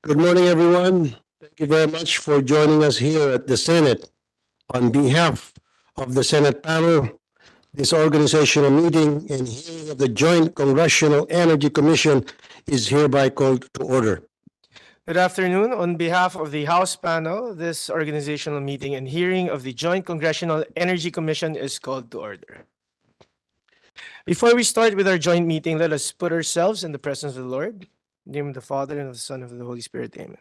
Good morning, everyone. Thank you very much for joining us here at the Senate. On behalf of the Senate panel, this organizational meeting and hearing of the Joint Congressional Energy Commission is hereby called to order. Good afternoon. On behalf of the House panel, this organizational meeting and hearing of the Joint Congressional Energy Commission is called to order. Before we start with our joint meeting, let us put ourselves in the presence of the Lord. In the name of the Father, and of the Son, and of the Holy Spirit. Amen.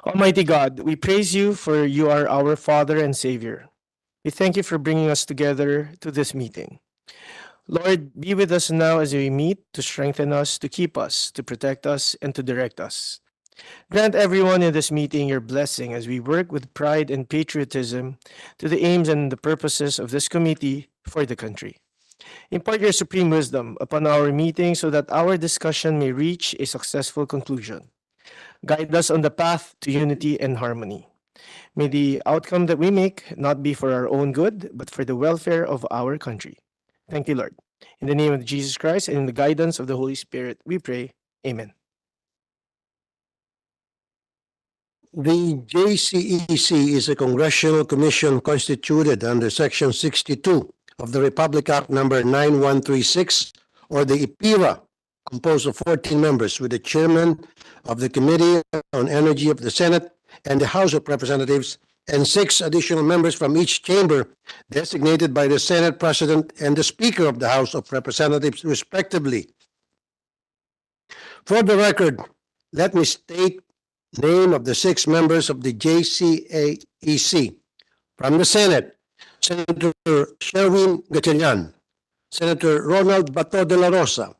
Almighty God, we praise you for you are our Father and Savior. We thank you for bringing us together to this meeting. Lord, be with us now as we meet to strengthen us, to keep us, to protect us, and to direct us. Grant everyone in this meeting your blessing as we work with pride and patriotism to the aims and the purposes of this committee for the country. Impart your supreme wisdom upon our meeting so that our discussion may reach a successful conclusion. Guide us on the path to unity and harmony. May the outcome that we make not be for our own good, but for the welfare of our country. Thank you, Lord. In the name of Jesus Christ and in the guidance of the Holy Spirit, we pray. Amen. The JCEC is a congressional commission constituted under Section 62 of the Republic Act number 9136, or the IPIRA, composed of 14 members, with the chairman of the Committee on Energy of the Senate and the House of Representatives, and 6 additional members from each chamber, designated by the Senate President and the Speaker of the House of Representatives, respectively. For the record, let me state the name of the 6 members of the JCEC. From the Senate, Senator Sherwin Gatchalian, Senator Ronald Bato de la Rosa,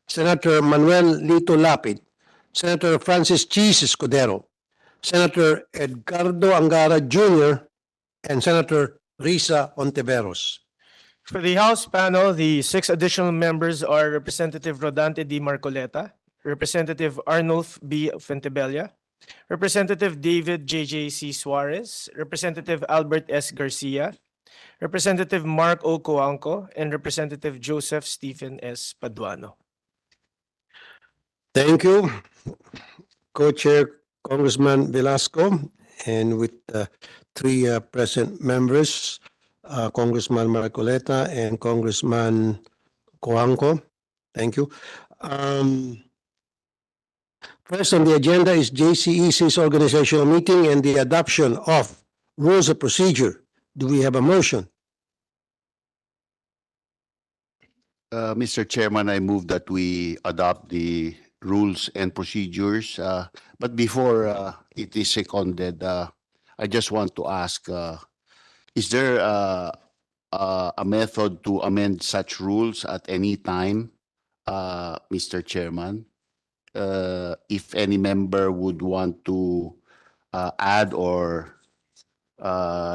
Senator Manuel Lito Lapid, Senator Francis Cheese Escudero, Senator Edgardo Angara Jr., and Senator Risa Ontiveros. For the House panel, the 6 additional members are Representative Rodante D. Marcoleta, Representative Arnulf B. Fentebella, Representative David J.J.C. Suarez, Representative Albert S. Garcia, Representative Mark O. Coanco, and Representative Joseph Stephen S. Paduano. Thank you, Co-Chair Congressman Velasco, and with 3 present members, Congressman Marcoleta and Congressman Coanco. Thank you. First on the agenda is JCEC's organizational meeting and the adoption of rules of procedure. Do we have a motion? Mr. Chairman, I move that we adopt the rules and procedures. But before it is seconded, I just want to ask, is there a method to amend such rules at any time, Mr. Chairman? If any member would want to add or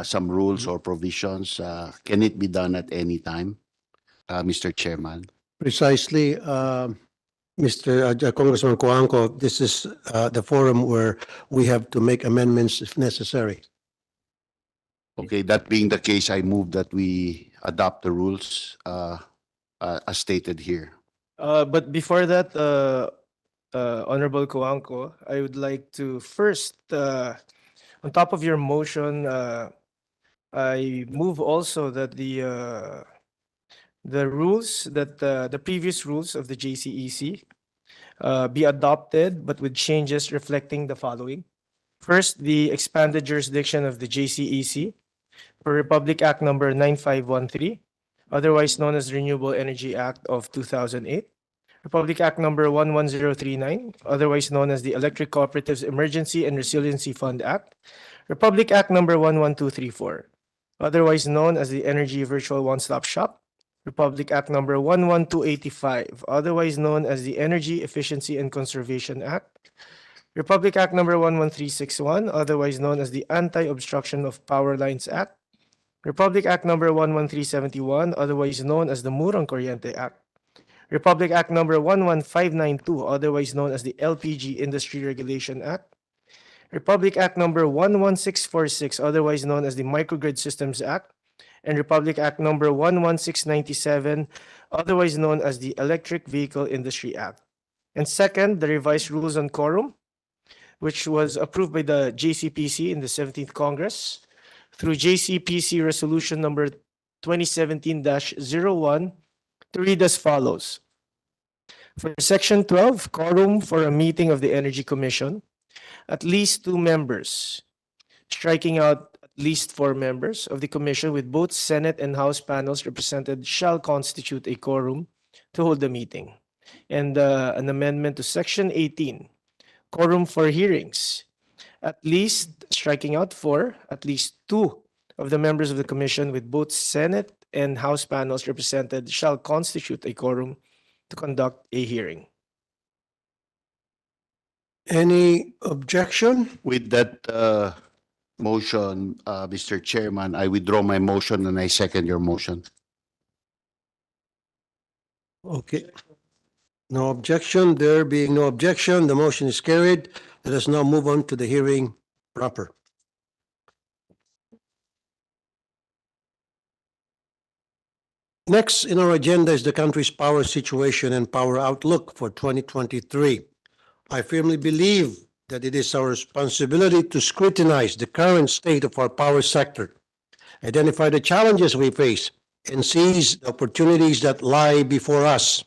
some rules or provisions, can it be done at any time, Mr. Chairman? Precisely, Mr. Congressman Coanco, this is the forum where we have to make amendments if necessary. Okay, that being the case, I move that we adopt the rules as stated here. But before that, Honorable Coanco, I would like to first, on top of your motion, I move also that the rules that the previous rules of the JCEC be adopted, but with changes reflecting the following. First, the expanded jurisdiction of the JCEC for Republic Act number 9513, otherwise known as the Renewable Energy Act of 2008. Republic Act number 11039, otherwise known as the Electric Cooperatives Emergency and Resiliency Fund Act. Republic Act number 11234, otherwise known as the Energy Virtual One-Stop Shop. Republic Act number 11285, otherwise known as the Energy Efficiency and Conservation Act. Republic Act number 11361, otherwise known as the Anti-Obstruction of Power Lines Act. Republic Act number 11371, otherwise known as the Murang Kuryente Act. Republic Act number 11592, otherwise known as the LPG Industry Regulation Act. Republic Act number 11646, otherwise known as the Microgrid Systems Act. And Republic Act number 11697, otherwise known as the Electric Vehicle Industry Act. And second, the revised rules on quorum. which was approved by the JCPC in the 17th Congress through JCPC Resolution number 2017-01 to read as follows. For Section 12, quorum for a meeting of the Energy Commission, at least 2 members, striking out at least 4 members of the Commission with both Senate and House panels represented shall constitute a quorum to hold the meeting. And an amendment to Section 18, quorum for hearings, at least striking out 4, at least 2 of the members of the Commission with both Senate and House panels represented shall constitute a quorum to conduct a hearing. Any objection? With that motion, Mr. Chairman, I withdraw my motion and I second your motion. Okay. No objection. There being no objection, the motion is carried. Let us now move on to the hearing proper. Next in our agenda is the country's power situation and power outlook for 2023. I firmly believe that it is our responsibility to scrutinize the current state of our power sector, identify the challenges we face, and seize the opportunities that lie before us.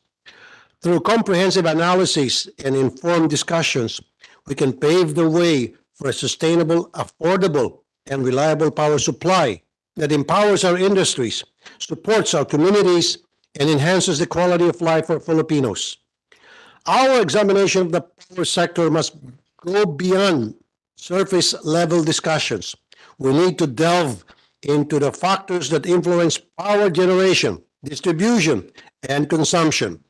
Through comprehensive analysis and informed discussions, we can pave the way for a sustainable, affordable, and reliable power supply that empowers our industries, supports our communities, and enhances the quality of life for Filipinos. Our examination of the power sector must go beyond surface level discussions. We need to delve into the factors that influence power generation, distribution, and consumption.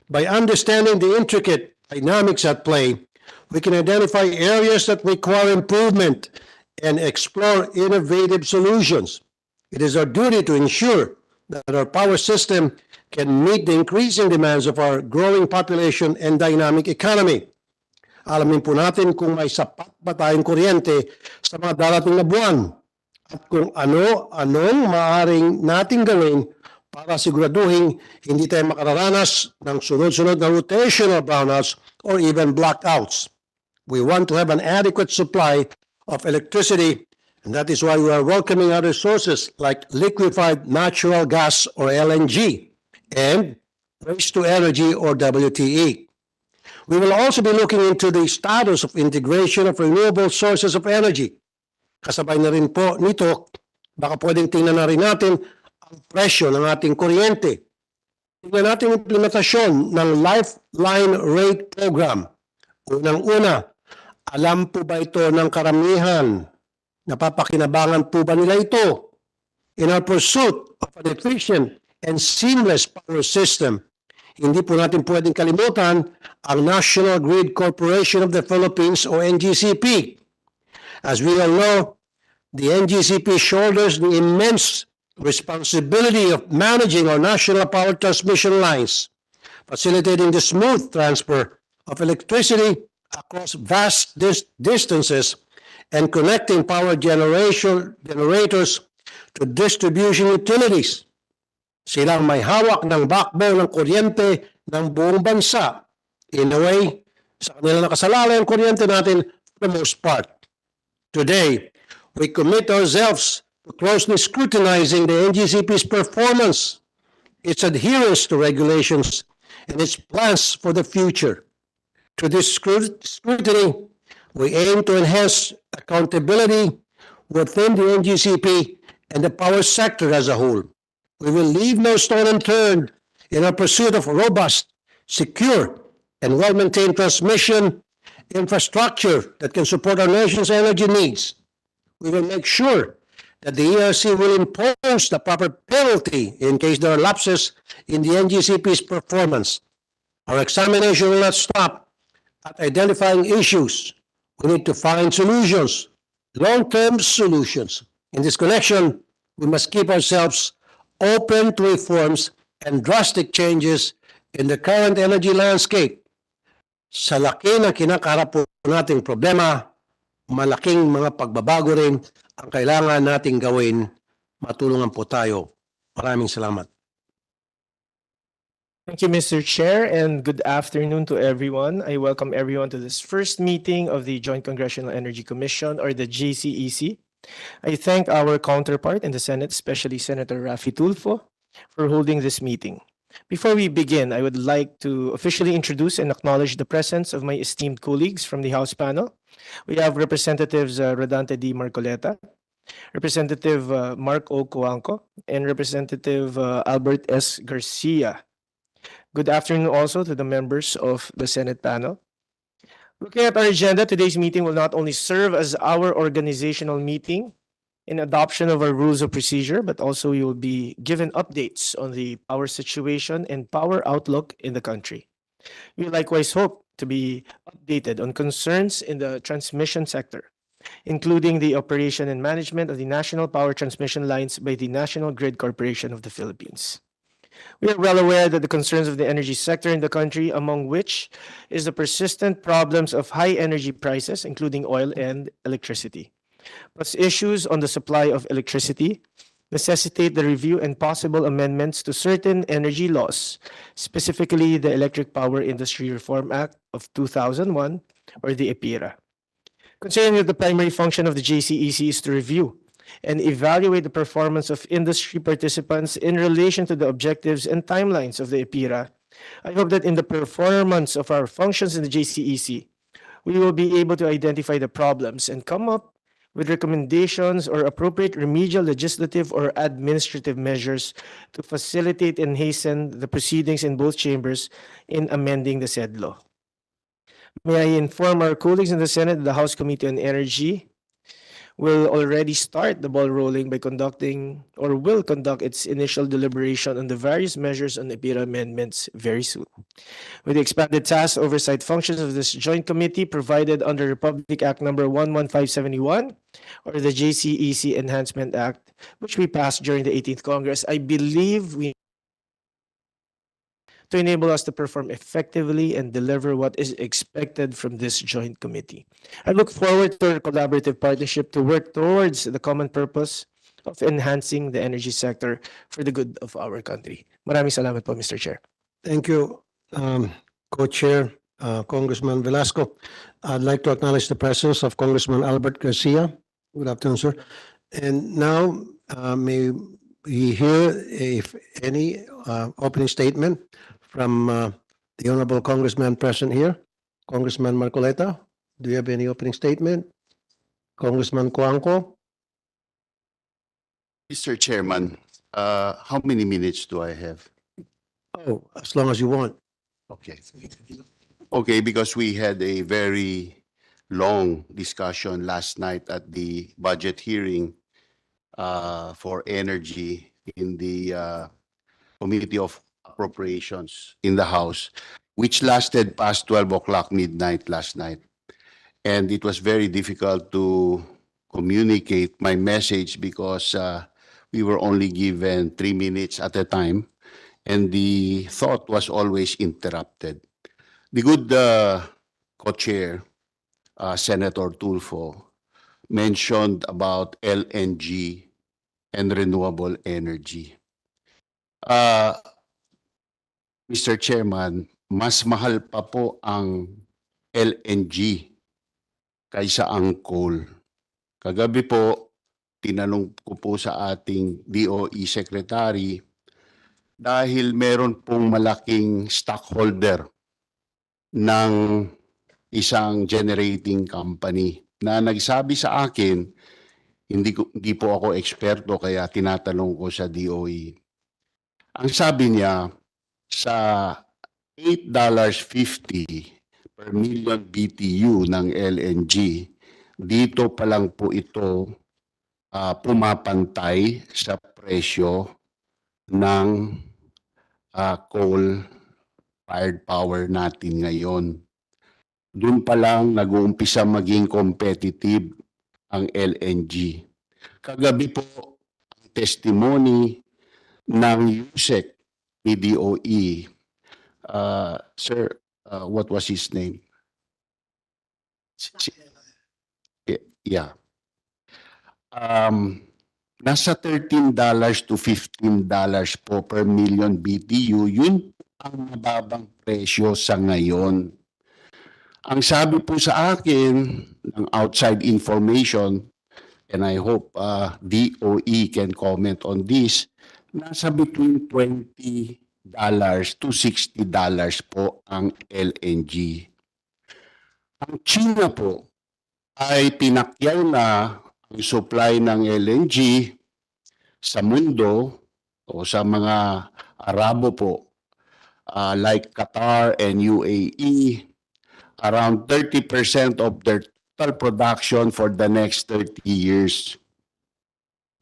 By understanding the intricate dynamics at play, we can identify areas that require improvement and explore innovative solutions. It is our duty to ensure that our power system can meet the increasing demands of our growing population and dynamic economy. Alamin po natin kung may sapat ba tayong kuryente sa mga darating na buwan at kung anong maaaring nating gawin para siguraduhin hindi tayo makararanas ng sunod-sunod na rotational brownouts or even blackouts. We want to have an adequate supply of electricity, and that is why we are welcoming other sources like liquefied natural gas or LNG and waste to energy or WTE. We will also be looking into the status of integration of renewable sources of energy. Kasabay na rin po nito, baka pwedeng tingnan na rin natin ang presyo ng ating kuryente. Tingnan natin ang implementasyon ng Lifeline Rate Program. Unang-una, alam po ba ito ng karamihan? Napapakinabangan po ba nila ito? In our pursuit of an efficient and seamless power system, hindi po natin pwedeng kalimutan ang National Grid Corporation of the Philippines o NGCP. As we all know, the NGCP shoulders the immense responsibility of managing our national power transmission lines, facilitating the smooth transfer of electricity across vast distances and connecting power generators to distribution utilities. Sila ang may hawak ng backbone ng kuryente ng buong bansa. In a way, sa kanila nakasalalay ang kuryente natin for the most part. Today, we commit ourselves to closely scrutinizing the NGCP's performance, its adherence to regulations, and its plans for the future. To this scrutiny, we aim to enhance accountability within the NGCP and the power sector as a whole. We will leave no stone unturned in our pursuit of robust, secure, and well-maintained transmission infrastructure that can support our nation's energy needs. We will make sure that the ERC will impose the proper penalty in case there are lapses in the NGCP's performance. Our examination will not stop at identifying issues. We need to find solutions, long-term solutions. In this connection, we must keep ourselves open to reforms and drastic changes in the current energy landscape. Sa laki ng kinakaharap po nating problema, malaking mga pagbabago rin ang kailangan nating gawin. Matulungan po tayo. Maraming salamat. Thank you, Mr. Chair, and good afternoon to everyone. I welcome everyone to this first meeting of the Joint Congressional Energy Commission, or the JCEC. I thank our counterpart in the Senate, especially Senator Raffy Tulfo, for holding this meeting. Before we begin, I would like to officially introduce and acknowledge the presence of my esteemed colleagues from the House panel. We have Representatives Rodante D. Marcoleta, Representative Mark O. Coanco, and Representative Albert S. Garcia. Good afternoon also to the members of the Senate panel. Looking at our agenda, today's meeting will not only serve as our organizational meeting in adoption of our rules of procedure, but also we will be given updates on the power situation and power outlook in the country. We likewise hope to be updated on concerns in the transmission sector, including the operation and management of the national power transmission lines by the National Grid Corporation of the Philippines. We are well aware that the concerns of the energy sector in the country, among which is the persistent problems of high energy prices, including oil and electricity, plus issues on the supply of electricity, necessitate the review and possible amendments to certain energy laws, specifically the Electric Power Industry Reform Act of 2001, or the EPIRA. Considering that the primary function of the JCEC is to review and evaluate the performance of industry participants in relation to the objectives and timelines of the EPIRA, I hope that in the performance of our functions in the JCEC, we will be able to identify the problems and come up with recommendations or appropriate remedial legislative or administrative measures to facilitate and hasten the proceedings in both chambers in amending the said law. May I inform our colleagues in the Senate that the House Committee on Energy will already start the ball rolling by conducting or will conduct its initial deliberation on the various measures on EPIRA amendments very soon. With the expanded task oversight functions of this joint committee provided under Republic Act number 11571, or the JCEC Enhancement Act, which we passed during the 18th Congress, I believe we to enable us to perform effectively and deliver what is expected from this joint committee. I look forward to our collaborative partnership to work towards the common purpose of enhancing the energy sector for the good of our country. Maraming salamat po, Mr. Chair. Thank you, Co-Chair Congressman Velasco. I'd like to acknowledge the presence of Congressman Albert Garcia. Good afternoon, sir. And now, may we hear if any opening statement from the Honorable Congressman present here? Congressman Marcoleta, do you have any opening statement? Congressman Coanco? Mr. Chairman, how many minutes do I have? Oh, as long as you want. Okay. Okay, because we had a very long discussion last night at the budget hearing for energy in the Committee of Appropriations in the House, which lasted past 12 o'clock midnight last night. And it was very difficult to communicate my message because we were only given 3 minutes at a time, and the thought was always interrupted. The good co-chair, Senator Tulfo, mentioned about LNG and renewable energy. Mr. Chairman, mas mahal pa po ang LNG kaysa ang coal. Kagabi po, tinanong ko po sa ating DOE Secretary dahil meron pong malaking stockholder ng isang generating company na nagsabi sa akin, hindi po ako eksperto kaya tinatanong ko sa DOE. Ang sabi niya, sa $8.50 per million BTU ng LNG, dito pa lang po ito pumapantay sa presyo ng coal-fired power natin ngayon. Doon pa lang nag-uumpisa maging competitive ang LNG. Kagabi po, ang testimony ng USEC ni DOE, sir, what was his name? Yeah. Nasa $13 to $15 po per million BTU. Yun ang mababang presyo sa ngayon? Ang sabi po sa akin ng outside information, and I hope DOE can comment on this, nasa between $20 to $60 po ang LNG. Ang China po ay pinakyaw na ang supply ng LNG sa mundo o sa mga Arabo po, like Qatar and UAE, around 30% of their total production for the next 30 years.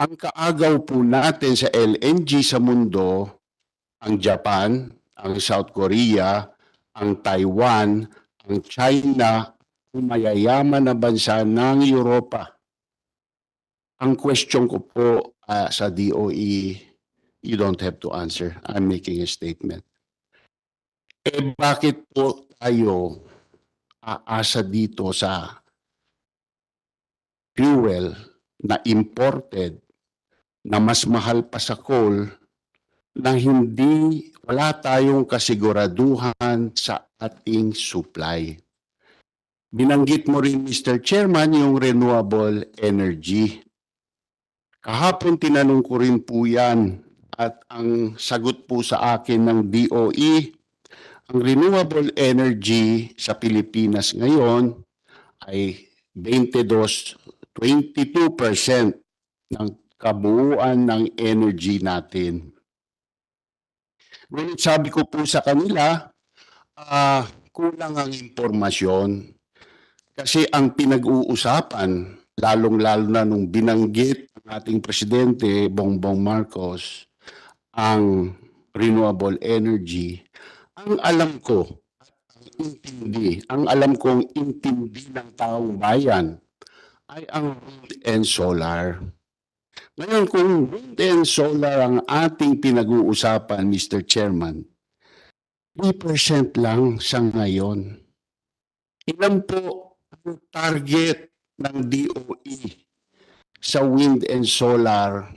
Ang kaagaw po natin sa LNG sa mundo, ang Japan, ang South Korea, ang Taiwan, ang China, ang mayayaman na bansa ng Europa. Ang question ko po sa DOE, you don't have to answer. I'm making a statement. Bakit po tayo aasa dito sa fuel na imported na mas mahal pa sa coal na wala tayong kasiguraduhan sa ating supply? Binanggit mo rin, Mr. Chairman, yung renewable energy. Kahapon tinanong ko rin po yan at ang sagot po sa akin ng DOE, ang renewable energy sa Pilipinas ngayon ay 22% ng kabuuan ng energy natin. Ngunit sabi ko po sa kanila, kulang ang impormasyon kasi ang pinag-uusapan, lalong-lalo na nung binanggit ng ating Presidente Bongbong Marcos, ang renewable energy, ang alam kong intindi ng taong bayan ay ang wind and solar. Ngayon, kung wind and solar ang ating pinag-uusapan, Mr. Chairman, 3% lang sa ngayon. Ilan po ang target ng DOE sa wind and solar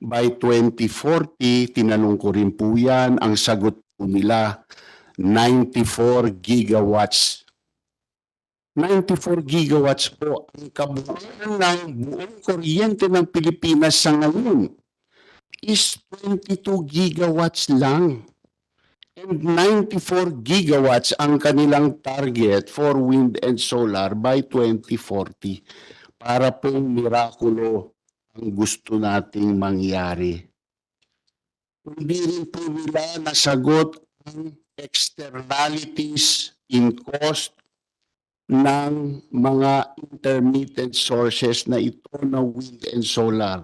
by 2040? Tinanong ko rin po yan. Ang sagot po nila, 94 gigawatts. 94 gigawatts po ang kabuuan ng buong kuryente ng Pilipinas sa ngayon is 22 gigawatts lang. And 94 gigawatts ang kanilang target for wind and solar by 2040. Para pong mirakulo ang gusto nating mangyari. Hindi rin po nila nasagot ang externalities in cost ng mga intermittent sources na ito na wind and solar.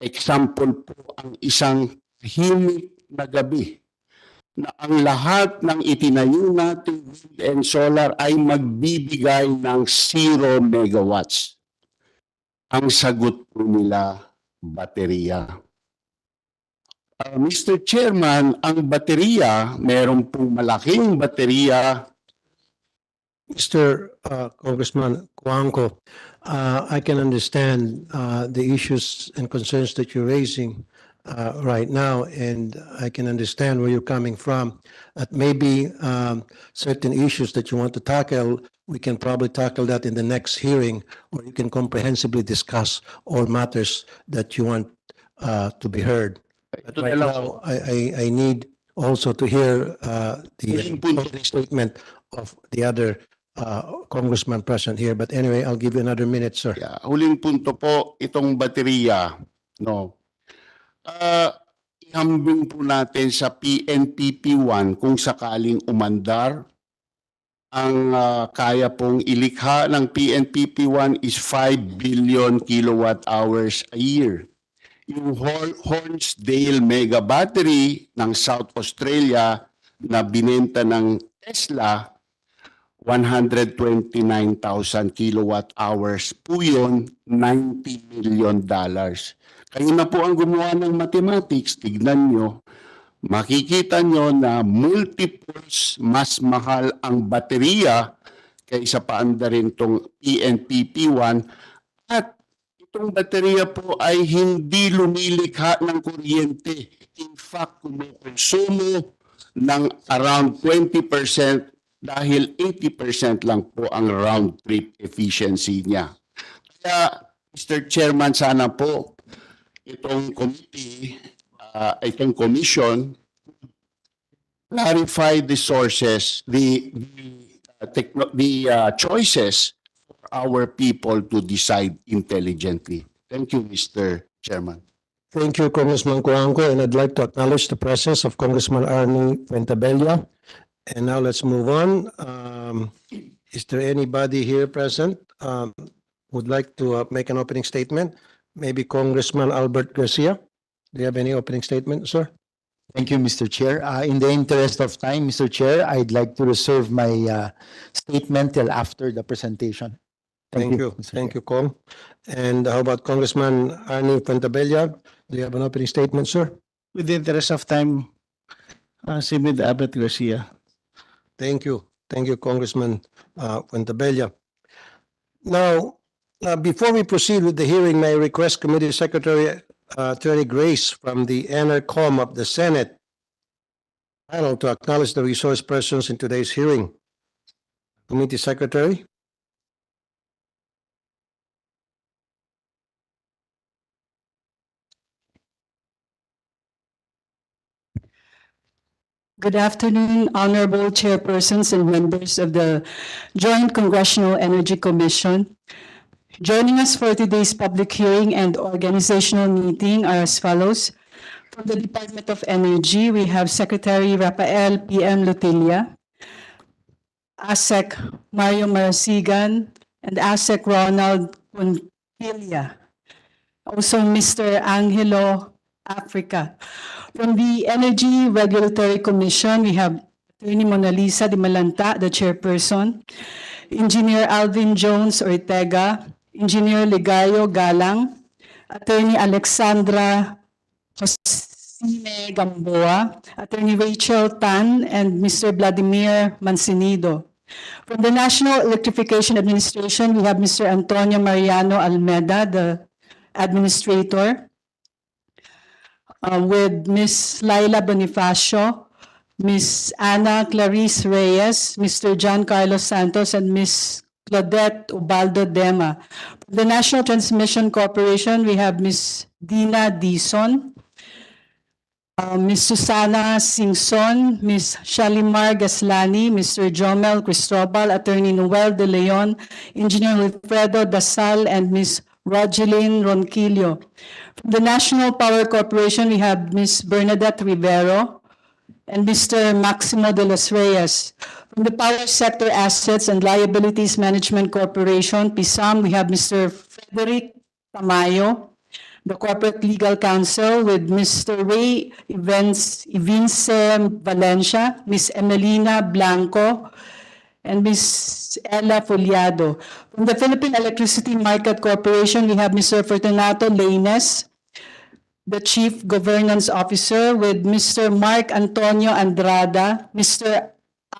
Example po ang isang tahimik na gabi na ang lahat ng itinayo nating wind and solar ay magbibigay ng 0 megawatts. Ang sagot po nila, baterya. Mr. Chairman, ang baterya, meron pong malaking baterya. Mr. Congressman Cuangco, I can understand the issues and concerns that you're raising right now, and I can understand where you're coming from. That maybe certain issues that you want to tackle, we can probably tackle that in the next hearing, or you can comprehensively discuss all matters that you want to be heard. But right now, I need also to hear the closing statement of the other congressman present here. But anyway, I'll give you another minute, sir. Yeah, huling punto po, itong baterya, no. Ihambing po natin sa PNPP1 kung sakaling umandar. Ang kaya pong ilikha ng PNPP1 is 5 billion kilowatt hours a year. Yung Hornsdale Mega Battery ng South Australia na binenta ng Tesla, 129,000 kilowatt hours po yun, $90 million. Kayo na po ang gumawa ng mathematics, tignan nyo, makikita nyo na multiples mas mahal ang baterya kaysa paanda rin itong PNPP1 at itong baterya po ay hindi lumilikha ng kuryente. In fact, kumukonsumo ng around 20% dahil 80% lang po ang round trip efficiency niya. Kaya, Mr. Chairman, sana po itong committee, itong commission, clarify the sources, the choices for our people to decide intelligently. Thank you, Mr. Chairman. Thank you, Congressman Cuangco, and I'd like to acknowledge the presence of Congressman Arnie Fuentabella. And now let's move on. Is there anybody here present would like to make an opening statement? Maybe Congressman Albert Garcia? Do you have any opening statement, sir? Thank you, Mr. Chair. In the interest of time, Mr. Chair, I'd like to reserve my statement till after the presentation. Thank you. Mr. Thank Chair. you, Kong. And how about Congressman Arnie Fuentabella? Do you have an opening statement, sir? With the interest of time, same with Albert Garcia. Thank you. Thank you, Congressman Fuentabella. Now, before we proceed with the hearing, may I request Committee Secretary Attorney Grace from the NRCOM of the Senate panel to acknowledge the resource persons in today's hearing. Committee Secretary? Good afternoon, honorable chairpersons and members of the Joint Congressional Energy Commission. Joining us for today's public hearing and organizational meeting are as follows. From the Department of Energy, we have Secretary Rafael P.M. Lutilla, ASEC Mario Marasigan, and ASEC Ronald Puntilia. Also, Mr. Angelo Africa. From the Energy Regulatory Commission, we have Attorney Mona Lisa de Malanta, the chairperson, Engineer Alvin Jones Ortega, Engineer Ligayo Galang, Attorney Alexandra Josine Gamboa, Attorney Rachel Tan, and Mr. Vladimir Mancinido. From the National Electrification Administration, we have Mr. Antonio Mariano Almeda, the administrator, with Ms. Laila Bonifacio, Ms. Ana Clarice Reyes, Mr. John Carlos Santos, and Ms. Claudette Ubaldo Dema. From the National Transmission Corporation, we have Ms. Dina Dizon, Ms. Susana Singson, Ms. Shalimar Gaslani, Mr. Jomel Cristobal, Attorney Noel De Leon, Engineer Wilfredo Dasal, and Ms. Rogeline Ronquillo. From the National Power Corporation, we have Ms. Bernadette Rivero and Mr. Maximo de los Reyes. From the Power Sector Assets and Liabilities Management Corporation, PISAM, we have Mr. Frederick Tamayo, the Corporate Legal Counsel, with Mr. Ray Evince Valencia, Ms. Emelina Blanco, and Ms. Ella Foliado. From the Philippine Electricity Market Corporation, we have Mr. Fortunato Laines, the Chief Governance Officer, with Mr. Mark Antonio Andrada, Mr.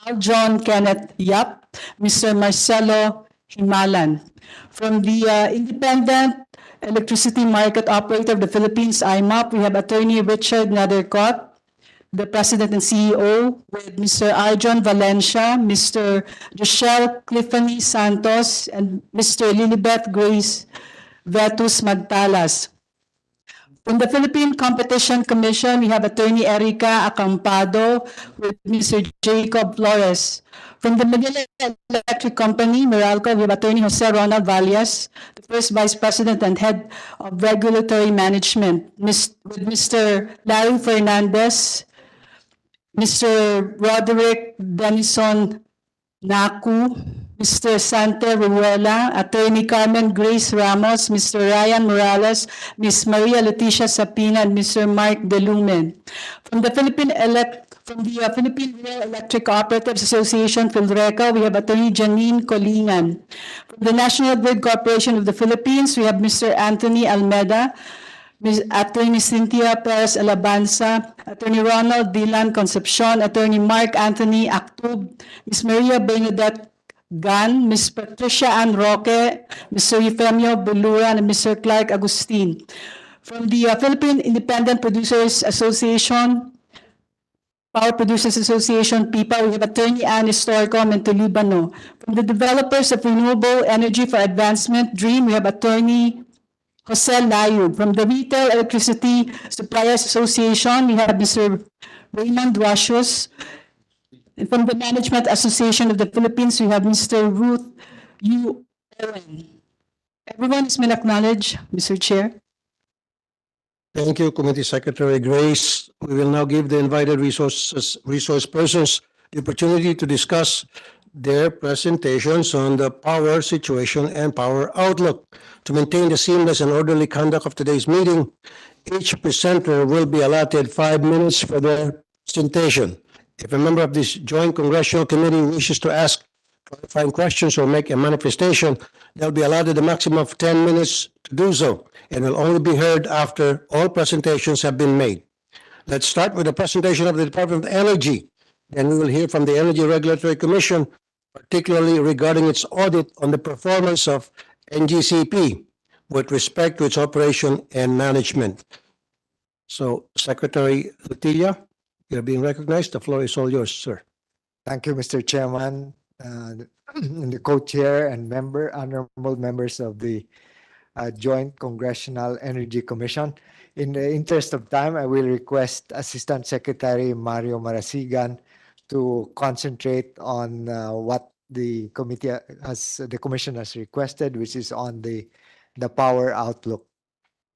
Aljon Kenneth Yap, Mr. Marcelo Himalan. From the Independent Electricity Market Operator of the Philippines, IMOP, we have Attorney Richard Nadercott, the President and CEO, with Mr. Arjon Valencia, Mr. Joshel Cliffany Santos, and Mr. Lilibeth Grace Vetus Magtalas. From the Philippine Competition Commission, we have Attorney Erica Acampado with Mr. Jacob Flores. From the Manila Electric Company, Meralco, we have Attorney Jose Ronald Valles, the First Vice President and Head of Regulatory Management, with Mr. Larry Fernandez, Mr. Roderick Denison Naku, Mr. Sante Ruela, Attorney Carmen Grace Ramos, Mr. Ryan Morales, Ms. Maria Leticia Sapina, and Mr. Mark Delumen. From the Philippine Rural Electric Cooperatives Association, Philreca, we have Attorney Janine Colingan. From the National Grid Corporation of the Philippines, we have Mr. Anthony Almeda, Ms. Attorney Cynthia Perez Alabanza, Attorney Ronald Dylan Concepcion, Attorney Mark Anthony Actub, Ms. Maria Bernadette Gan, Ms. Patricia Ann Roque, Mr. Eufemio Buluran, and Mr. Clark Agustin. From the Philippine Independent Producers Association, Power Producers Association, PIPA, we have Attorney Anne Storcom and Tulibano. From the Developers of Renewable Energy for Advancement, DREAM, we have Attorney Jose Layub. From the Retail Electricity Suppliers Association, we have Mr. Raymond Ruasios. And from the Management Association of the Philippines, we have Mr. Ruth Yu Owen. Everyone has been acknowledged, Mr. Chair. Thank you, Committee Secretary Grace. We will now give the invited resource persons the opportunity to discuss their presentations on the power situation and power outlook. To maintain the seamless and orderly conduct of today's meeting, each presenter will be allotted 5 minutes for their presentation. If a member of this joint congressional committee wishes to ask clarifying questions or make a manifestation, they'll be allotted a maximum of 10 minutes to do so, and will only be heard after all presentations have been made. Let's start with the presentation of the Department of Energy. Then we will hear from the Energy Regulatory Commission, particularly regarding its audit on the performance of NGCP with respect to its operation and management. So, Secretary Lutilla, you're being recognized. The floor is all yours, sir. Thank you, Mr. Chairman, the co-chair and honorable members of the Joint Congressional Energy Commission. In the interest of time, I will request Assistant Secretary Mario Marasigan to concentrate on what the commission has requested, which is on the power outlook.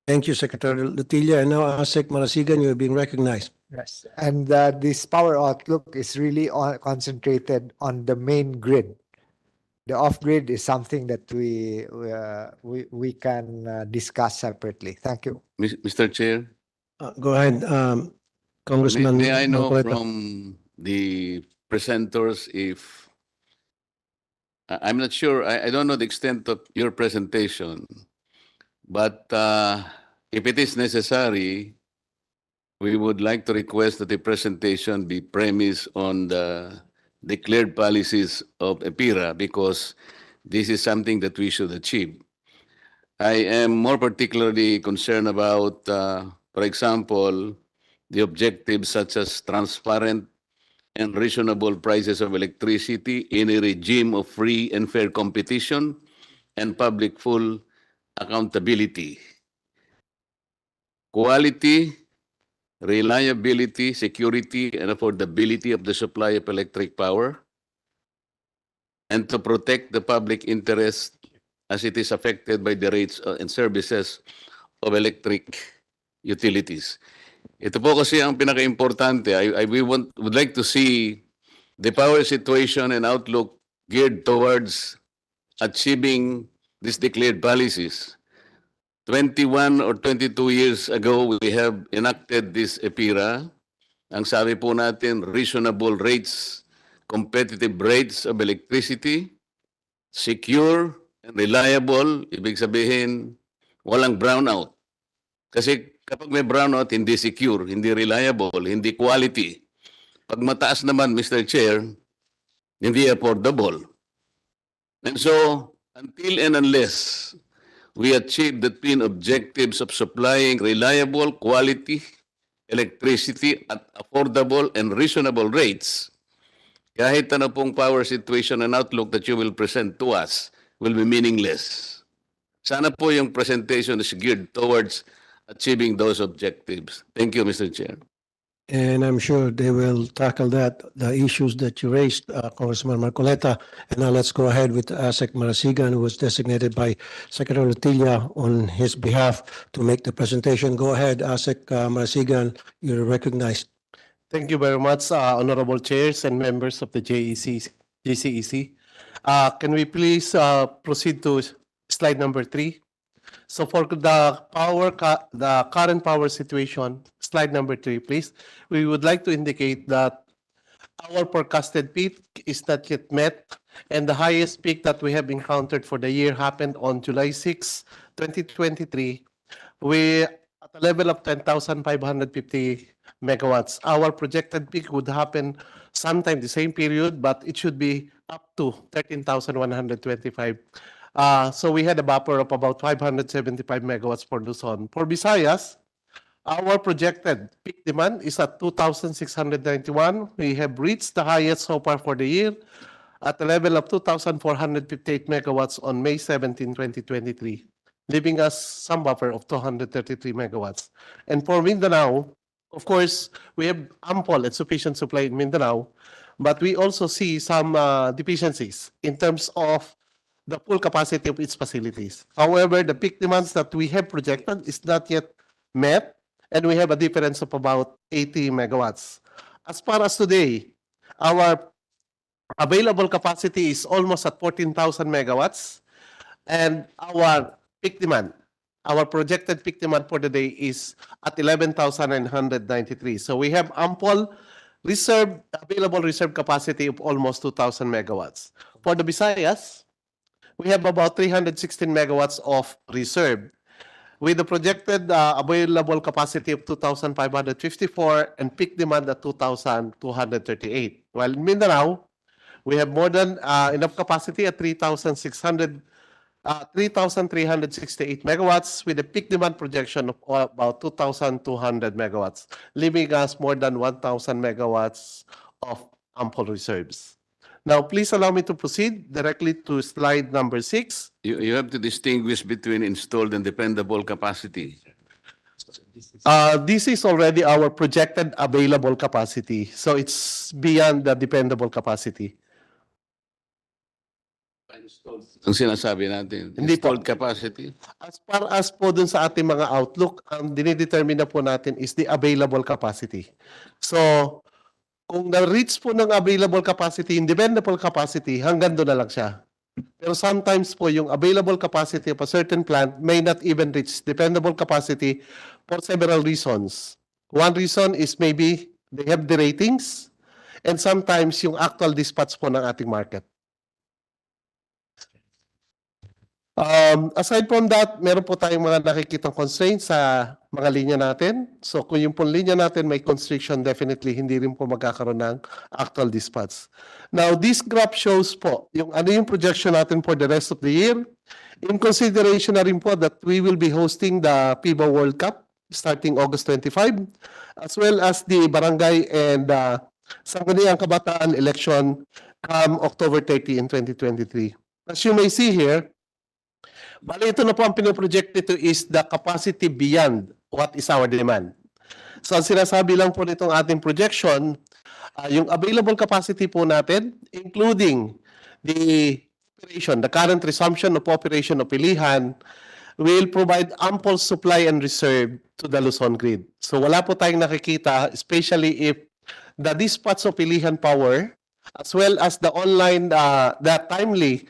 Thank you, Secretary Lutilla. And now, Asek Marasigan, you're being recognized. Yes, and this power outlook is really concentrated on the main grid. The off-grid is something that we can discuss separately. Thank you. Mr. Chair, Go ahead, Congressman. may I know Marcoleta. from the presenters if I'm not sure, I don't know the extent of your presentation, but if it is necessary, we would like to request that the presentation be premised on the declared policies of EPIRA, because this is something that we should achieve. I am more particularly concerned about, for example, the objectives such as transparent and reasonable prices of electricity in a regime of free and fair competition and public full accountability. Quality, reliability, security, and affordability of the supply of electric power, and to protect the public interest as it is affected by the rates and services of electric utilities. Ito po kasi ang pinaka-importante. We would like to see the power situation and outlook geared towards achieving these declared policies. 21 or 22 years ago, we have enacted this EPIRA. Ang sabi po natin, reasonable rates, competitive rates of electricity, secure and reliable, ibig sabihin, walang brownout. Kasi kapag may brownout, hindi secure, hindi reliable, hindi quality. Pag mataas naman, Mr. Chair, hindi affordable. And so, until and unless we achieve the twin objectives of supplying reliable, quality electricity at affordable and reasonable rates, kahit ano pong power situation and outlook that you will present to us will be meaningless. Sana po yung presentation is geared towards achieving those objectives. Thank you, Mr. Chair. And I'm sure they will tackle that, the issues that you raised, Congressman Marcoleta. And now let's go ahead with Asek Marasigan, who was designated by Secretary Lutilla on his behalf to make the presentation. Go ahead, Asek Marasigan, you're recognized. Thank you very much, honorable chairs and members of the JCEC. Can we please proceed to slide number 3? So for the current power situation, slide number 3, please. We would like to indicate that our forecasted peak is not yet met, and the highest peak that we have encountered for the year happened on July 6, 2023. We at a level of 10,550 megawatts. Our projected peak would happen sometime the same period, but it should be up to 13,125. So we had a buffer of about 575 megawatts for Luzon. For Visayas, our projected peak demand is at 2,691. We have reached the highest so far for the year at a level of 2,458 megawatts on May 17, 2023, leaving us some buffer of 233 megawatts. And for Mindanao, of course, we have ample and sufficient supply in Mindanao, but we also see some deficiencies in terms of the full capacity of its facilities. However, the peak demands that we have projected is not yet met, and we have a difference of about 80 megawatts. As far as today, our available capacity is almost at 14,000 megawatts, and our peak demand, our projected peak demand for the day is at 11,993. So we have ample available reserve capacity of almost 2,000 megawatts. For the Visayas, we have about 316 megawatts of reserve, with the projected available capacity of 2,554 and peak demand at 2,238. While in Mindanao, we have more than enough capacity at 3,368 megawatts, with a peak demand projection of about 2,200 megawatts, leaving us more than 1,000 megawatts of ample reserves. Now, please allow me to proceed directly to slide number 6. You have to distinguish between installed and dependable capacity. This is already our projected available capacity, so it's beyond the dependable capacity. Ang sinasabi natin, Hindi po. installed capacity. As far as po dun sa ating mga outlook, ang dinidetermine na po natin is the available capacity. So, kung na-reach po ng available capacity, yung dependable capacity, hanggang doon na lang siya. Pero sometimes po yung available capacity of a certain plant may not even reach dependable capacity for several reasons. One reason is maybe they have the ratings, and sometimes yung actual dispatch po ng ating market. Aside from that, meron po tayong mga nakikitang constraints sa mga linya natin. So kung yung pong linya natin may constriction, definitely hindi rin po magkakaroon ng actual dispatch. Now, this graph shows po yung ano yung projection natin for the rest of the year. In consideration na rin po that we will be hosting the FIBA World Cup starting August 25, as well as the barangay and Sangguniang Kabataan election come October 30 in 2023. As you may see here, bali, ito na po ang pinoproject nito is the capacity beyond what is our demand. So, ang sinasabi lang po nitong ating projection, yung available capacity po natin, including the operation, the current resumption of operation of Ilihan, will provide ample supply and reserve to the Luzon grid. So, wala po tayong nakikita, especially if the dispatch of Ilihan power, as well as the online, the timely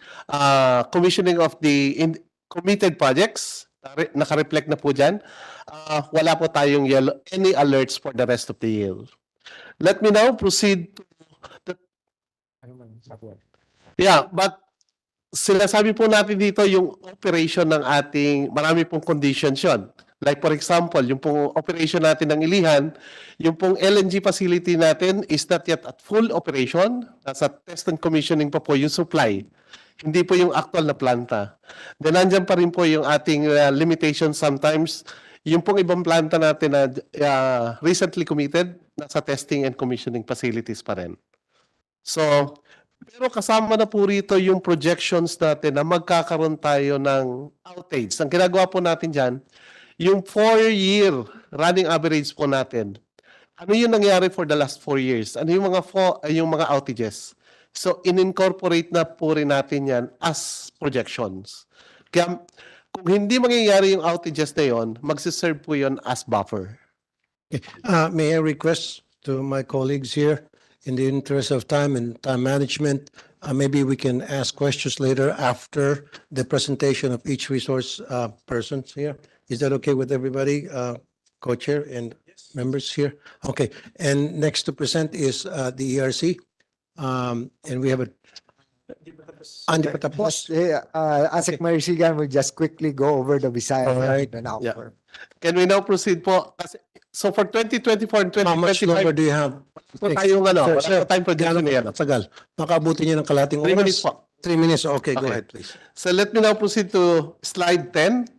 commissioning of the committed projects, naka-reflect na po dyan, wala po tayong any alerts for the rest of the year. Let me now proceed to but sinasabi po natin dito yung operation ng ating, marami pong conditions yun. Like for example, yung pong operation natin ng Ilihan, yung pong LNG facility natin is not yet at full operation. Nasa test and commissioning pa po yung supply. Hindi po yung actual na planta. Then nandyan pa rin po yung ating limitation sometimes. Yung pong ibang planta natin na recently committed, nasa testing and commissioning facilities pa rin. So, pero kasama na po rito yung projections natin na magkakaroon tayo ng outage. Ang ginagawa po natin dyan, yung 4-year running average po natin. Ano yung nangyari for the last 4 years? Ano yung mga outages? So, in-incorporate na po rin natin yan as projections. Kaya, kung hindi mangyayari yung outages na yon, magsiserve po yon as buffer. May I request to my colleagues here, in the interest of time and time management, maybe we can ask questions later after the presentation of each resource persons here. Is that okay with everybody, co-chair and members here? Okay, and next to present is the ERC. And we have Andy Patapos. Asik Marisigan will just quickly go over the Visayas. Alright. And now Yeah. for- Can we now proceed po? So for 2024 and How much longer 2025, do you have? po tayong Sir, wala sir, po tayong projection na yan. Tagal. Makaabuti niyo ng kalating 3 oras. minutes po. 3 minutes, okay, go Okay. ahead, please. So let me now proceed to slide 10.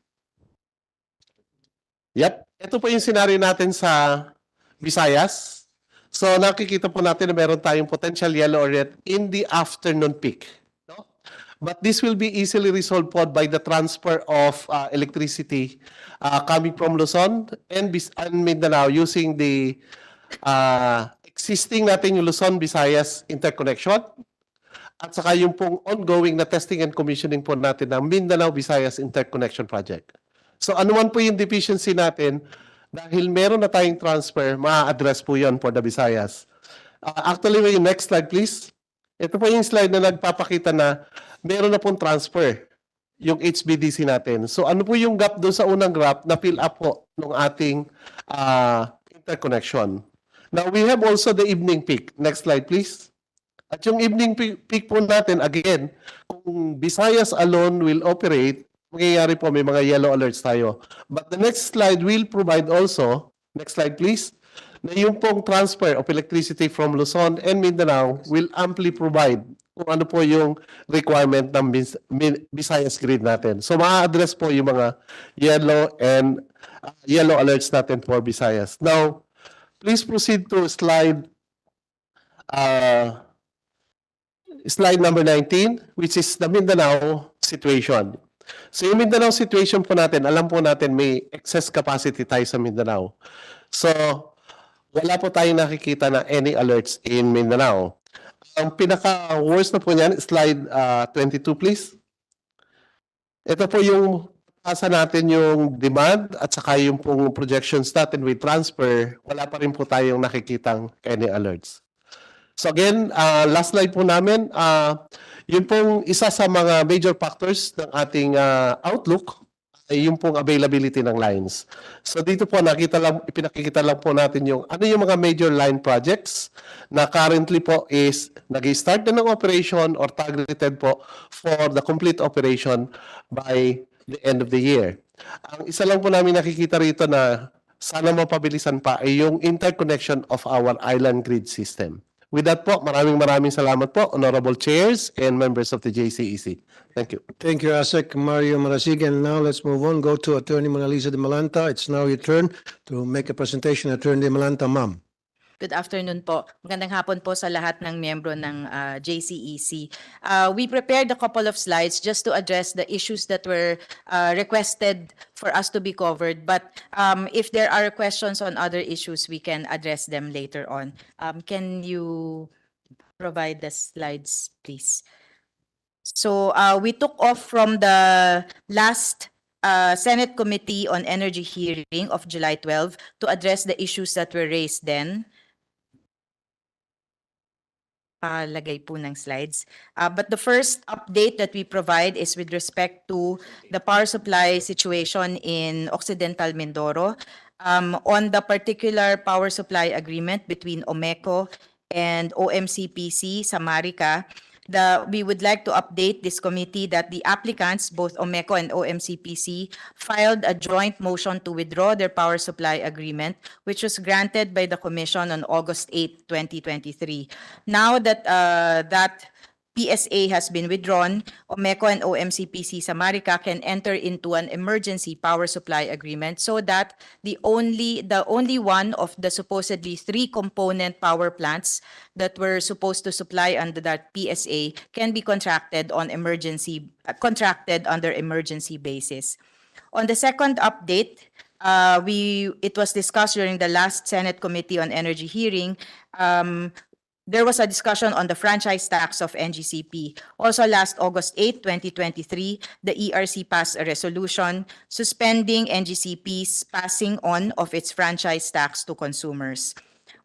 Yep. ito po yung scenario natin sa Visayas. So nakikita po natin na meron tayong potential yellow or red in the afternoon peak. No? But this will be easily resolved po by the transfer of electricity coming from Luzon and Mindanao using the existing natin yung Luzon-Visayas interconnection at saka yung pong ongoing na testing and commissioning po natin ng Mindanao-Visayas Interconnection Project. So ano man po yung deficiency natin, dahil meron na tayong transfer, ma-address po yun for the Visayas. Actually, yung next slide please. Ito po yung slide na nagpapakita na meron na pong transfer yung HVDC natin. So ano po yung gap doon sa unang graph na fill up po ng ating interconnection. Now we have also the evening peak. Next slide please. At yung evening peak po natin, again, kung Visayas alone will operate, mangyayari po may mga yellow alerts tayo. But the next slide will provide also, next slide please, na yung pong transfer of electricity from Luzon and Mindanao will amply provide kung ano po yung requirement ng Visayas grid natin. So ma-address po yung mga yellow and yellow alerts natin for Visayas. Now, please proceed to slide number 19, which is the Mindanao situation. So yung Mindanao situation po natin, alam po natin may excess capacity tayo sa Mindanao. So wala po tayong nakikita na any alerts in Mindanao. Ang pinaka-worst na po niyan, slide 22 please. Ito po yung asa natin yung demand at saka yung pong projections natin with transfer, wala pa rin po tayong nakikitang any alerts. So again, last slide po namin, yun pong isa sa mga major factors ng ating outlook ay yung pong availability ng lines. So dito po ipinakikita lang po natin yung ano yung mga major line projects na currently po is nag-start na ng operation or targeted po for the complete operation by the end of the year. Ang isa lang po namin nakikita rito na sana mapabilisan pa ay yung interconnection of our island grid system. With that po, maraming salamat po, honorable chairs and members of the JCEC. Thank you. Thank you, ASEC Mario Marasigan. And now let's move on. Go to Attorney Mona Lisa de Malanta. It's now your turn to make a presentation. Attorney de Malanta, ma'am. Good afternoon po. Magandang hapon po sa lahat ng miyembro ng JCEC. We prepared a couple of slides just to address the issues that were requested for us to be covered. But if there are questions on other issues, we can address them later on. Can you provide the slides, please? So we took off from the last Senate Committee on Energy hearing of July 12 to address the issues that were raised then. Lagay po ng slides. But the first update that we provide is with respect to the power supply situation in Occidental Mindoro. On the particular power supply agreement between OMECO and OMCPC Samarica, we would like to update this committee that the applicants, both OMECO and OMCPC, filed a joint motion to withdraw their power supply agreement, which was granted by the Commission on August 8, 2023. Now that that PSA has been withdrawn, OMECO and OMCPC Samarica can enter into an emergency power supply agreement so that the only one of the supposedly 3 component power plants that were supposed to supply under that PSA can be contracted under emergency basis. On the second update, it was discussed during the last Senate Committee on Energy hearing. There was a discussion on the franchise tax of NGCP. Also last August 8, 2023, the ERC passed a resolution suspending NGCP's passing on of its franchise tax to consumers.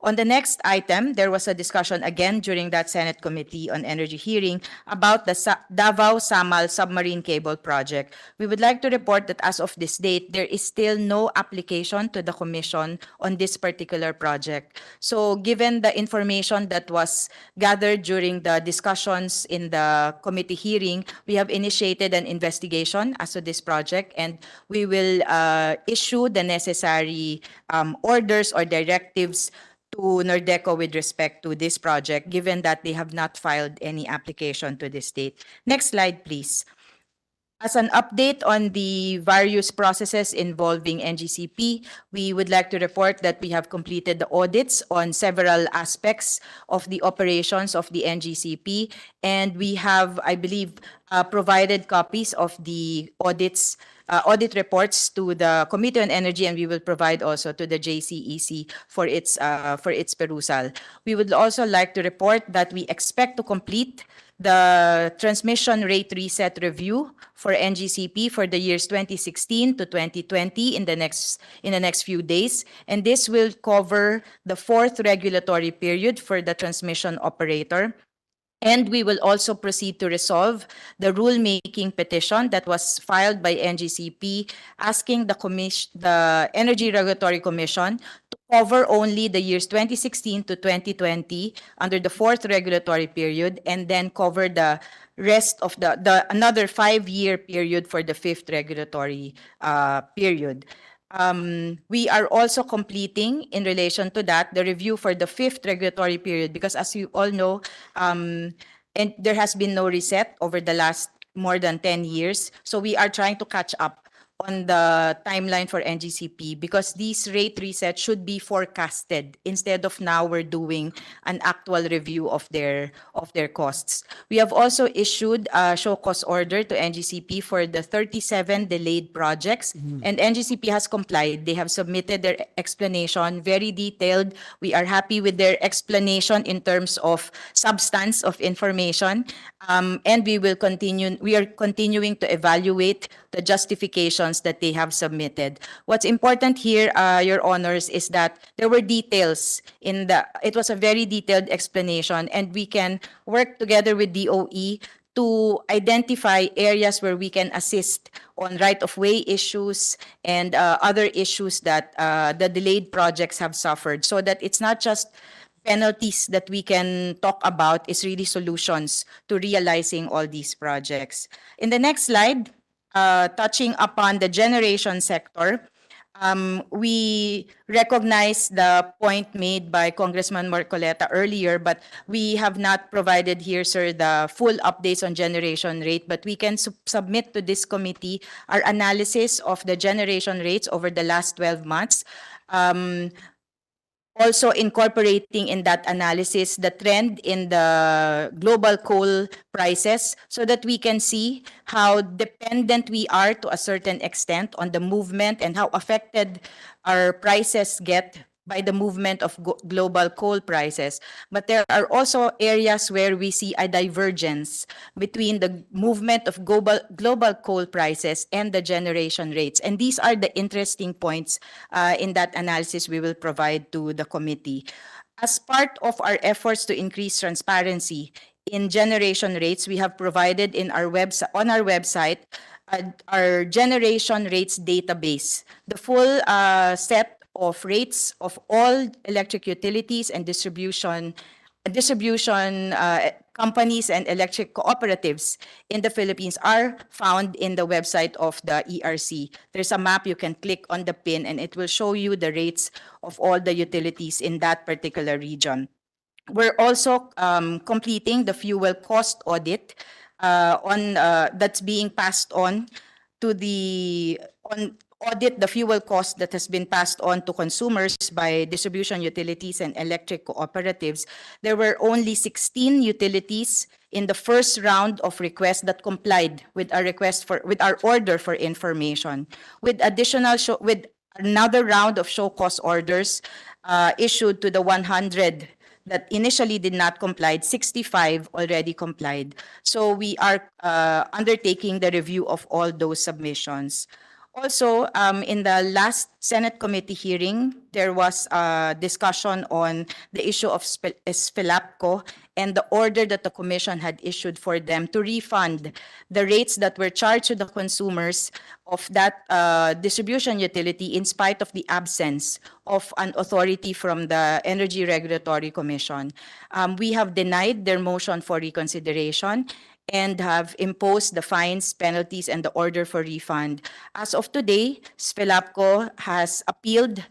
On the next item, there was a discussion again during that Senate Committee on Energy hearing about the Davao-Samal submarine cable project. We would like to report that as of this date, there is still no application to the Commission on this particular project. So given the information that was gathered during the discussions in the committee hearing, we have initiated an investigation as to this project, and we will issue the necessary orders or directives to Nordeco with respect to this project, given that they have not filed any application to this date. Next slide, please. As an update on the various processes involving NGCP, we would like to report that we have completed the audits on several aspects of the operations of the NGCP, and we have, I believe, provided copies of the audit reports to the Committee on Energy, and we will provide also to the JCEC for its perusal. We would also like to report that we expect to complete the transmission rate reset review for NGCP for the years 2016 to 2020 in the next few days, and this will cover the fourth regulatory period for the transmission operator. And we will also proceed to resolve the rulemaking petition that was filed by NGCP asking the Energy Regulatory Commission to cover only the years 2016 to 2020 under the fourth regulatory period, and then cover the rest of another 5-year period for the fifth regulatory period. We are also completing, in relation to that, the review for the fifth regulatory period, because as you all know, and there has been no reset over the last more than 10 years. So we are trying to catch up on the timeline for NGCP, because these rate resets should be forecasted instead of now we're doing an actual review of their costs. We have also issued a show cause order to NGCP for the 37 delayed projects, and NGCP has complied. They have submitted their explanation, very detailed. We are happy with their explanation in terms of substance of information, and we are continuing to evaluate the justifications that they have submitted. What's important here, Your Honors, is that there were details it was a very detailed explanation, and we can work together with DOE to identify areas where we can assist on right-of-way issues and other issues that the delayed projects have suffered, so that it's not just penalties that we can talk about, it's really solutions to realizing all these projects. In the next slide, touching upon the generation sector, we recognize the point made by Congressman Marcoleta earlier, but we have not provided here, sir, the full updates on generation rate, but we can submit to this committee our analysis of the generation rates over the last 12 months. Also incorporating in that analysis the trend in the global coal prices, so that we can see how dependent we are to a certain extent on the movement and how affected our prices get by the movement of global coal prices. But there are also areas where we see a divergence between the movement of global coal prices and the generation rates. And these are the interesting points in that analysis we will provide to the committee. As part of our efforts to increase transparency in generation rates, we have provided on our website our generation rates database, the full set of rates of all electric utilities and distribution companies and electric cooperatives in the Philippines are found in the website of the ERC. There's a map, you can click on the pin, and it will show you the rates of all the utilities in that particular region. We're also completing the fuel cost audit that's being passed on to the fuel cost that has been passed on to consumers by distribution utilities and electric cooperatives. There were only 16 utilities in the first round of requests that complied with our order for information. With another round of show cause orders issued to the 100 that initially did not comply, 65 already complied. So we are undertaking the review of all those submissions. Also, in the last Senate committee hearing, there was a discussion on the issue of SPELAPCO and the order that the commission had issued for them to refund the rates that were charged to the consumers of that distribution utility in spite of the absence of an authority from the Energy Regulatory Commission. We have denied their motion for reconsideration and have imposed the fines, penalties, and the order for refund. As of today, SPELAPCO has appealed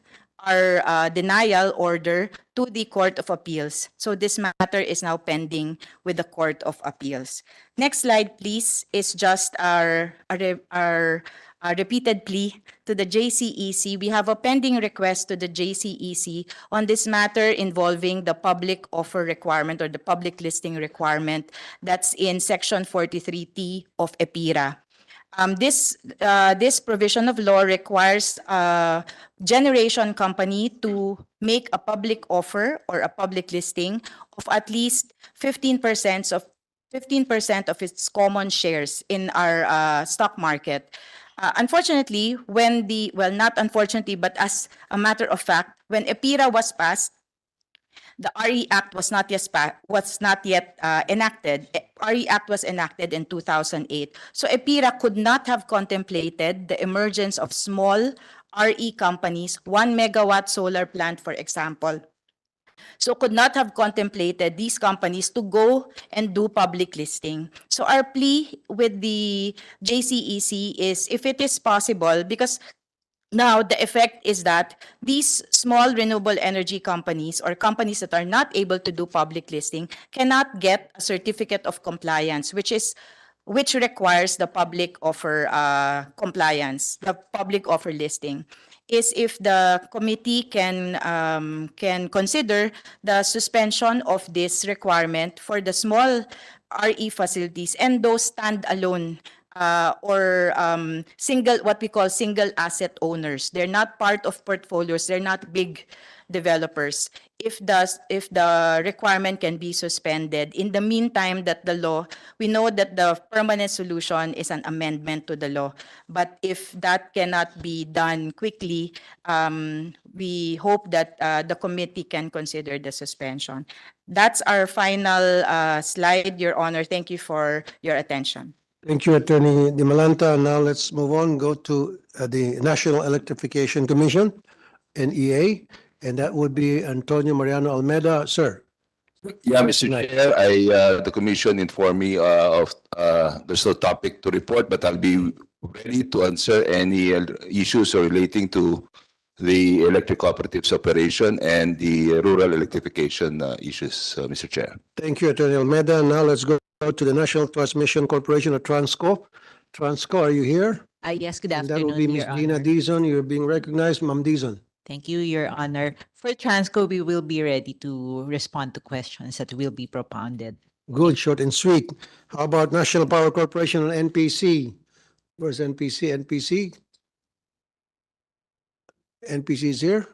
our denial order to the Court of Appeals. So this matter is now pending with the Court of Appeals. Next slide, please, is just our repeated plea to the JCEC. We have a pending request to the JCEC on this matter involving the public offer requirement or the public listing requirement that's in Section 43T of EPIRA. This provision of law requires a generation company to make a public offer or a public listing of at least 15% of its common shares in our stock market. Unfortunately, not unfortunately, but as a matter of fact, when EPIRA was passed, the RE Act was not yet enacted. RE Act was enacted in 2008. So EPIRA could not have contemplated the emergence of small RE companies, 1 megawatt solar plant, for example. So could not have contemplated these companies to go and do public listing. So our plea with the JCEC is, if it is possible, because now the effect is that these small renewable energy companies or companies that are not able to do public listing cannot get a certificate of compliance, which requires the public offer compliance, the public offer listing, is if the committee can consider the suspension of this requirement for the small RE facilities and those standalone or what we call single asset owners. They're not part of portfolios. They're not big developers. If the requirement can be suspended, in the meantime that the law, we know that the permanent solution is an amendment to the law. But if that cannot be done quickly, we hope that the committee can consider the suspension. That's our final slide, Your Honor. Thank you for your attention. Thank you, Attorney De Malanta. Now let's move on, go to the National Electrification Commission, NEA, and that would be Antonio Mariano Almeida. Sir. Yeah, Mr. Chair, the commission informed me of there's no topic to report, but I'll be ready to answer any issues relating to the electric cooperatives operation and the rural electrification issues, Mr. Chair. Thank you, Attorney Almeida. Now let's go to the National Transmission Corporation, or Transco. Transco, are you here? Yes, good And that will be afternoon, Ms. Your Dina Honor. Dizon. You're being recognized, Ma'am Dizon. Thank you, Your Honor. For Transco, we will be ready to respond to questions that will be propounded. Good, short and sweet. How about National Power Corporation and NPC? Where's NPC? NPC is here.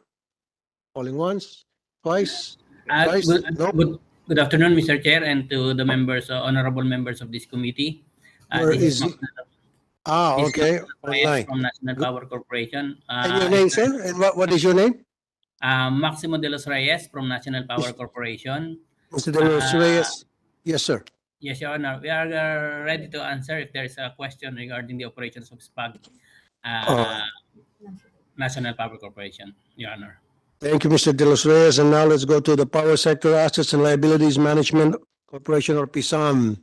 Calling once, twice, thrice. Nope. Good afternoon, Mr. Chair, and to the members, honorable members of this committee. Where This is he? Okay. Online. from National Power Corporation. And your name, sir? And what is your name? Maximo de los Reyes from National Power Corporation. Mr. De Los Reyes. Yes, sir. Yes, Your Honor. We are ready to answer if there is a question regarding the operations of SPAG, National Power Corporation, Your Honor. Thank you, Mr. De Los Reyes. And now let's go to the Power Sector Assets and Liabilities Management Corporation, or PISAM.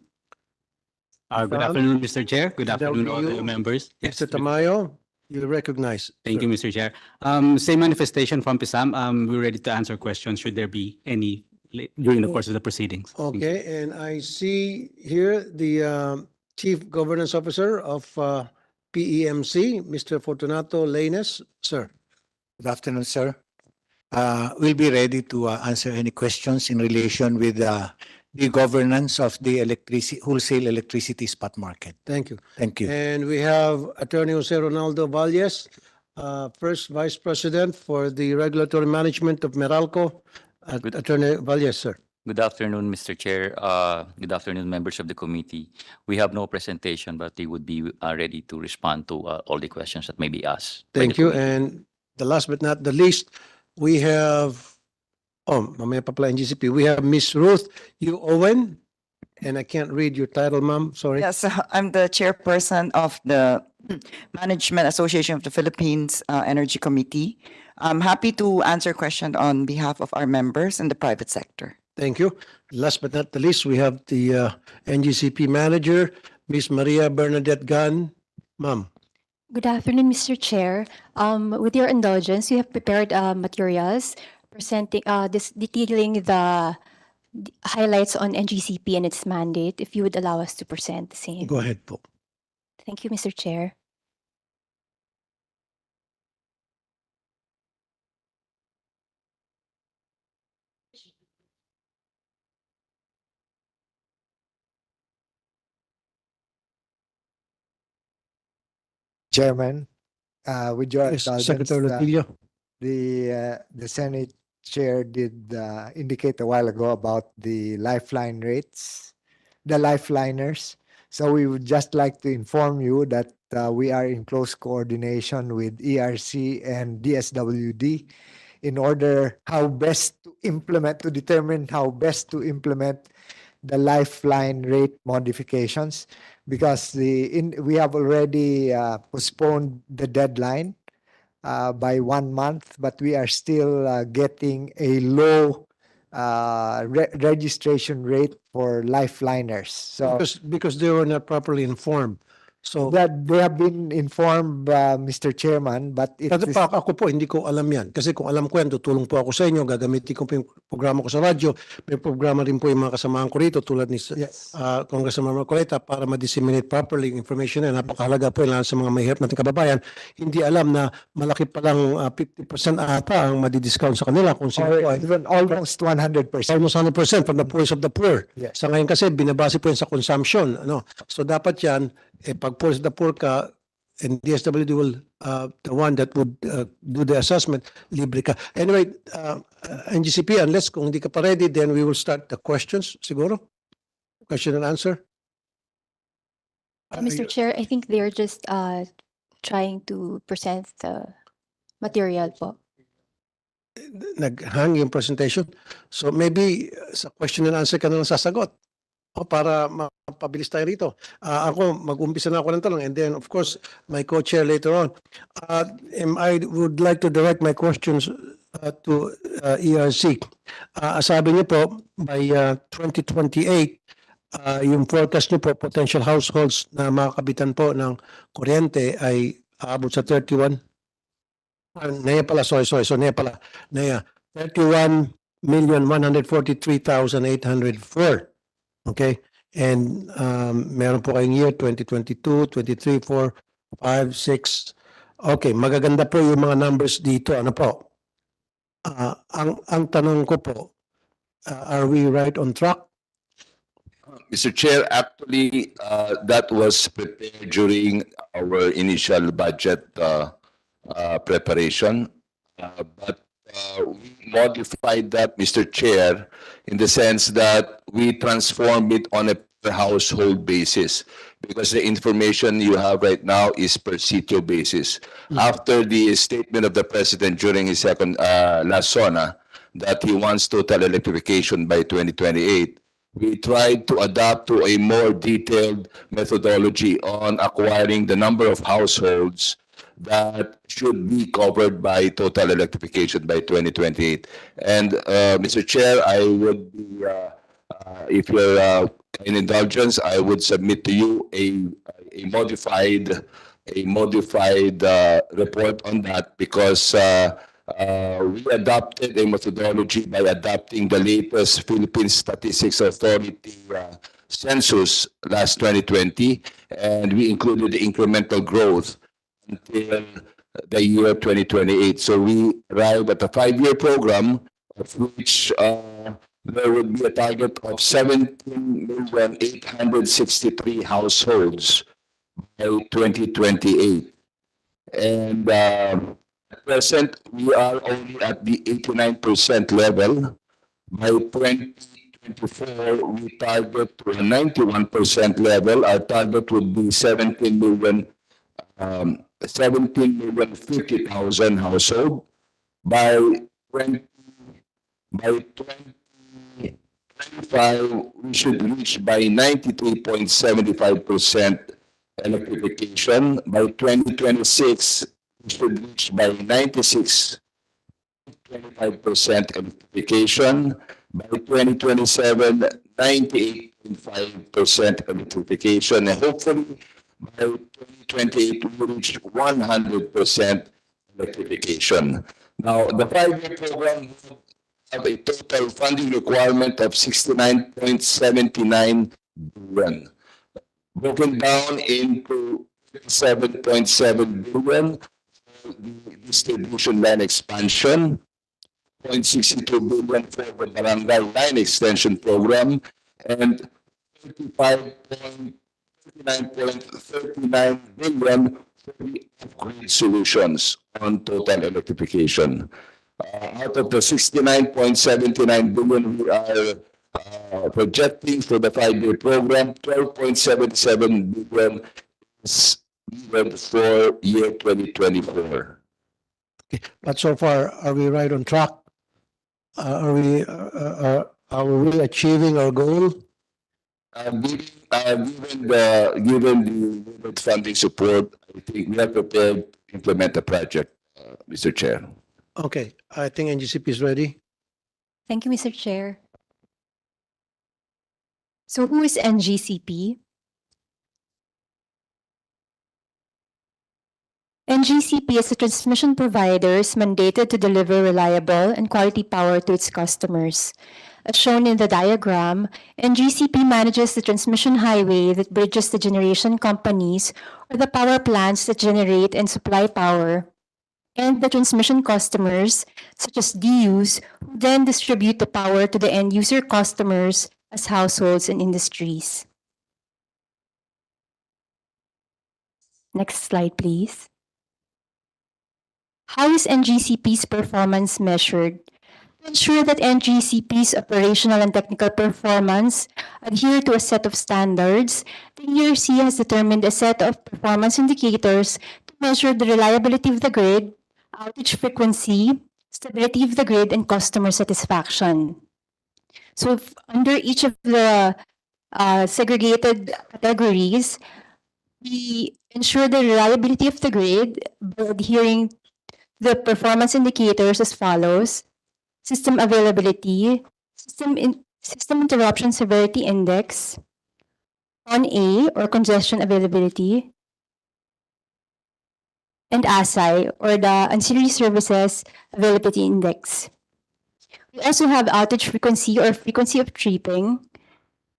Good afternoon, Mr. Chair. Good afternoon, all the members. Mr. Tamayo, you recognize. Thank you, Mr. Chair. Same manifestation from PISAM. We're ready to answer questions should there be any during the course of the proceedings. Okay, and I see here the Chief Governance Officer of PEMC, Mr. Fortunato Lainez. Sir. Good afternoon, sir. We'll be ready to answer any questions in relation with the governance of the wholesale electricity spot market. Thank you. Thank you. And we have Attorney Jose Ronaldo Valles, First Vice President for the Regulatory Management of Meralco. Attorney Valles, sir. Good afternoon, Mr. Chair. Good afternoon, members of the committee. We have no presentation, but they would be ready to respond to all the questions that may be asked. Thank you. And the last but not the least, we have, mamaya pa pala NGCP. We have Miss Ruth U. Owen, and I can't read your title, ma'am. Sorry. Yes, I'm the chairperson of the Management Association of the Philippines Energy Committee. I'm happy to answer questions on behalf of our members in the private sector. Thank you. Last but not the least, we have the NGCP manager, Miss Maria Bernadette Gan. Ma'am. Good afternoon, Mr. Chair. With your indulgence, you have prepared materials presenting detailing the highlights on NGCP and its mandate. If you would allow us to present the same. Go ahead po. Thank you, Mr. Chair. Chairman, with your Yes, indulgence, Secretary Latillo. the Senate Chair did indicate a while ago about the lifeline rates, the lifeliners. So we would just like to inform you that we are in close coordination with ERC and DSWD in order how best to implement, to determine how best to implement the lifeline rate modifications, because we have already postponed the deadline by 1 month, but we are still getting a low registration rate for lifeliners. So Because they were not properly informed. So, that they have been informed, Mr. Chairman, but it kasi is, ako po, hindi ko alam yan. Kasi kung alam ko yan, tutulong po ako sa inyo, gagamitin ko po yung programa ko sa radyo. May programa rin po yung mga kasamahan ko rito tulad ni yes. Congressman Marcoleta para ma-disseminate properly yung information na napakahalaga po yun sa mga mahirap nating kababayan. Hindi alam na malaki pa lang 50% ata ang madi-discount sa kanila kung sino po Or ay even almost 100%. almost 100% from the poorest of the poor. Yes. Sa ngayon kasi, binabase po yan sa consumption. Ano? So dapat yan, pag poorest of the poor ka, and DSWD will, the one that would do the assessment, libre ka. Anyway, NGCP, unless kung hindi ka pa ready, then we will start the questions, siguro? Question and answer? Mr. Chair, I think they're just trying to present the material po. Naghang yung presentation. So maybe sa question and answer ka na lang sasagot. O para mapabilis tayo rito. Ako, mag-umpisa na ako ng tanong and then of course, my co-chair later on. I would like to direct my questions to ERC. Sabi niyo po, by 2028, yung forecast niyo po, potential households na makakabitan po ng kuryente ay aabot sa 31. Naya pala, sorry. So Naya pala. Naya, 31,143,804. Okay? And meron po kayong year 2022, 23, 4, 5, 6. Okay, magaganda po yung mga numbers dito. Ano po? Ang tanong ko po, are we right on track? Mr. Chair, actually, that was prepared during our initial budget preparation. But we modified that, Mr. Chair, in the sense that we transform it on a per household basis because the information you have right now is per sitio basis. After the statement of the President during his last SONA that he wants total electrification by 2028, we tried to adapt to a more detailed methodology on acquiring the number of households that should be covered by total electrification by 2028. And Mr. Chair, I would be, if you're in indulgence, I would submit to you a modified report on that because we adopted a methodology by adopting the latest Philippine Statistics Authority census last 2020, and we included the incremental growth until the year 2028. So we arrived at a 5-year program of which there would be a target of 17,863 households by 2028. And at present, we are only at the 89% level. By 2024, we target to a 91% level. Our target would be 17,050,000 household. By 2025, we should reach by 93.75% electrification. By 2026, we should reach by 96.25% electrification. By 2027, 98.5% electrification. And hopefully, by 2028 we reach 100% electrification. Now, the 5-year program have a total funding requirement of 69.79 billion, broken down into 7.7 billion for the distribution line expansion, 0.62 billion for the barangay line extension program, and 39.39 billion for the upgrade solutions on total electrification. Out of the 69.79 billion, we are projecting for the 5-year program, 12.77 billion is given for year 2024. But so far, are we right on track? Are we achieving our goal? Given the limited funding support, I think we are prepared to implement the project, Mr. Chair. Okay, I think NGCP is ready. Thank you, Mr. Chair. So who is NGCP? NGCP is a transmission provider mandated to deliver reliable and quality power to its customers. As shown in the diagram, NGCP manages the transmission highway that bridges the generation companies or the power plants that generate and supply power, and the transmission customers, such as DUs, who then distribute the power to the end user customers as households and industries. Next slide, please. How is NGCP's performance measured? To ensure that NGCP's operational and technical performance adhere to a set of standards, the ERC has determined a set of performance indicators to measure the reliability of the grid, outage frequency, stability of the grid, and customer satisfaction. So under each of the segregated categories, we ensure the reliability of the grid by adhering the performance indicators as follows: system availability, system interruption severity index, CON-A or congestion availability, and ASI or the ancillary services availability index. We also have outage frequency or frequency of tripping,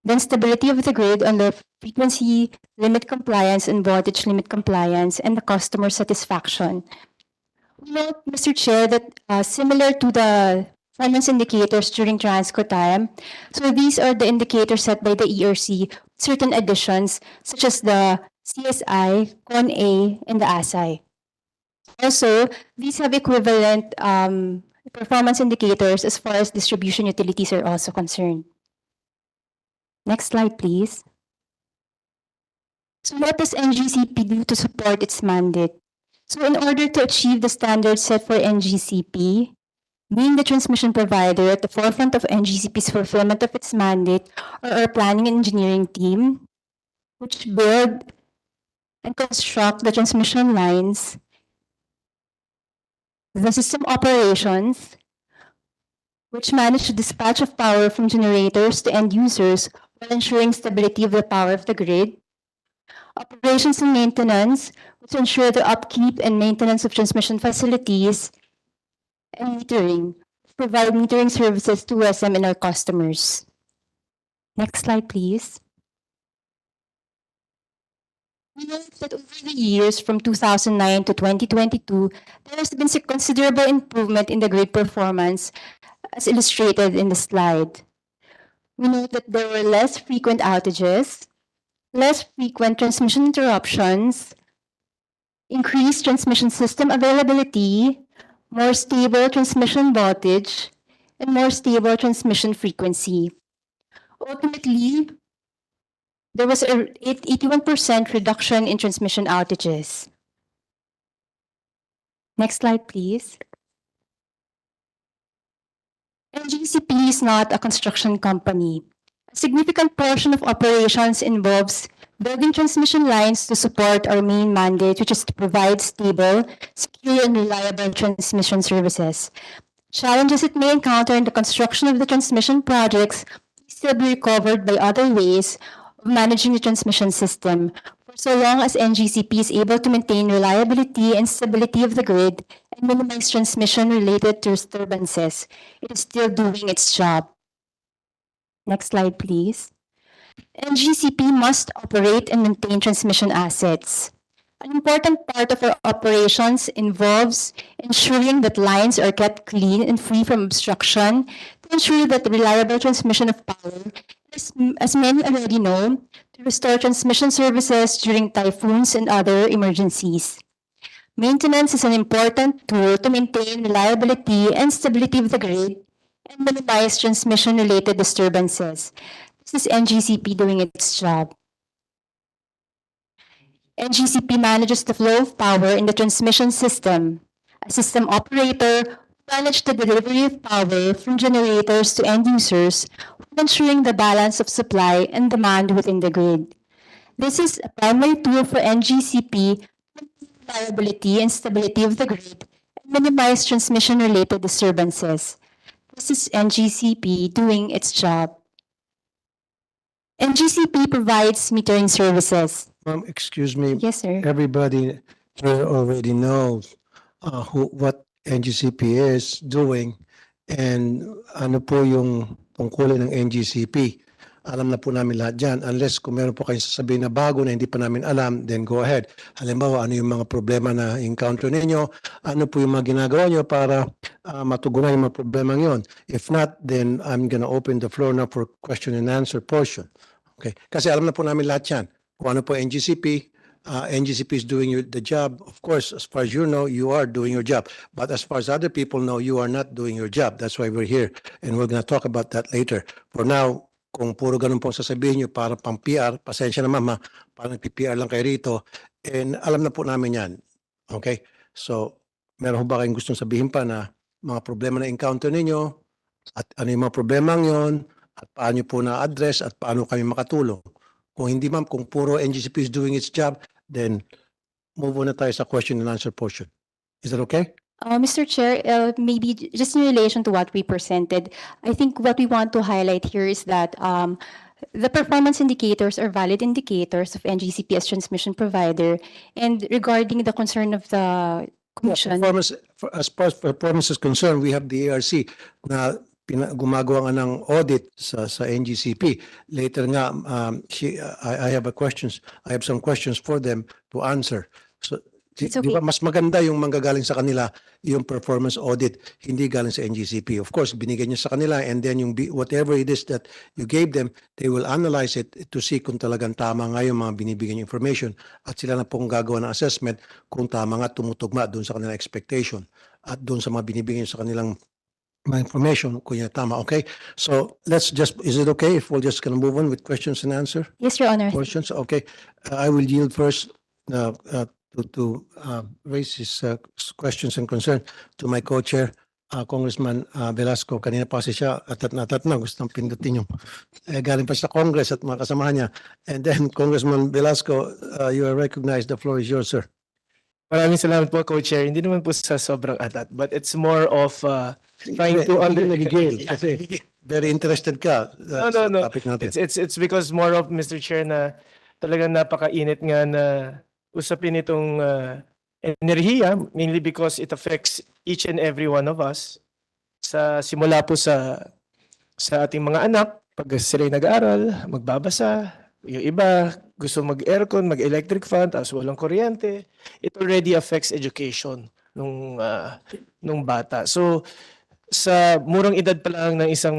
then stability of the grid on the frequency limit compliance and voltage limit compliance, and the customer satisfaction. We note, Mr. Chair, that similar to the performance indicators during Transco time, so these are the indicators set by the ERC, certain additions such as the CSI, CON-A, and the ASI. Also, these have equivalent performance indicators as far as distribution utilities are also concerned. Next slide, please. So what does NGCP do to support its mandate? So in order to achieve the standards set for NGCP, being the transmission provider at the forefront of NGCP's fulfillment of its mandate are our planning and engineering team, which build and construct the transmission lines, the system operations, which manage the dispatch of power from generators to end users while ensuring stability of the power of the grid, operations and maintenance, which ensure the upkeep and maintenance of transmission facilities, and metering, provide metering services to SM and our customers. Next slide, please. We note that over the years from 2009 to 2022, there has been a considerable improvement in the grid performance, as illustrated in the slide. We note that there were less frequent outages, less frequent transmission interruptions, increased transmission system availability, more stable transmission voltage, and more stable transmission frequency. Ultimately, there was an 81% reduction in transmission outages. Next slide, please. NGCP is not a construction company. A significant portion of operations involves building transmission lines to support our main mandate, which is to provide stable, secure, and reliable transmission services. Challenges it may encounter in the construction of the transmission projects may still be recovered by other ways of managing the transmission system. For So long as NGCP is able to maintain reliability and stability of the grid and minimize transmission-related disturbances, it is still doing its job. Next slide, please. NGCP must operate and maintain transmission assets. An important part of our operations involves ensuring that lines are kept clean and free from obstruction to ensure that the reliable transmission of power, as many already know, to restore transmission services during typhoons and other emergencies. Maintenance is an important tool to maintain reliability and stability of the grid and minimize transmission-related disturbances. This is NGCP doing its job. NGCP manages the flow of power in the transmission system. A system operator manages the delivery of power from generators to end users, ensuring the balance of supply and demand within the grid. This is a primary tool for NGCP to reliability and stability of the grid and minimize transmission-related disturbances. This is NGCP doing its job. NGCP provides metering services. Excuse me. Yes, sir. Everybody here already knows what NGCP is doing and ano po yung tungkulin ng NGCP. Alam na po namin lahat dyan. Unless kung meron po kayong sasabihin na bago na hindi pa namin alam, then go ahead. Halimbawa, ano yung mga problema na encounter ninyo? Ano po yung mga ginagawa nyo para matugunan yung mga problema yon? If not, then I'm gonna open the floor now for question and answer portion. Okay? Kasi alam na po namin lahat yan. Kung ano po NGCP, NGCP is doing the job. Of course, as far as you know, you are doing your job. But as far as other people know, you are not doing your job. That's why we're here. And we're gonna talk about that later. For now, kung puro ganun po sasabihin nyo para pang PR, pasensya na mama, parang nag-PR lang kayo rito, and alam na po namin yan. Okay? So, meron ho ba kayong gustong sabihin pa na mga problema na encounter ninyo, at ano yung mga problema yon, at paano po na-address, at paano kami makatulong? Kung hindi ma'am, kung puro NGCP is doing its job, then move on na tayo sa question and answer portion. Is that okay? Mr. Chair, maybe just in relation to what we presented, I think what we want to highlight here is that the performance indicators are valid indicators of NGCP as transmission provider. And regarding the concern of the Commission. Performance, as far as performance is concerned, we have the ARC na gumagawa nga ng audit sa NGCP. Later nga, I have some questions for them to answer. So, It's di okay. ba mas maganda yung manggagaling sa kanila yung performance audit, hindi galing sa NGCP. Of course, binigay niyo sa kanila and then yung whatever it is that you gave them, they will analyze it to see kung talagang tama nga yung mga binibigyan niyo information at sila na pong gagawa ng assessment kung tama nga tumutugma doon sa kanilang expectation at doon sa mga binibigyan niyo sa kanilang mga information kung yan tama. Okay? So let's just, is it okay if we'll just gonna move on with questions and answer? Yes, Your Honor. Portions? Okay. I will yield first to raise his questions and concerns to my co-chair, Congressman Velasco. Kanina pa kasi siya atat na gustong pindutin yung galing pa sa Congress at mga kasamahan niya. And then Congressman Velasco, you are recognized. The floor is yours, sir. Maraming salamat po, Co-Chair. Hindi naman po sa sobrang atat, but it's more of trying to Nagigil kasi very interested ka sa No. topic natin. It's because more of, Mr. Chair, na talagang napakainit nga na usapin itong enerhiya, mainly because it affects each and every one of us. Simula po sa ating mga anak, pag sila'y nag-aaral, magbabasa, yung iba gusto mag-aircon, mag-electric fan, tapos walang kuryente. It already affects education nung bata. So, sa murang edad pa lang ng isang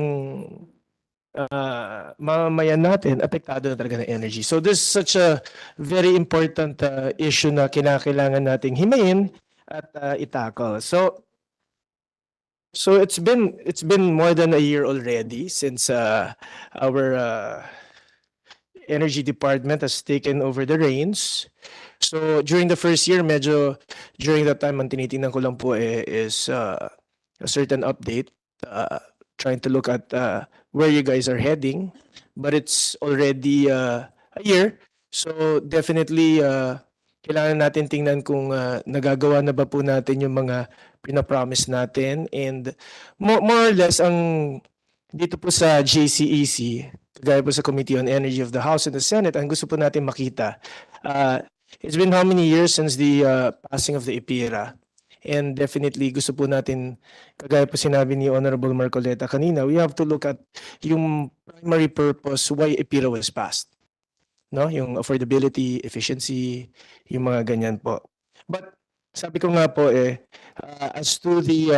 mamamayan natin, apektado na talaga ng energy. So this is such a very important issue na kinakailangan nating himayin at itakal. So it's been more than a year already since our energy department has taken over the reins. So during the first year, during that time, ang tinitingnan ko lang po is a certain update, trying to look at where you guys are heading, but it's already a year. So definitely, kailangan natin tingnan kung nagagawa na ba po natin yung mga pinapromise natin. And more or less, ang dito po sa JCEC, kagaya po sa Committee on Energy of the House and the Senate, ang gusto po natin makita, it's been how many years since the passing of the EPIRA? And definitely gusto po natin, kagaya po sinabi ni Honorable Marcoleta kanina, we have to look at yung primary purpose why EPIRA was passed. No? Yung affordability, efficiency, yung mga ganyan po. But sabi ko nga po as to the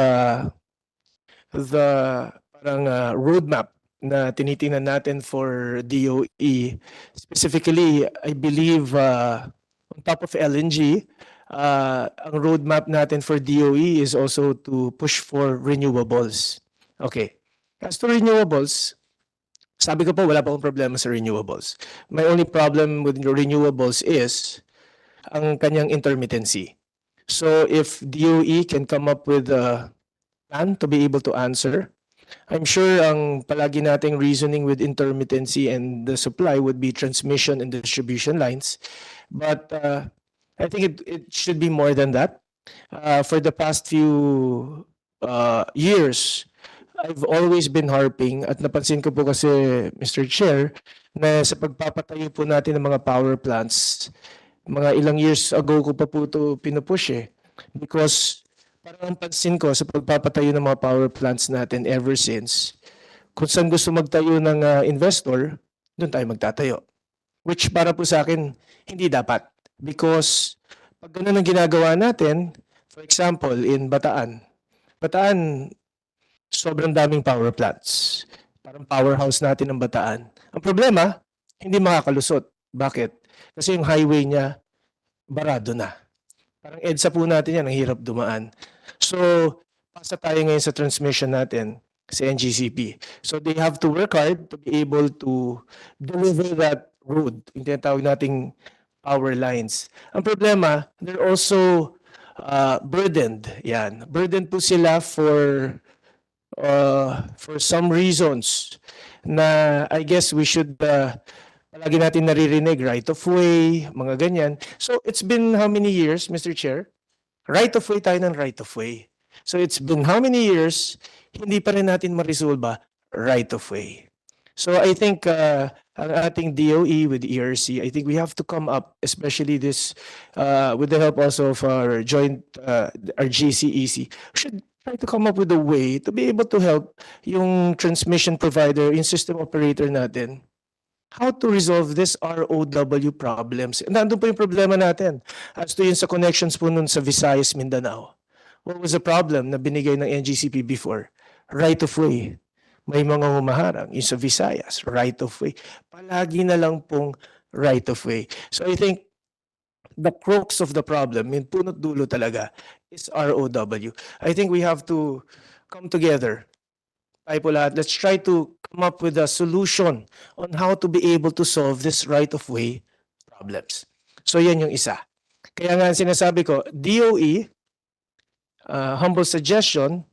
parang roadmap na tinitingnan natin for DOE, specifically, I believe on top of LNG, ang roadmap natin for DOE is also to push for renewables. Okay. As to renewables, sabi ko po, wala pa akong problema sa renewables. My only problem with renewables is ang kanyang intermittency. So if DOE can come up with a plan to be able to answer, I'm sure ang palagi nating reasoning with intermittency and the supply would be transmission and distribution lines. But I think it should be more than that. For the past few years, I've always been harping at napansin ko po kasi, Mr. Chair, na sa pagpapatayo po natin ng mga power plants, mga ilang years ago ko pa po ito pinupush Because parang ang pansin ko sa pagpapatayo ng mga power plants natin ever since, kung saan gusto magtayo ng investor, doon tayo magtatayo. Which para po sa akin, hindi dapat. Because pag ganun ang ginagawa natin, for example, in Bataan, sobrang daming power plants. Parang powerhouse natin ng Bataan. Ang problema, hindi makakalusot. Bakit? Kasi yung highway niya, barado na. Parang EDSA po natin yan, ang hirap dumaan. So, pasa tayo ngayon sa transmission natin sa NGCP. So, they have to work hard to be able to deliver that road, yung tinatawag nating power lines. Ang problema, they're also burdened. Yan. Burdened po sila for some reasons na I guess we should palagi natin naririnig, right of way, mga ganyan. So it's been how many years, Mr. Chair? Right of way tayo ng right of way. So it's been how many years, hindi pa rin natin ma-resolve right of way. So I think ang ating DOE with ERC, I think we have to come up, especially this, with the help also of our joint, our GCEC, should try to come up with a way to be able to help yung transmission provider, yung system operator natin, how to resolve this ROW problems. Nandun po yung problema natin. As to yun sa connections po nun sa Visayas, Mindanao. What was the problem na binigay ng NGCP before? Right of way. May mga humaharang. Yung sa Visayas, right of way. Palagi na lang pong right of way. So I think the crux of the problem, yung punot dulo talaga, is ROW. I think we have to come together. Tayo po lahat, let's try to come up with a solution on how to be able to solve this right-of-way problems. So yan yung isa. Kaya nga sinasabi ko, DOE, humble suggestion,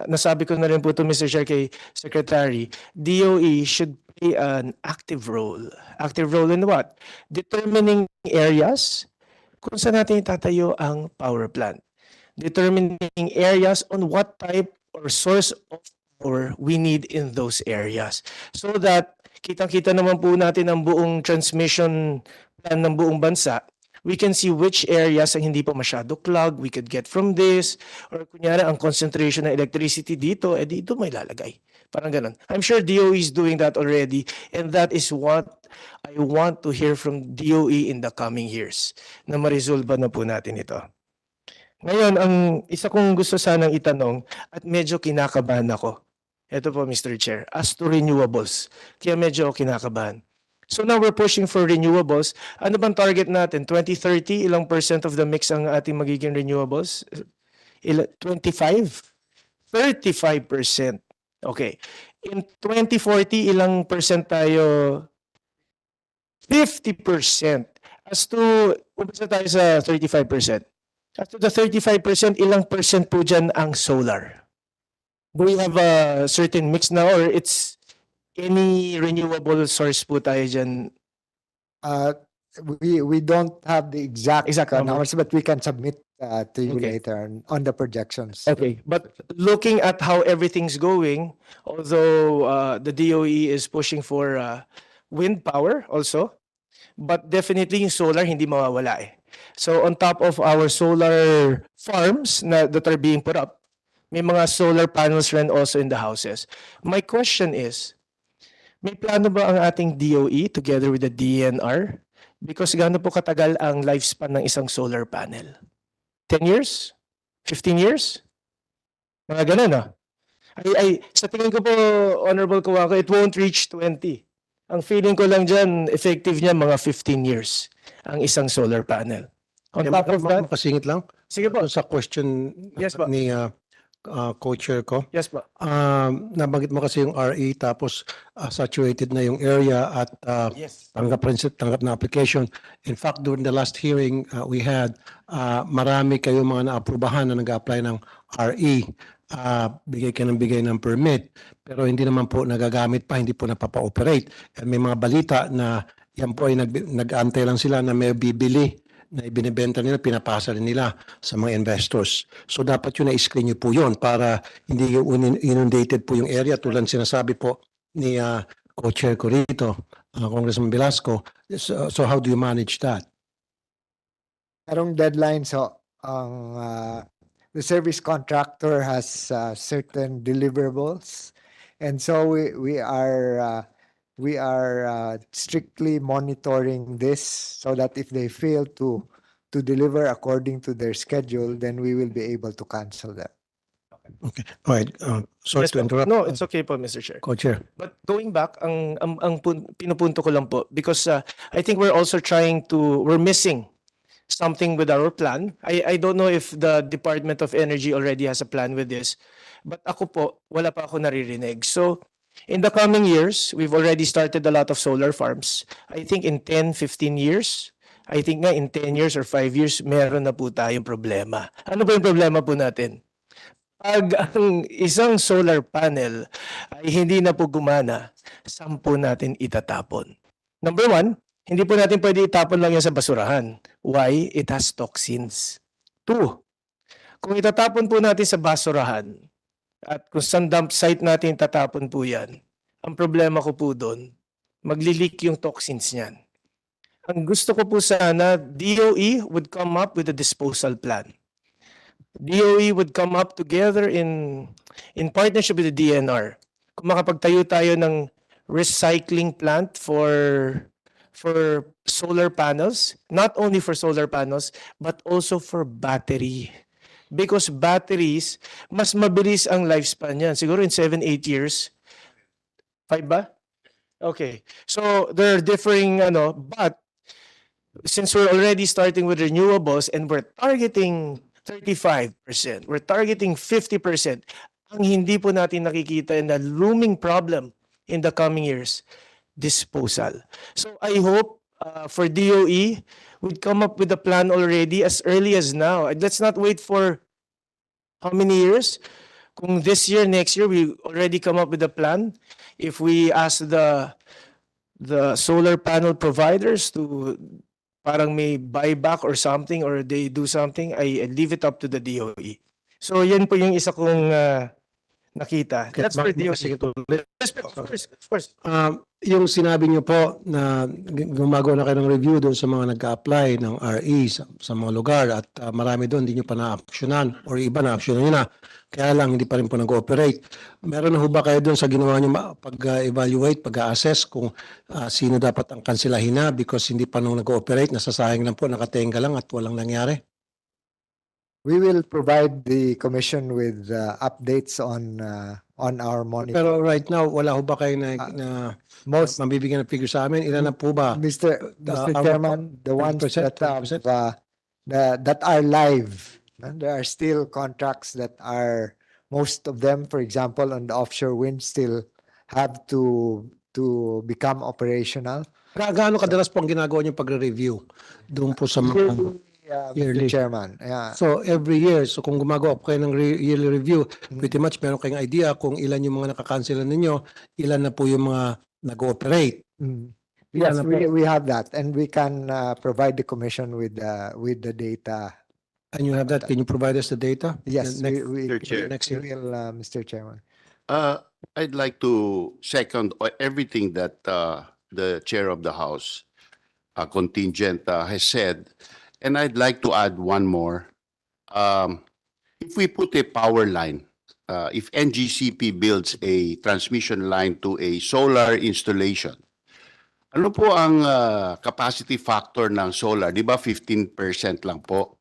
nasabi ko na rin po ito, Mr. Chair, kay Secretary, DOE should play an active role. Active role in what? Determining areas kung saan natin itatayo ang power plant. Determining areas on what type or source of or we need in those areas. So that kitang-kita naman po natin ang buong transmission plan ng buong bansa, we can see which areas ang hindi pa masyado clogged, we could get from this, or kunyari ang concentration ng electricity dito, dito may lalagay. Parang ganun. I'm sure DOE is doing that already, and that is what I want to hear from DOE in the coming years, na ma-resolve na po natin ito. Ngayon, ang isa kong gusto sanang itanong, at medyo kinakabahan ako, ito po, Mr. Chair, as to renewables. Kaya medyo kinakabahan. So now we're pushing for renewables. Ano bang target natin? 2030, ilang percent of the mix ang ating magiging renewables? 25? 35%. Okay. In 2040, ilang percent tayo? 50%. As to, umpisa tayo sa 35%. As to the 35%, ilang percent po dyan ang solar? Do we have a certain mix now or it's any renewable source po tayo dyan? We don't have the exact numbers, but we can submit to you Okay. later on the projections. Okay, but looking at how everything's going, although the DOE is pushing for wind power also, but definitely yung solar hindi mawawala eh. So on top of our solar farms that are being put up, may mga solar panels rin also in the houses. My question is, may plano ba ang ating DOE together with the DNR? Because gaano po katagal ang lifespan ng isang solar panel? 10 years? 15 years? Mga ganun ah. Sa tingin ko po, Honorable Kawako, it won't reach 20. Ang feeling ko lang dyan, effective niya mga 15 years ang isang solar panel. On top of that, Makasingit lang. sige po. Sa question Yes po. ni co-chair ko. Yes po. Nabanggit mo kasi yung RE tapos saturated na yung area at Yes. tanggap na application. In fact, during the last hearing we had, marami kayong mga naaprubahan na nag-apply ng RE. Bigay ka ng bigay ng permit pero hindi naman po nagagamit pa, hindi po napapa-operate. And may mga balita na yan po ay nag-aantay lang sila na may bibili na ibinibenta nila, pinapasa rin nila sa mga investors. So dapat yun na-screen nyo po yun para hindi inundated po yung area tulad sinasabi po ni co-chair ko rito, Congressman Velasco. So how do you manage that? Merong deadline, so the service contractor has certain deliverables, and so we are strictly monitoring this so that if they fail to deliver according to their schedule, then we will be able to cancel them. Okay. All right. Sorry Yes to po. interrupt. No, it's okay po, Mr. Chair. Co-chair. But going back, ang pinupunto ko lang po, because I think we're also we're missing something with our plan. I don't know if the Department of Energy already has a plan with this, but ako po, wala pa ako naririnig. So, in the coming years, we've already started a lot of solar farms. I think in 10, 15 years, I think nga in 10 years or 5 years, meron na po tayong problema. Ano ba yung problema po natin? Pag ang isang solar panel ay hindi na po gumana, saan po natin itatapon? Number one, hindi po natin pwede itapon lang yan sa basurahan. Why? It has toxins. Two, kung itatapon po natin sa basurahan, at kung saan dump site natin tatapon po yan, ang problema ko po doon, maglilik yung toxins niyan. Ang gusto ko po sana, DOE would come up with a disposal plan. DOE would come up together in partnership with the DNR. Kung makapagtayo tayo ng recycling plant for solar panels, not only for solar panels, but also for battery. Because batteries, mas mabilis ang lifespan yan. Siguro in 7-8 years. 5 ba? Okay. So there are differing, but since we're already starting with renewables and we're targeting 35%, we're targeting 50%, ang hindi po natin nakikita in the looming problem in the coming years, disposal. So I hope for DOE, we'd come up with a plan already as early as now. Let's not wait for how many years? Kung this year, next year, we already come up with a plan. If we ask the solar panel providers to parang may buyback or something or they do something, I leave it up to the DOE. So yan po yung isa kong nakita. That's for DOE. Of course. Yung sinabi niyo po na gumagawa na kayo ng review doon sa mga nag-a-apply ng RE sa mga lugar at marami doon hindi niyo pa na-actionan or iba na-actionan niyo na. Kaya lang hindi pa rin po nag-ooperate. Meron na ho ba kayo doon sa ginawa niyo pag-evaluate, pag-assess kung sino dapat ang kansilahin na because hindi pa nung nag-ooperate, nasasayang lang po, nakatenga lang at walang nangyari? We will provide the commission with updates on our monitoring. Pero right now, wala ho ba kayo na mabibigyan ng figure sa amin? Ilan na po ba? Mr. Chairman, the ones that that are live, there are still contracts that are, most of them, for example, on the offshore wind, still have to become operational. Gaano kadalas po ang ginagawa niyo pagre-review doon po sa mga yearly? Mr. Chairman, yeah. So every year, so kung gumagawa po kayo ng yearly review, pretty much meron kayong idea kung ilan yung mga nakakancel ninyo, ilan na po yung mga nag-ooperate. Yes, we have that, and we can provide the commission with the data And you have that, can you provide us the data? Yes, The next- we Mr. Chair. next we year. will, Mr. Chairman. I'd like to second everything that the chair of the House contingent has said. And I'd like to add one more. If we put a power line, if NGCP builds a transmission line to a solar installation, ano po ang capacity factor ng solar? Di ba 15% lang po?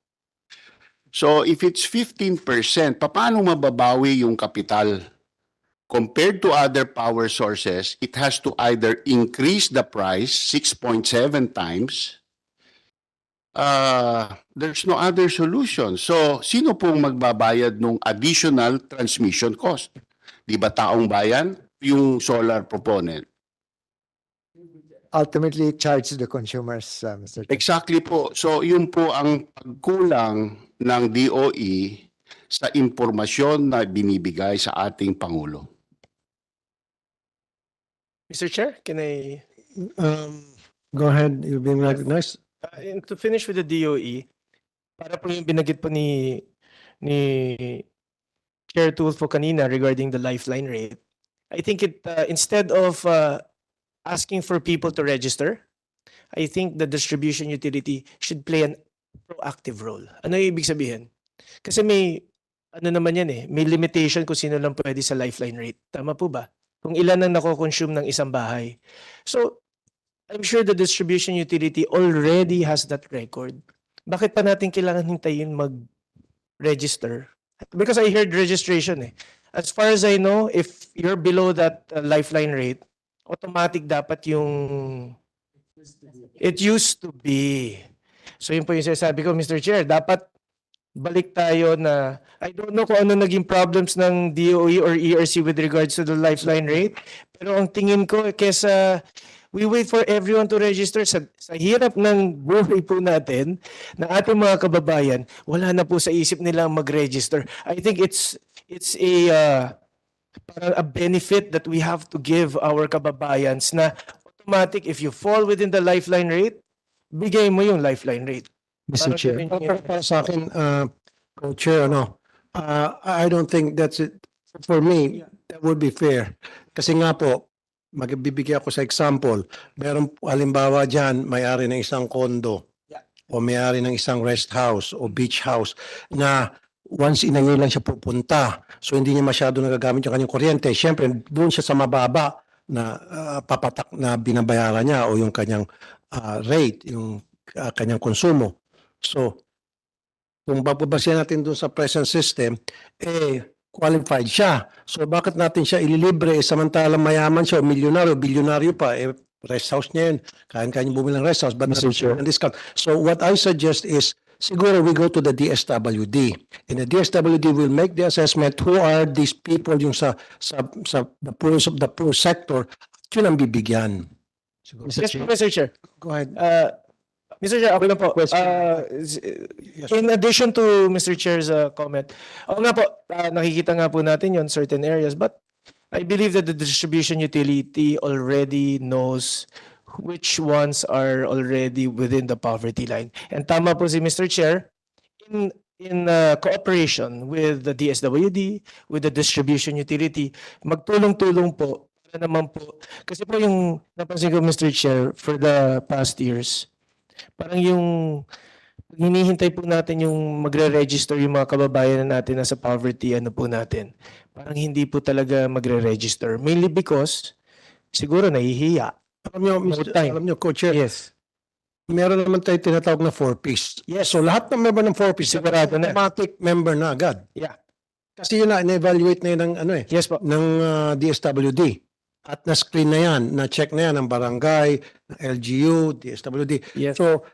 So if it's 15%, paano mababawi yung kapital? Compared to other power sources, it has to either increase the price 6.7 times. There's no other solution. So sino pong magbabayad ng additional transmission cost? Di ba taong bayan? Yung solar proponent. Ultimately, charge the consumers, Mr. Chair. Exactly po. So yun po ang pagkulang ng DOE sa impormasyon na binibigay sa ating Pangulo. Mr. Chair, can I, Go ahead, you're being recognized. and to finish with the DOE, para po yung binagit po ni Chair Tulfo kanina regarding the lifeline rate, I think instead of asking for people to register, I think the distribution utility should play an proactive role. Ano yung ibig sabihin? Kasi may, ano naman yan may limitation kung sino lang pwede sa lifeline rate. Tama po ba? Kung ilan ang nako-consume ng isang bahay. So, I'm sure the distribution utility already has that record. Bakit pa natin kailangan hintayin mag-register? Because I heard registration As far as I know, if you're below that lifeline rate, automatic dapat yung it used to be. So yun po yung sinasabi ko, Mr. Chair, dapat balik tayo na I don't know kung ano naging problems ng DOE or ERC with regards to the lifeline rate. Pero ang tingin ko, kesa we wait for everyone to register, sa hirap ng buhay po natin, na ating mga kababayan, wala na po sa isip nila mag-register. I think it's parang a benefit that we have to give our kababayans na automatic, if you fall within the lifeline rate, bigay mo yung lifeline rate. Mr. Parang Chair. ganun yung- Para sa akin, Co-Chair, I don't think that's it. For me, that would be fair. Kasi nga po, magbibigay ako sa example. Meron halimbawa dyan, may-ari ng isang condo o may-ari ng isang rest house o beach house na once in a year lang siya pupunta. So hindi niya masyado nagagamit yung kanyang kuryente. Siyempre, doon siya sa mababa na papatak na binabayaran niya o yung kanyang rate, yung kanyang konsumo. So, kung bababasihan natin doon sa present system, qualified siya. So bakit natin siya ililibre samantalang mayaman siya o milyonaryo, bilyonaryo pa, rest house niya yun. Kaya-kaya bumili ng rest house but not ng discount. So what I suggest is siguro we go to the DSWD. And the DSWD will make the assessment who are these people yung sa the poor sector. Yun ang bibigyan. Siguro. Yes, Mr. Chair. Go ahead. Mr. Chair, ako lang po. In addition to Mr. Chair's comment, ako nga po, nakikita nga po natin yon certain areas, but I believe that the distribution utility already knows which ones are already within the poverty line. And tama po si Mr. Chair, in cooperation with the DSWD, with the distribution utility, magtulong-tulong po para naman po. Kasi po yung napansin ko, Mr. Chair, for the past years, parang yung hinihintay po natin yung magre-register yung mga kababayan natin na sa poverty, ano po natin. Parang hindi po talaga magre-register. Mainly because siguro nahihiya. Alam nyo, Co-Chair, Yes. meron naman tayo tinatawag na 4Ps. Yes. So lahat ng member ng 4Ps, Sigurado na. automatic member na agad. Yeah. Kasi yun na, in-evaluate na yun ng, Yes po. ng DSWD. At na-screen na yan, na-check na yan ng barangay, ng LGU, DSWD. Yes. So,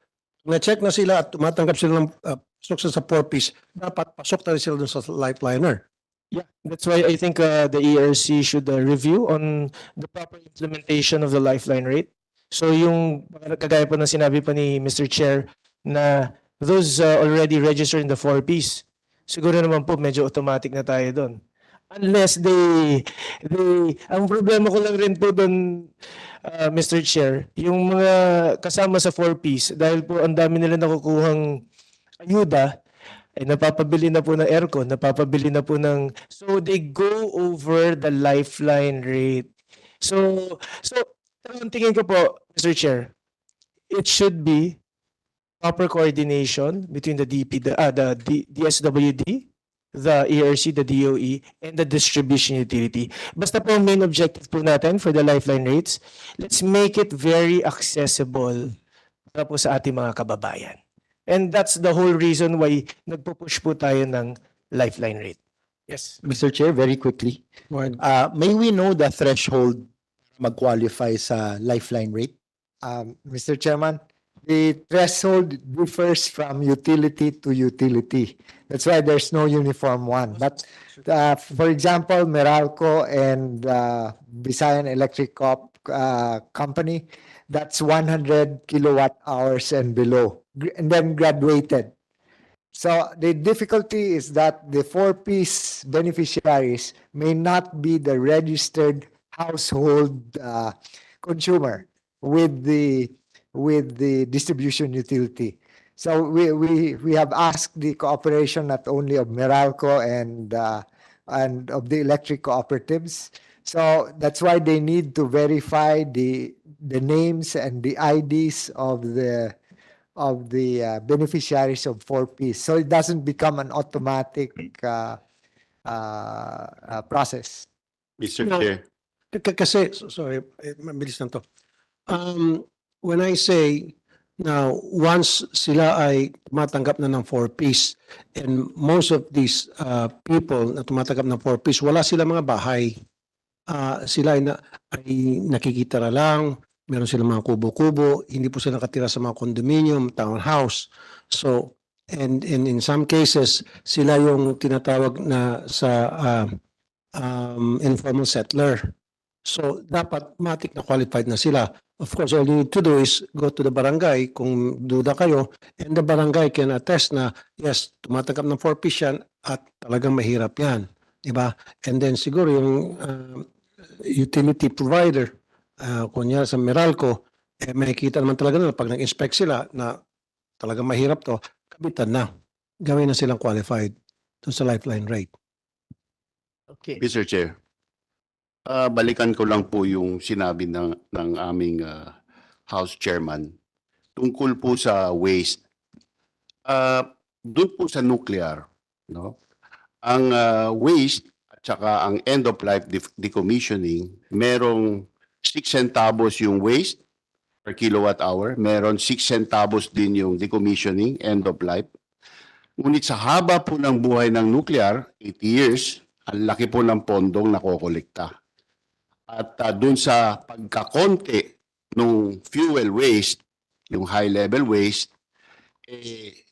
na-check na sila at tumatanggap sila ng pasok sa 4Ps, dapat pasok na rin sila dun sa lifeliner. Yeah, that's why I think the ERC should review on the proper implementation of the lifeline rate. So yung kagaya po ng sinabi pa ni Mr. Chair na those already registered in the 4Ps, siguro naman po medyo automatic na tayo doon. Unless ang problema ko lang rin po doon, Mr. Chair, yung mga kasama sa 4Ps, dahil po ang dami nila nakukuhang ayuda, ay napapabili na po ng aircon, napapabili na po ng... So they go over the lifeline rate. So ang tingin ko po, Mr. Chair, it should be proper coordination between the DSWD, the ERC, the DOE, and the distribution utility. Basta po ang main objective po natin for the lifeline rates, let's make it very accessible para po sa ating mga kababayan. And that's the whole reason why nagpo-push po tayo ng lifeline rate. Yes. Mr. Chair, very quickly. May we know the threshold mag-qualify sa lifeline rate? Mr. Chairman, the threshold differs from utility to utility. That's why there's no uniform one. But for example, Meralco and Visayan Electric Company, that's 100 kilowatt hours and below, and then graduated. So the difficulty is that the 4-piece beneficiaries may not be the registered household consumer with the distribution utility. So we have asked the cooperation not only of Meralco and of the electric cooperatives. So that's why they need to verify the names and the IDs of the beneficiaries of 4-piece. So it doesn't become an automatic process. Mr. No. Chair. Kasi, sorry, mabilis lang to. When I say, now, once sila ay tumatanggap na ng 4-piece, and most of these people na tumatanggap ng 4-piece, wala sila mga bahay. Sila ay nakikitira lang, meron silang mga kubo-kubo, hindi po sila nakatira sa mga condominium, townhouse. So, and in some cases, sila yung tinatawag na sa informal settler. So, dapat matik na qualified na sila. Of course, all you need to do is go to the barangay kung duda kayo, and the barangay can attest na, yes, tumatanggap ng 4-piece yan at talagang mahirap yan. Diba? And then siguro yung utility provider, kunya sa Meralco, makikita naman talaga na pag nag-inspect sila na talagang mahirap to, kabitan na. Gawin na silang qualified to sa lifeline rate. Okay. Mr. Chair, balikan ko lang po yung sinabi ng aming House Chairman tungkol po sa waste. Doon po sa nuclear, no? Ang waste at saka ang end of life decommissioning, merong 6 centavos yung waste per kilowatt hour, meron 6 centavos din yung decommissioning, end of life. Ngunit sa haba po ng buhay ng nuclear, 80 years, ang laki po ng pondong nakokolekta. At doon sa pagkakonti ng fuel waste, yung high level waste,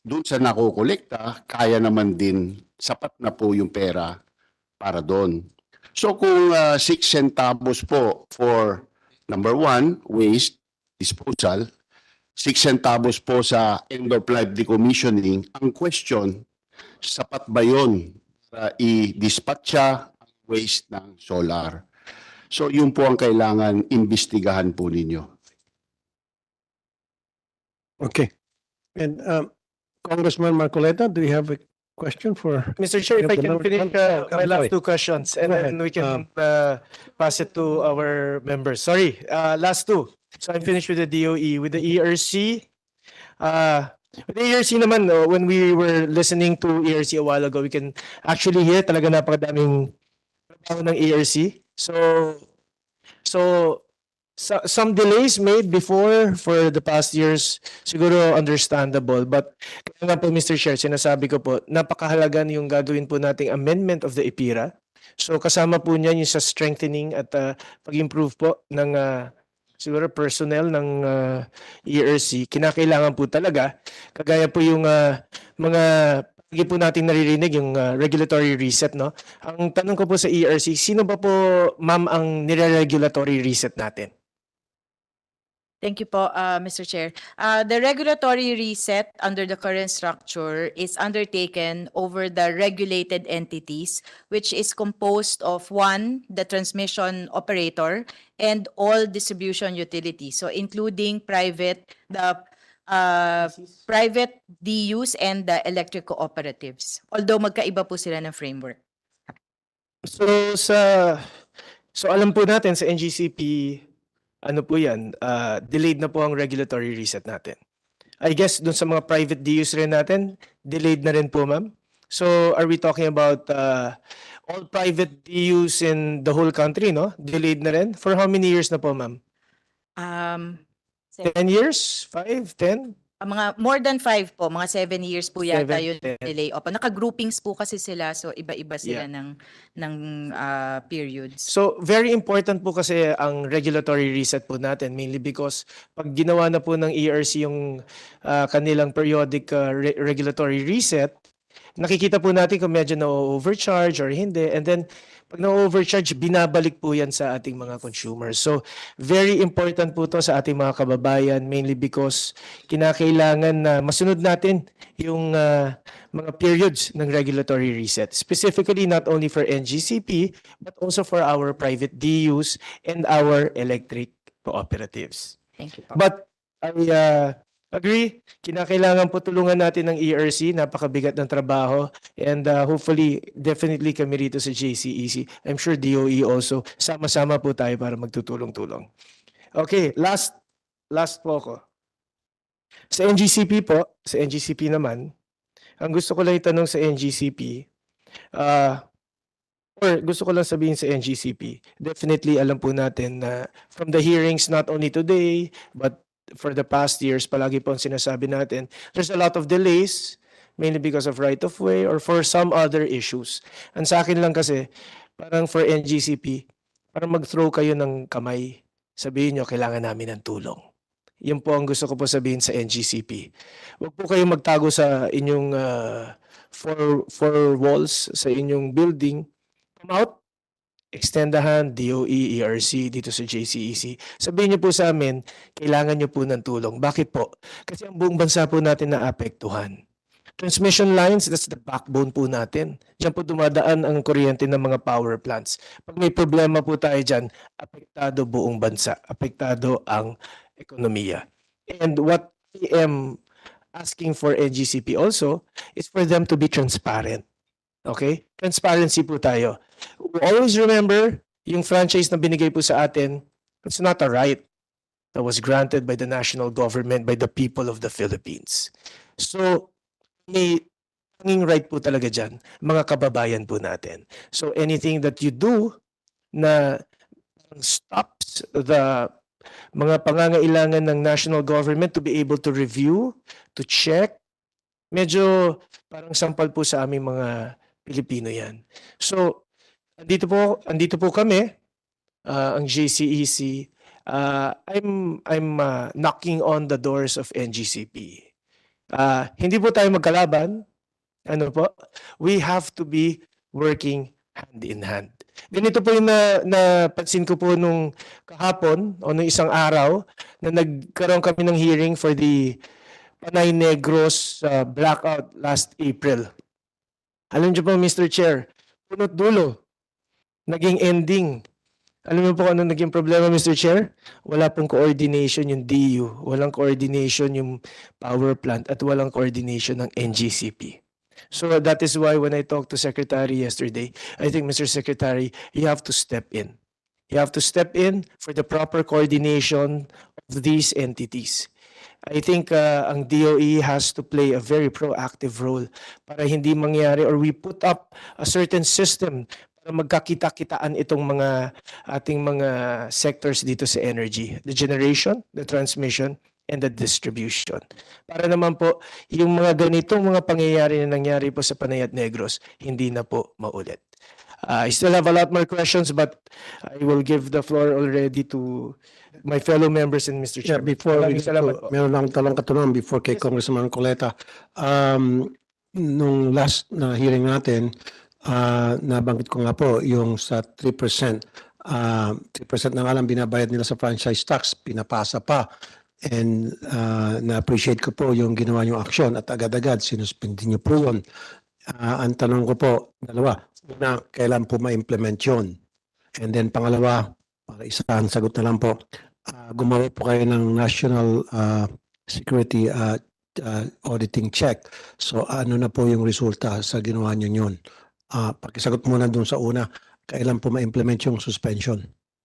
doon sa nakokolekta, kaya naman din, sapat na po yung pera para doon. So kung 6 centavos po for number 1, waste disposal, 6 centavos po sa end of life decommissioning, ang question, sapat ba yun para i-dispatcha ang waste ng solar? So yun po ang kailangan imbestigahan po ninyo. Okay. And Congressman Marcoleta, do you have a question for? Mr. Chair, if I can finish my last 2 questions, and Go then ahead. we can pass it to our members. Sorry, last 2. So I'm finished with the DOE. With the ERC, with the ERC naman, when we were listening to ERC a while ago, we can actually hear talaga napakadaming trabaho ng ERC. So some delays made before for the past years, siguro understandable. But kaya nga po, Mr. Chair, sinasabi ko po, napakahalaga yung gagawin po nating amendment of the EPIRA. So kasama po niyan yung sa strengthening at pag-improve po ng siguro personnel ng ERC. Kinakailangan po talaga, kagaya po yung mga lagi po natin naririnig yung regulatory reset, no? Ang tanong ko po sa ERC, sino ba po, ma'am, ang nire-regulatory reset natin? Thank you po, Mr. Chair. The regulatory reset under the current structure is undertaken over the regulated entities, which is composed of 1, the transmission operator, and all distribution utilities. So including the private DUs and the electric cooperatives. Although magkaiba po sila ng framework. So alam po natin sa NGCP, ano po yan, delayed na po ang regulatory reset natin. I guess dun sa mga private DUs rin natin, delayed na rin po, ma'am. So are we talking about all private DUs in the whole country, no? Delayed na rin? For how many years na po, ma'am? 10 years? 5? 10? Mga more than 5 po, mga 7 years po yata 7, yung 10. delay. Opo, naka-groupings po kasi sila, so iba-iba sila Yeah. ng periods. So very important po kasi ang regulatory reset po natin, mainly because pag ginawa na po ng ERC yung kanilang periodic regulatory reset, nakikita po natin kung medyo na-overcharge or hindi. And then, pag na-overcharge, binabalik po yan sa ating mga consumers. So, very important po to sa ating mga kababayan, mainly because kinakailangan na masunod natin yung mga periods ng regulatory reset. Specifically, not only for NGCP, but also for our private DUs and our electric cooperatives. Thank you po. But I agree, kinakailangan po tulungan natin ng ERC, napakabigat ng trabaho, and hopefully, definitely kami rito sa JCEC, I'm sure DOE also, sama-sama po tayo para magtutulong-tulong. Okay, last po ako. Sa NGCP po, sa NGCP naman, ang gusto ko lang itanong sa NGCP, or gusto ko lang sabihin sa NGCP, definitely alam po natin na from the hearings, not only today, but for the past years, palagi po ang sinasabi natin, there's a lot of delays, mainly because of right-of-way or for some other issues. Ang sa akin lang kasi, parang for NGCP, parang mag-throw kayo ng kamay, sabihin nyo, kailangan namin ng tulong. Yun po ang gusto ko po sabihin sa NGCP. Huwag po kayong magtago sa inyong four walls, sa inyong building. Come out, extend the hand, DOE, ERC, dito sa JCEC. Sabihin niyo po sa amin, kailangan niyo po ng tulong. Bakit po? Kasi ang buong bansa po natin naapektuhan. Transmission lines, that's the backbone po natin. Diyan po dumadaan ang kuryente ng mga power plants. Pag may problema po tayo dyan, apektado buong bansa. Apektado ang ekonomiya. And what I am asking for NGCP also is for them to be transparent. Okay? Transparency po tayo. Always remember, yung franchise na binigay po sa atin, it's not a right that was granted by the national government, by the people of the Philippines. So, may tanging right po talaga dyan, mga kababayan po natin. So, anything that you do na stops the mga pangangailangan ng national government to be able to review, to check, medyo parang sampal po sa aming mga Pilipino yan. So, andito po kami, ang JCEC. I'm knocking on the doors of NGCP. Hindi po tayo magkalaban. Ano po? We have to be working hand in hand. Ganito po yung napansin ko po nung kahapon o nung isang araw na nagkaroon kami ng hearing for the Panay Negros blackout last April. Alam niyo po, Mr. Chair, punot dulo, naging ending. Alam niyo po ano naging problema, Mr. Chair? Wala pong coordination yung DU, walang coordination yung power plant, at walang coordination ng NGCP. So that is why when I talked to Secretary yesterday, I think, Mr. Secretary, you have to step in. You have to step in for the proper coordination of these entities. I think ang DOE has to play a very proactive role para hindi mangyari, or we put up a certain system para magkakita-kitaan itong mga ating mga sectors dito sa energy, the generation, the transmission, and the distribution. Para naman po yung mga ganitong mga pangyayari na nangyari po sa Panay at Negros, hindi na po maulit. I still have a lot more questions, but I will give the floor already to my fellow members and Mr. Yeah, Chair. before we Maraming salamat po. meron lang talang katanungan before kay Congressman Coleta. Nung last na hearing natin, nabanggit ko nga po yung sa 3%. 3% na nga lang binabayad nila sa franchise tax, pinapasa pa. And na-appreciate ko po yung ginawa niyong aksyon at agad-agad sinuspindi niyo po yun. Ang tanong ko po, dalawa. Una, kailan po ma-implement yun? And then pangalawa, para isang sagot na lang po, gumawa po kayo ng national security auditing check. So ano na po yung resulta sa ginawa nyo yun? Pakisagot muna dun sa una, kailan po ma-implement yung suspension?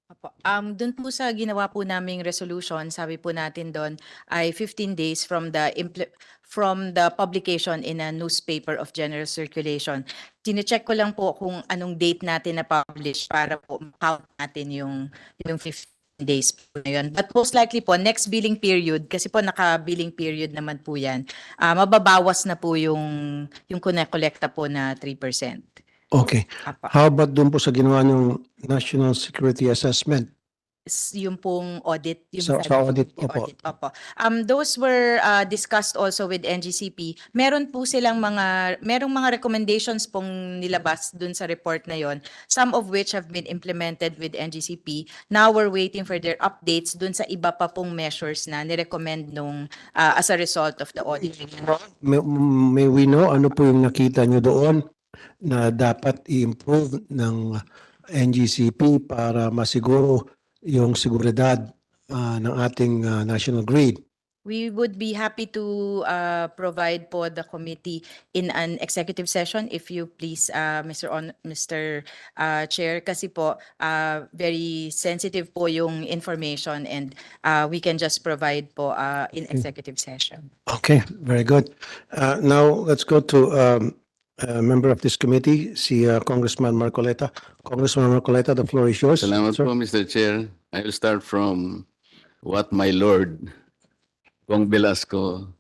Apo. Doon po sa ginawa po naming resolution, sabi po natin doon ay 15 days from the publication in a newspaper of general circulation. Tine-check ko lang po kung anong date natin na publish para po count natin yung 15 days po na yun. But most likely po, next billing period, kasi po naka-billing period naman po yan, mababawas na po yung kolekta po na 3%. Okay. Apa. How about dun po sa ginawa ng National Security Assessment? Yung pong audit, yung Sa audit, yung opo. audit, opo. Those were discussed also with NGCP. Merong mga recommendations pong nilabas dun sa report na yon, some of which have been implemented with NGCP. Now we're waiting for their updates dun sa iba pa pong measures na nirecommend nung as a result of the audit. May we know ano po yung nakita nyo doon na dapat i-improve ng NGCP para masiguro yung seguridad ng ating national grid? We would be happy to provide po the committee in an executive session if you please, Mr. Chair, kasi po very sensitive po yung information and we can just provide po in executive session. Okay, very good. Now, let's go to a member of this committee, si Congressman Marcoleta. Congressman Marcoleta, the floor is yours. Salamat sir. po, Mr. Chair. I will start from what my lord, Kong Velasco,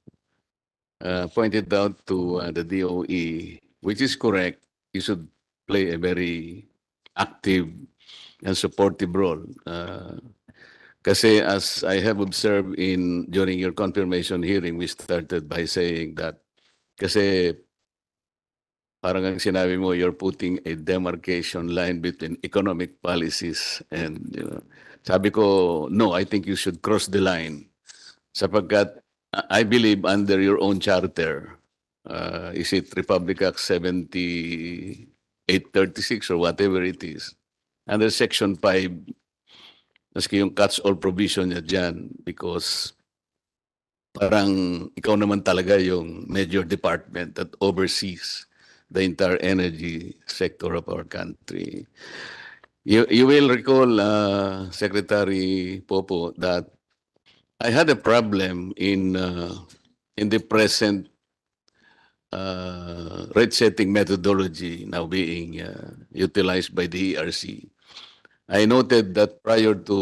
pointed out to the DOE, which is correct. You should play a very active and supportive role. Kasi as I have observed during your confirmation hearing, we started by saying that kasi parang ang sinabi mo, you're putting a demarcation line between economic policies and, sabi ko, no, I think you should cross the line. Sapagkat I believe under your own charter, is it Republic Act 7836 or whatever it is, under Section 5, maski yung catch-all provision niya dyan, because parang ikaw naman talaga yung major department that oversees the entire energy sector of our country. You will recall, Secretary Popo, that I had a problem in the present rate setting methodology now being utilized by the ERC. I noted that prior to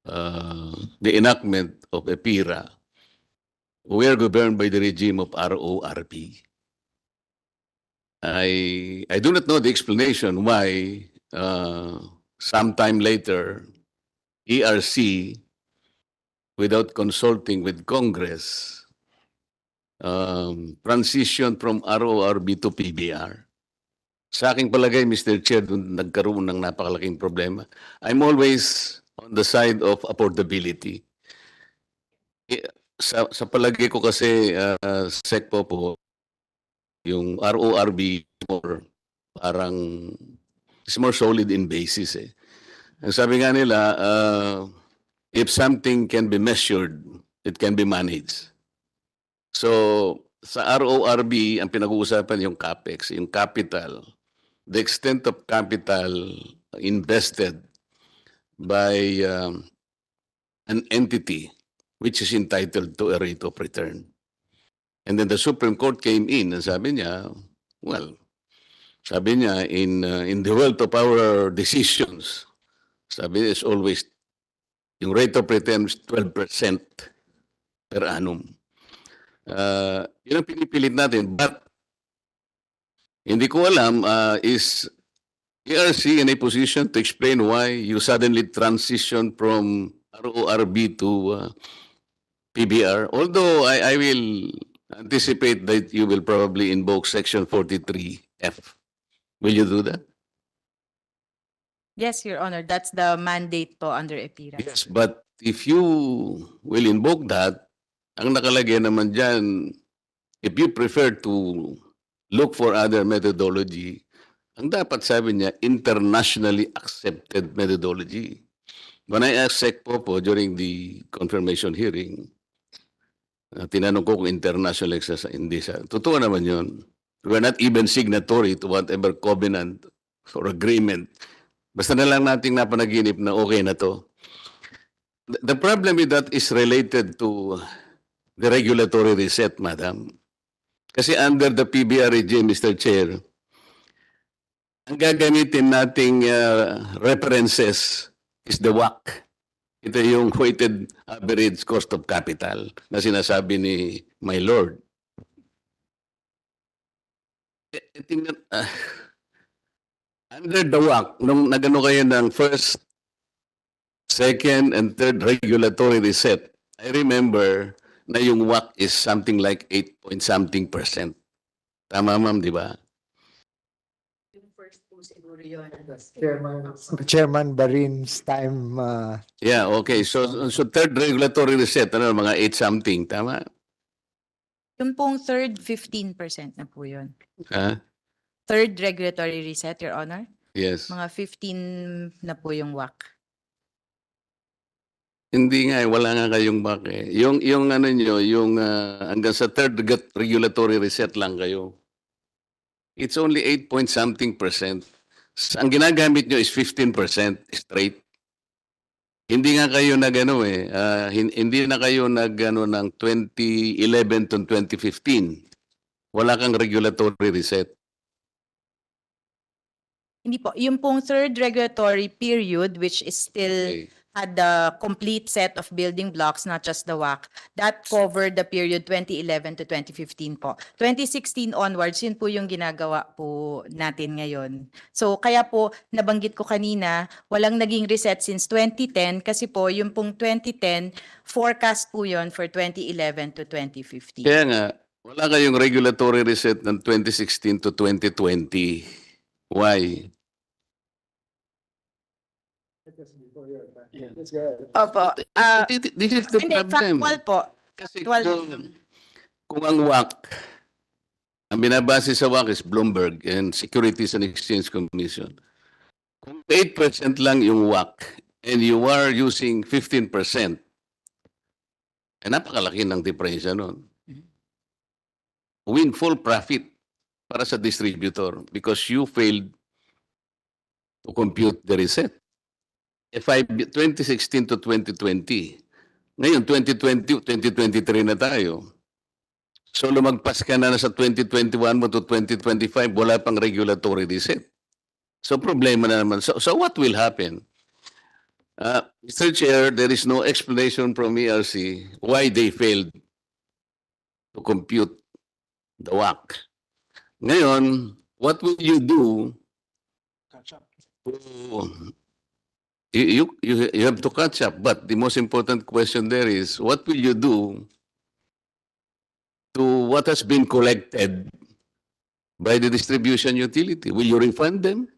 the enactment of EPIRA, we are governed by the regime of RORP. I do not know the explanation why sometime later ERC, without consulting with Congress, transition from RORB to PBR. Sa aking palagay, Mr. Chair, dun nagkaroon ng napakalaking problema. I'm always on the side of affordability. Sa palagay ko kasi, Sec po, yung RORB parang is more solid in basis eh. Ang sabi nga nila, if something can be measured, it can be managed. So sa RORB, ang pinag-uusapan yung CAPEX, yung capital, the extent of capital invested by an entity which is entitled to a rate of return. And then the Supreme Court came in and sabi niya, in the wealth of our decisions, sabi niya, is always, yung rate of return is 12% per annum. Yun ang pinipilit natin. But, hindi ko alam, is ERC in a position to explain why you suddenly transition from RORB to PBR? Although I will anticipate that you will probably invoke Section 43F. Will you do that? Yes, Your Honor, that's the mandate po under EPIRA. Yes, but if you will invoke that, ang nakalagay naman dyan, if you prefer to look for other methodology, ang dapat sabi niya, internationally accepted methodology. when I asked Sec Popo during the confirmation hearing, tinanong ko kung international exercise, hindi siya. Totoo naman yun. We're not even signatory to whatever covenant or agreement. Basta na lang nating napanaginip na okay na to. The problem with that is related to the regulatory reset, Madam. Kasi under the PBR regime, Mr. Chair, ang gagamitin nating references is the WACC. Ito yung weighted average cost of capital na sinasabi ni my lord. Tingnan, under the WACC, nung nagano kayo ng first, second, and third regulatory reset, I remember na yung WACC is something like 8 point something %. Tama, ma'am, di ba? Chairman Barin's time. Yeah, okay. So third regulatory reset, ano, mga 8 something, tama? Yung pong third, 15% na po yun. Ha? Third regulatory reset, Your Honor. Yes. Mga 15 na po yung WACC. Hindi nga, wala nga kayong back eh. Yung ano nyo, yung hanggang sa third regulatory reset lang kayo. It's only 8 point something %. Ang ginagamit nyo is 15% straight. Hindi nga kayo nagano eh, hindi na kayo nagano ng 2011 to 2015. Wala kang regulatory reset. Hindi po. Yung pong third regulatory period, which is still had the complete set of building blocks, not just the WACC, that covered the period 2011 to 2015 po. 2016 onwards, yun po yung ginagawa po natin ngayon. So kaya po, nabanggit ko kanina, walang naging reset since 2010 kasi po yung pong 2010, forecast po yun for 2011 to 2015. Kaya nga, wala kayong regulatory reset ng 2016 to 2020. Why? Opo. This is the Hindi, problem. factual po. Kasi Factual. kung ang WACC, ang binabase sa WACC is Bloomberg and Securities and Exchange Commission. Kung 8% lang yung WACC and you are using 15%, napakalaki ng diferensya nun. Windfall profit para sa distributor because you failed to compute the reset. 2016 to 2020. Ngayon, 2020, 2023 na tayo. So lumagpas ka na sa 2021 mo to 2025, wala pang regulatory reset. So problema na naman. So what will happen? Mr. Chair, there is no explanation from ERC why they failed to compute the WACC. Ngayon, what will you do? You have to catch up, but the most important question there is, what will you do to what has been collected by the distribution utility? Will you refund them?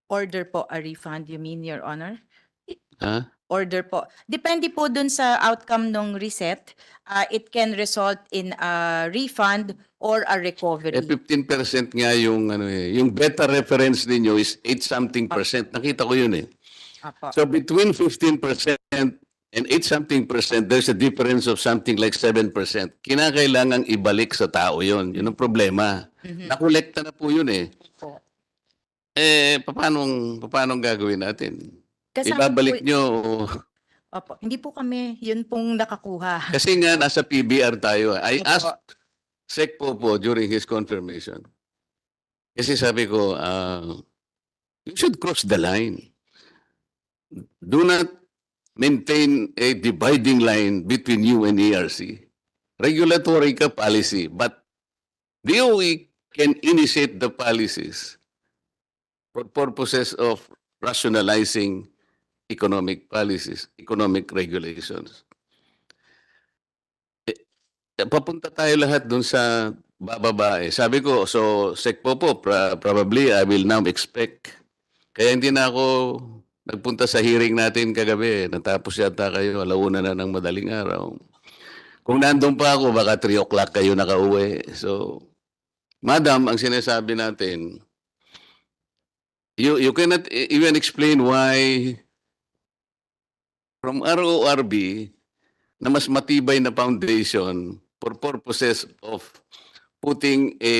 Order po a refund, you mean, Your Honor? Huh? Order po. Depende po dun sa outcome ng reset. It can result in a refund or a recovery. 15% nga yung ano eh, yung beta reference ninyo is 8 something %. Nakita ko yun eh. Apo. So between 15% and 8 something %, there's a difference of something like 7%. Kinakailangang ibalik sa tao yun. Yun ang problema. Nakolekta na po yun eh. Opo. Paano gagawin natin? Kasama Ibabalik po- nyo. Opo. Hindi po kami, yun pong nakakuha. Kasi nga nasa PBR tayo. I Opo. asked Sec Popo during his confirmation. Kasi sabi ko, you should cross the line. Do not maintain a dividing line between you and ERC. Regulatory ka policy, but DOE can initiate the policies for purposes of rationalizing economic policies, economic regulations. Papunta tayo lahat dun sa bababa eh. Sabi ko, so Sec Popo, probably I will now expect. Kaya hindi na ako nagpunta sa hearing natin kagabi. Natapos yata kayo, 1:00 na ng madaling araw. Kung nandun pa ako, baka 3 o'clock kayo nakauwi. So, Madam, ang sinasabi natin, you cannot even explain why from RORB na mas matibay na foundation for purposes of putting a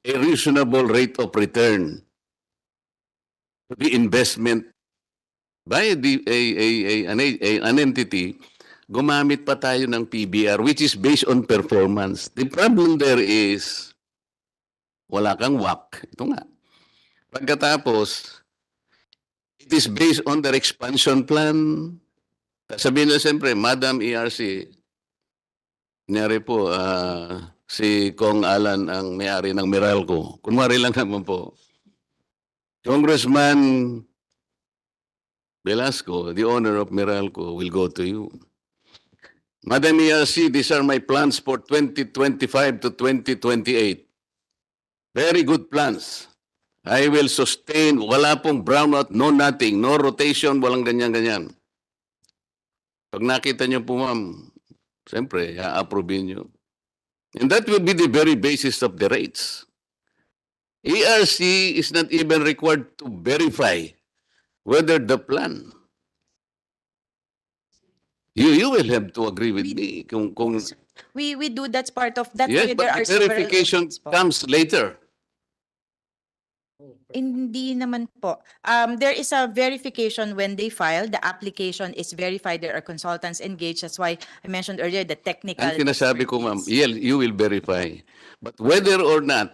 reasonable rate of return to the investment by an entity, gumamit pa tayo ng PBR which is based on performance. The problem there is wala kang WACC. Ito nga. Pagkatapos, it is based on their expansion plan. Sabihin na siyempre, Madam ERC, kunyari po, si Kong Alan ang may-ari ng Meralco. Kunwari lang naman po. Congressman Velasco, the owner of Meralco, will go to you. Madam ERC, these are my plans for 2025 to 2028. Very good plans. I will sustain, wala pong brownout, no nothing, no rotation, walang ganyan-ganyan. Pag nakita niyo po, ma'am, siyempre, i-approve niyo. And that will be the very basis of the rates. ERC is not even required to verify whether the plan. You will have to agree with me. Kung We do, that's part of, that's yes, why there but are the several verification audits po. comes later. Hindi naman po. There is a verification when they file. The application is verified. There are consultants engaged. That's why I mentioned earlier the technical. Ang sinasabi ko, ma'am, expertise. you will verify. But whether or not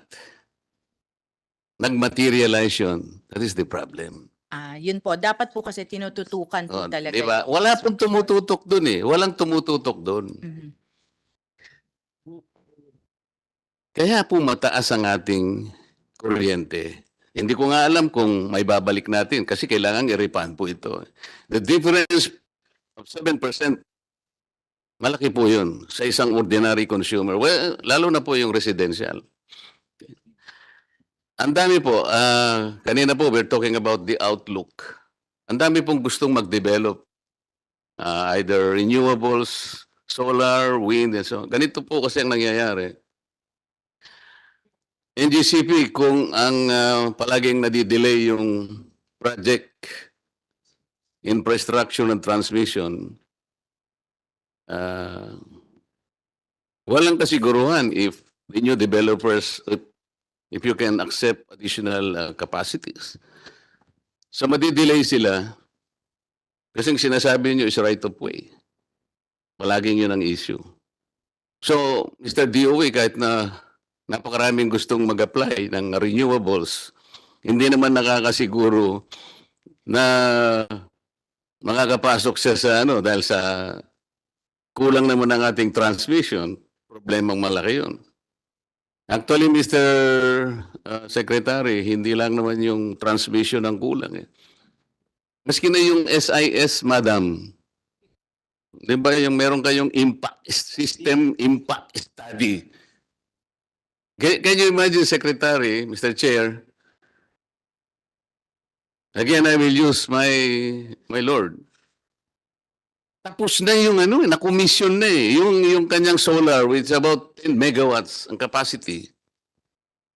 nag-materialize yun, that is the problem. Yun po. Dapat po kasi tinututukan po talaga. Di ba? Wala pong tumututok dun eh. Walang tumututok dun. Mhm. Kaya po mataas ang ating kuryente. Hindi ko nga alam kung may babalik natin kasi kailangan i-refund po ito. The difference of 7%, malaki po yun sa isang ordinary consumer. Well, lalo na po yung residential. Ang dami po, kanina po we're talking about the outlook. Ang dami pong gustong mag-develop. Either renewables, solar, wind, and so on. Ganito po kasi ang nangyayari. NGCP, kung ang palaging nadidelay yung project infrastructure and transmission, walang kasiguruhan if the new developers, if you can accept additional capacities. So madidelay sila kasi sinasabi nyo is right of way. Palaging yun ang issue. So, Mr. DOE, kahit na napakaraming gustong mag-apply ng renewables, hindi naman nakakasiguro na makakapasok siya sa dahil sa kulang naman ng ating transmission, problemang malaki yun. Actually, Mr. Secretary, hindi lang naman yung transmission ang kulang eh. Maski na yung SIS, Madam, di ba yung meron kayong impact, system impact study. Can you imagine, Secretary, Mr. Chair? Again, I will use my Lord. Tapos na yung na-commission na eh. Yung kanyang solar, which is about 10 megawatts ang capacity.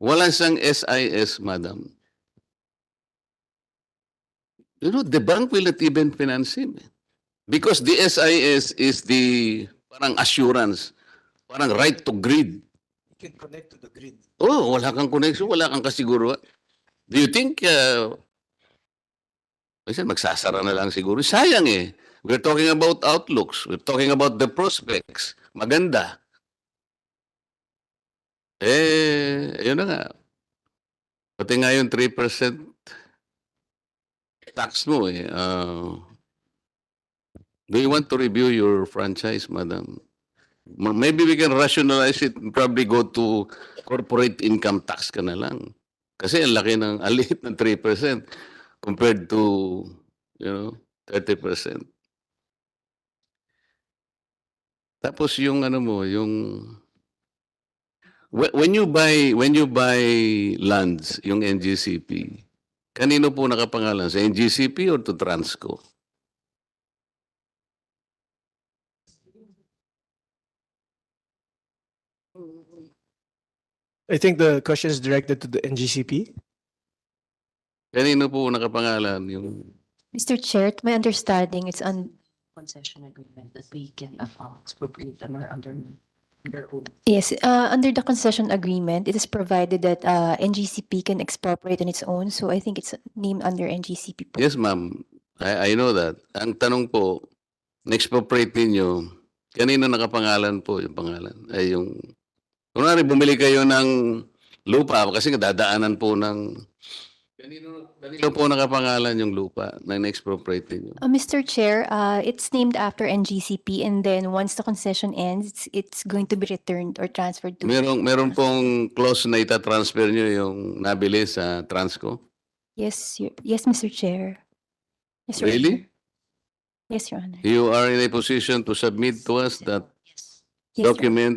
Wala siyang SIS, Madam. You know, the bank will not even finance him. Because the SIS is the parang assurance, parang right to grid. You can connect to the grid. Oh, wala kang connection, wala kang kasiguruhan. Do you think, magsasara na lang siguro? Sayang eh. We're talking about outlooks. We're talking about the prospects. Maganda. Yun na nga. Pati nga yung 3% tax mo eh. Do you want to review your franchise, Madam? Maybe we can rationalize it and probably go to corporate income tax ka na lang. Kasi ang laki ng alit ng 3% compared to, 30%. Tapos yung when you buy lands, yung NGCP, kanino po nakapangalan? Sa NGCP or to Transco? I think the question is directed to the NGCP. Kanino po nakapangalan yung Mr. Chair, to my understanding, it's on concession agreement that we can expropriate them or under their own. Yes, under the concession agreement, it is provided that NGCP can expropriate on its own. So I think it's named under NGCP. po. Yes, ma'am. I know that. Ang tanong po, na-expropriate ninyo, kanino nakapangalan po yung pangalan? Ay yung, kunwari bumili kayo ng lupa kasi dadaanan po ng, kanino po nakapangalan yung lupa na na-expropriate ninyo? Mr. Chair, it's named after NGCP, and then once the concession ends, it's going to be returned or transferred to. Meron pong clause na ita-transfer nyo yung nabili sa Transco? Yes, yes, Mr. Chair. Yes, Your Really? Honor. Yes, Your Honor. You are in a position to submit to us that Yes, Your Honor. document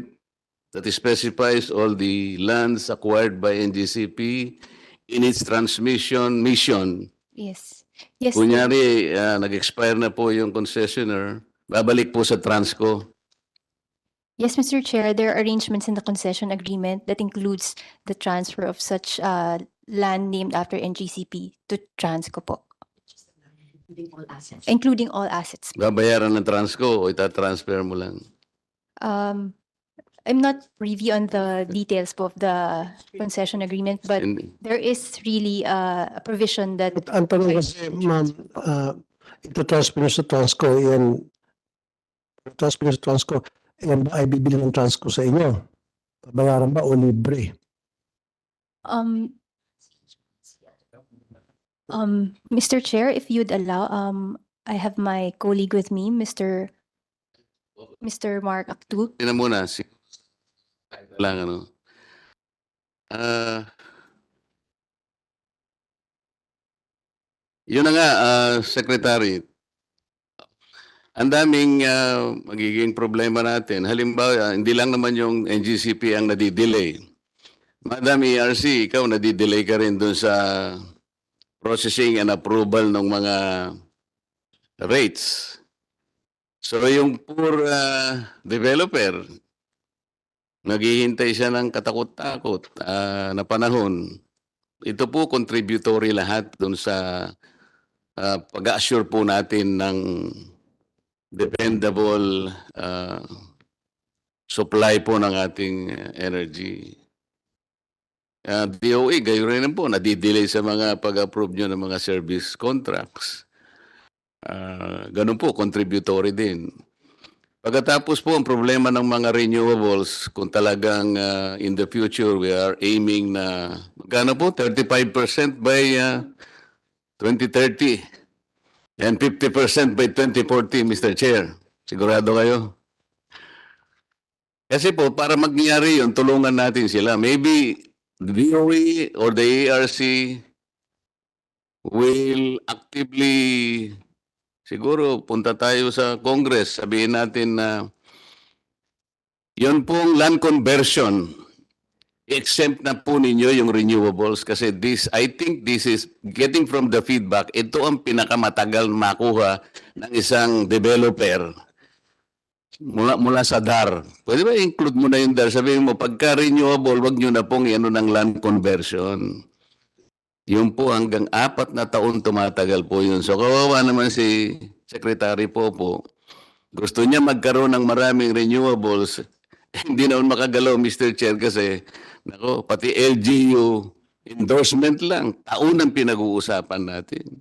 that specifies all the lands acquired by NGCP in its transmission mission. Yes. Yes. Kunyari, nag-expire na po yung concessioner, babalik po sa Transco. Yes, Mr. Chair, there are arrangements in the concession agreement that includes the transfer of such land named after NGCP to Transco po. Including all assets. Including all assets. Babayaran ng Transco o ita-transfer mo lang? I'm not privy on the details po of the concession agreement, but there is really a provision that. But ang tanong kasi, ma'am, ito transfer sa Transco yan, transfer sa Transco, yan ba ay bibili ng Transco sa inyo? Bayaran ba o libre? Mr. Chair, if you'd allow, I have my colleague with me, Mr. Mark Actu. Tingnan muna, lang ano. Yun na nga, Secretary. Ang daming magiging problema natin. Halimbawa, hindi lang naman yung NGCP ang nadidelay. Madam ERC, ikaw nadidelay ka rin dun sa processing and approval ng mga rates. So yung poor developer, naghihintay siya ng katakot-takot na panahon. Ito po contributory lahat dun sa pag-assure po natin ng dependable supply po ng ating energy. DOE, gayon rin po, nadidelay sa mga pag-approve nyo ng mga service contracts. Ganun po, contributory din. Pagkatapos po, ang problema ng mga renewables, kung talagang in the future we are aiming na, magkano po, 35% by 2030 and 50% by 2040, Mr. Chair. Sigurado kayo? Kasi po, para magyari yun, tulungan natin sila. Maybe the DOE or the ARC will actively, siguro punta tayo sa Congress, sabihin natin na yun pong land conversion, exempt na po ninyo yung renewables kasi I think this is getting from the feedback, ito ang pinakamatagal makuha ng isang developer mula sa DAR. Pwede ba include mo na yung DAR? Sabihin mo, pagka renewable, wag nyo na pong ano ng land conversion. Yun po hanggang 4 na taon tumatagal po yun. So kawawa naman si Secretary Popo. Gusto niya magkaroon ng maraming renewables. Hindi naman makagalaw, Mr. Chair, kasi nako, pati LGU endorsement lang. Taon ang pinag-uusapan natin.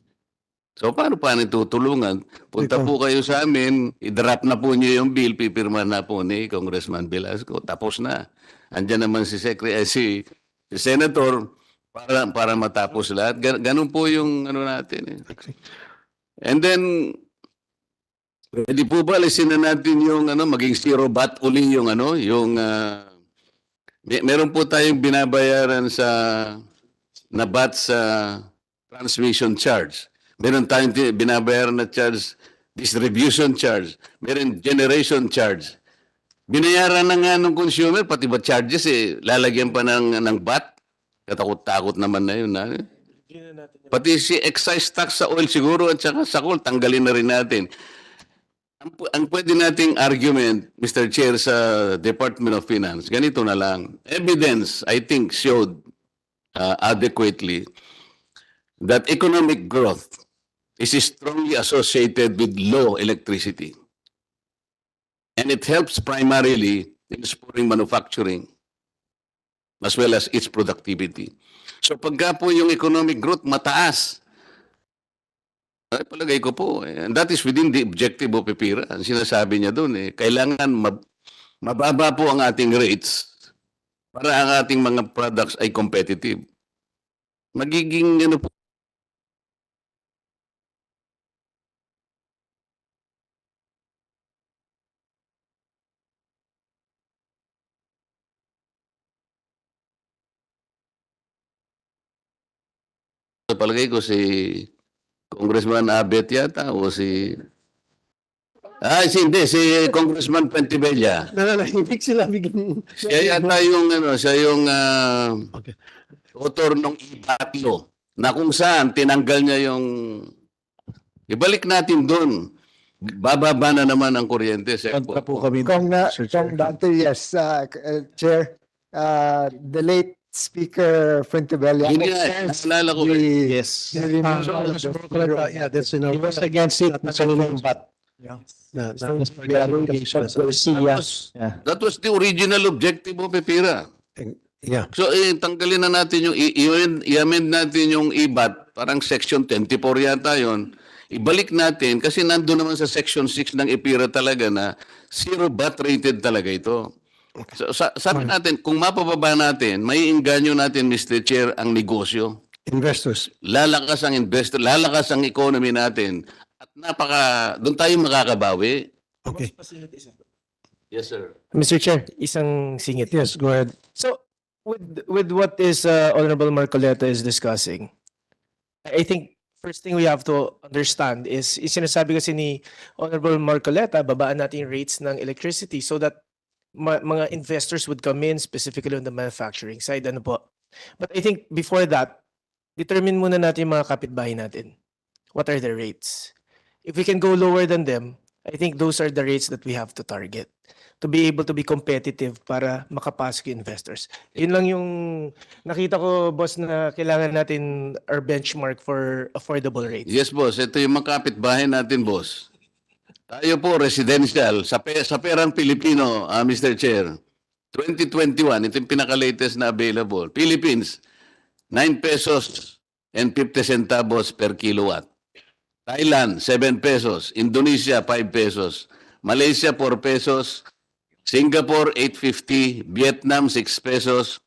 So paano tutulungan? Punta po kayo sa amin, i-drop na po niyo yung bill, pipirma na po ni Congressman Velasco. Tapos na. Andiyan naman si Senator para matapos lahat. Ganun po yung ano natin. And then, pwede po ba alisin na natin yung maging zero bat uli yung meron po tayong binabayaran na bat sa transmission charge. Meron tayong binabayaran na charge, distribution charge. Meron generation charge. Binayaran na nga ng consumer, pati ba charges lalagyan pa ng bat? Katakot-takot naman na yun. Pati si excise tax sa oil siguro at saka sa coal, tanggalin na rin natin. Ang pwede nating argument, Mr. Chair, sa Department of Finance, ganito na lang. Evidence, I think, showed adequately that economic growth is strongly associated with low electricity. And it helps primarily in spurring manufacturing as well as its productivity. So pagka po yung economic growth mataas, ay palagay ko po, and that is within the objective of EPIRA. Ang sinasabi niya doon, kailangan mababa po ang ating rates para ang ating mga products ay competitive. Magiging ano po, sa palagay ko si Congressman Abet yata o si hindi, si Congressman Pentibella. Nananahimik sila biglang. Siya yata yung siya yung Okay. author ng ibatlo na kung saan tinanggal niya yung ibalik natin doon. Bababa na naman ang kuryente. Kontra po kami. Kung Sir Chair. Dante, yes, Chair, the late Speaker Fuentebella. Hindi nga, naalala ko. Yes. Yeah, that's in our. He was against it. But yeah. That was the original objective of EPIRA. Yeah. So tanggalin na natin yung i-amend natin yung IBAT, parang section 24 yata yon. Ibalik natin kasi nandoon naman sa section 6 ng EPIRA talaga na zero VAT rated talaga ito. So, sabi natin, kung mapababa natin, may inganyo natin, Mr. Chair, ang negosyo. Investors. Lalakas ang investor, lalakas ang economy natin. At doon tayo makakabawi. Okay. Yes, sir. Mr. Chair, isang singit. Yes, go ahead. So, with what is Honorable Marcoleta is discussing, I think first thing we have to understand is sinasabi kasi ni Honorable Marcoleta, babaan natin yung rates ng electricity so that mga investors would come in specifically on the manufacturing side. Ano po? But I think before that, determine muna natin yung mga kapitbahay natin. What are their rates? If we can go lower than them, I think those are the rates that we have to target to be able to be competitive para makapasok yung investors. Yun lang yung nakita ko, boss, na kailangan natin our benchmark for affordable rates. Yes, boss. Ito yung mga kapitbahay natin, boss. Tayo po, residential, sa perang Pilipino, Mr. Chair, 2021, ito yung pinaka-latest na available. Philippines, 9 pesos and 50 centavos per kilowatt. Thailand, 7 pesos. Indonesia, 5 pesos. Malaysia, 4 pesos. Singapore, 8.50. Vietnam, 6 pesos.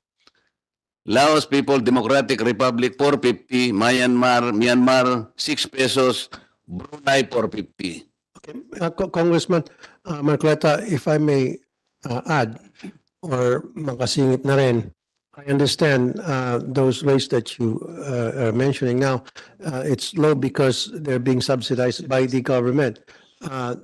Laos People Democratic Republic, 4.50. Myanmar, 6 pesos. Brunei, 4.50. Okay. Congressman Marcoleta, if I may add or makasingit na rin, I understand those rates that you are mentioning now. It's low because they're being subsidized by the government of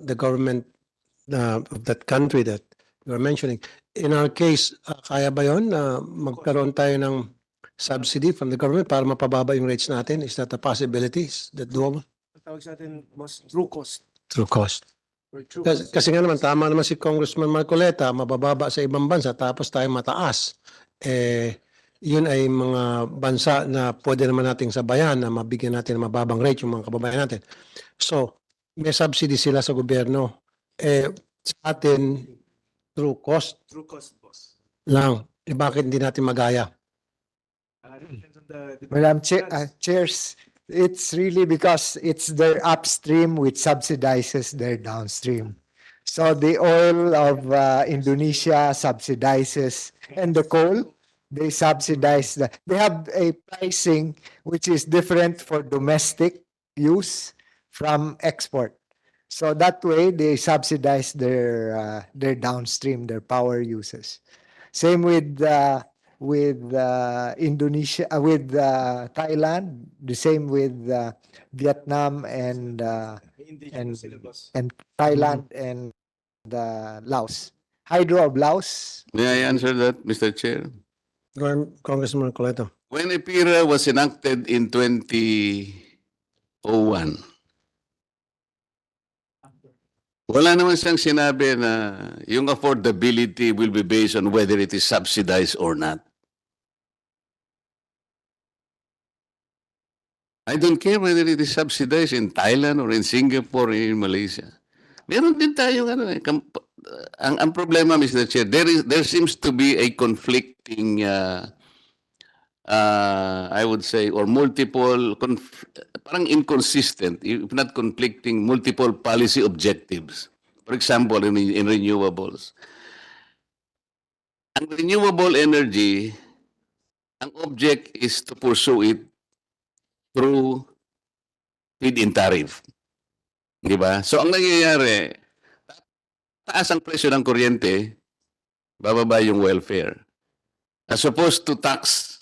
that country that you are mentioning. In our case, kaya ba yun? Magkaroon tayo ng subsidy from the government para mapababa yung rates natin? Is that a possibility? Is that doable? Tawag sa atin, boss, true cost. True cost. Kasi nga naman, tama naman si Congressman Marcoleta, mabababa sa ibang bansa tapos tayo mataas. Yun ay mga bansa na pwede naman nating sabayan na mabigyan natin ng mababang rate yung mga kababayan natin. So, may subsidy sila sa gobyerno. Sa atin, true cost True cost, boss. lang. Bakit hindi natin magaya? Madam Chairs, it's really because it's their upstream which subsidizes their downstream. So the oil of Indonesia subsidizes, and the coal, they subsidize they have a pricing which is different for domestic use from export. So that way they subsidize their downstream, their power uses. Same with Indonesia, with Thailand, the same with Vietnam and Thailand and Laos. Hydro of Laos. May I answer that, Mr. Chair? Go ahead, Congressman Marcoleta. When EPIRA was enacted in 2001, wala naman siyang sinabi na yung affordability will be based on whether it is subsidized or not. I don't care whether it is subsidized in Thailand or in Singapore or in Malaysia. Meron din tayong ano eh. Ang problema, Mr. Chair, there seems to be a conflicting I would say, or multiple, parang inconsistent, if not conflicting, multiple policy objectives. For example, in renewables. Ang renewable energy, ang object is to pursue it through feed-in tariff. Di ba? So ang nangyayari, taas ang presyo ng kuryente, bababa yung welfare. As opposed to tax,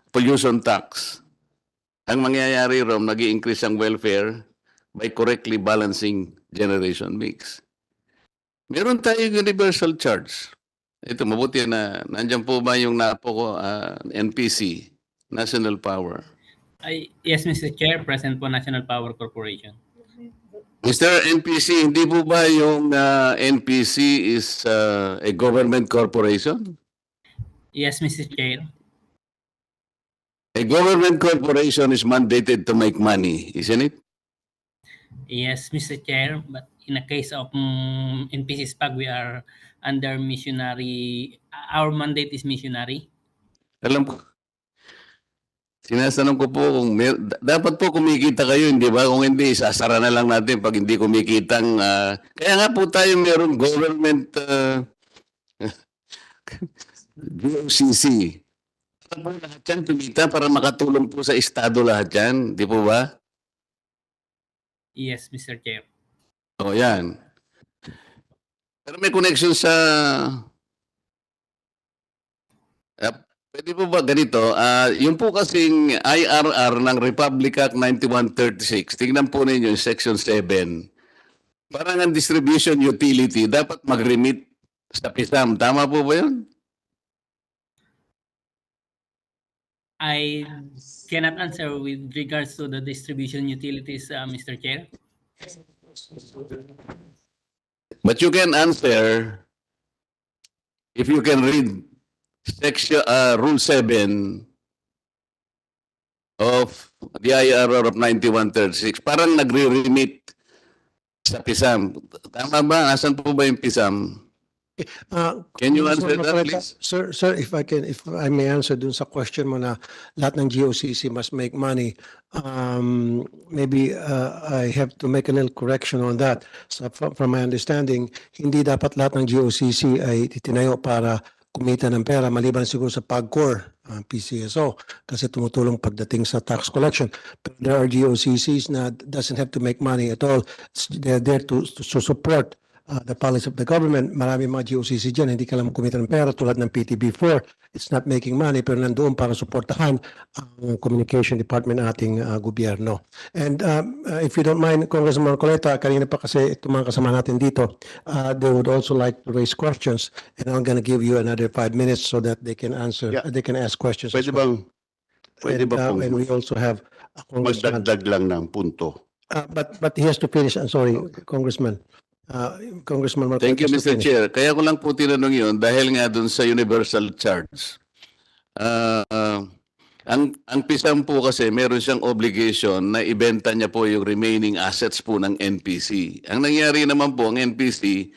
pollution tax, ang mangyayari ron, nag-i-increase ang welfare by correctly balancing generation mix. Meron tayong universal charge. Ito, mabuti na, nandiyan po ba yung napo ko, NPC, National Power? Yes, Mr. Chair, present po National Power Corporation. Mr. NPC, hindi po ba yung NPC is a government corporation? Yes, Mr. Chair. A government corporation is mandated to make money, isn't it? Yes, Mr. Chair, but in a case of NPC SPAG, we are under missionary, our mandate is missionary. Alam ko, sinasanong ko po kung dapat po kumikita kayo, hindi ba? Kung hindi, sasara na lang natin pag hindi kumikitang. Kaya nga po tayo mayroong government GOCC. Para po lahat yan kumita para makatulong po sa estado lahat yan, di po ba? Yes, Mr. Chair. O yan. Pero may connection sa... pwede po ba ganito? Yung po kasing IRR ng Republic Act 9136, tingnan po ninyo yung Section 7. Parang ang distribution utility dapat mag-remit sa PISAM. Tama po ba yun? I cannot answer with regards to the distribution utilities, Mr. Chair. But you can answer if you can read section Rule 7 of the IRR of 9136. Parang nagre-remit sa PISAM. Tama ba? Asan po ba yung PISAM? Can you answer that, please? Sir, if I may answer dun sa question mo na lahat ng GOCC must make money, maybe I have to make a little correction on that. So from my understanding, hindi dapat lahat ng GOCC ay titinayo para kumita ng pera maliban siguro sa PAGCOR, PCSO, kasi tumutulong pagdating sa tax collection. But there are GOCCs na doesn't have to make money at all. They're there to support the policy of the government. Marami mga GOCC dyan, hindi ka lang kumita ng pera tulad ng PTB4. It's not making money, pero nandoon para suportahan ang communication department ng ating gobyerno. And if you don't mind, Congressman Marcoleta, kanina pa kasi itong mga kasama natin dito, they would also like to raise questions, and I'm gonna give you another 5 minutes so that they can answer, they can ask questions. Pwede bang, and we also have a congressman. magdagdag lang ng punto? But he has to finish. I'm sorry, Congressman. Congressman Marcoleta. Thank you, has to Mr. finish. Chair. Kaya ko lang po tinanong yun dahil nga dun sa universal charge. Ang PISAM po kasi meron siyang obligation na ibenta niya po yung remaining assets po ng NPC. Ang nangyari naman po, ang NPC,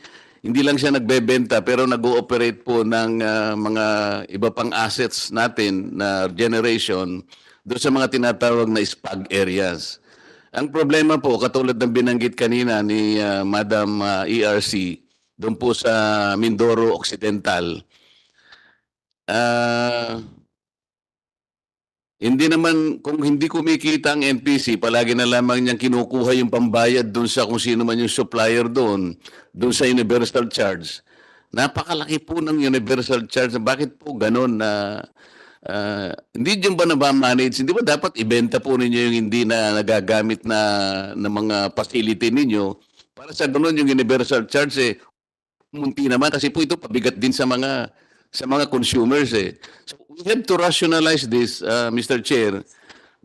hindi lang siya nagbebenta pero nag-ooperate po ng mga iba pang assets natin na generation doon sa mga tinatawag na SPAG areas. Ang problema po, katulad ng binanggit kanina ni Madam ERC, doon po sa Mindoro Occidental, hindi naman, kung hindi kumikita ang NPC, palagi na lamang niyang kinukuha yung pambayad doon sa kung sino man yung supplier doon sa universal charge. Napakalaki po ng universal charge. Bakit po ganun na hindi dyan ba nabamanage? Hindi ba dapat ibenta po ninyo yung hindi na nagagamit na mga facility ninyo para sa ganun yung universal charge munti naman kasi po ito pabigat din sa mga consumers So we have to rationalize this, Mr. Chair,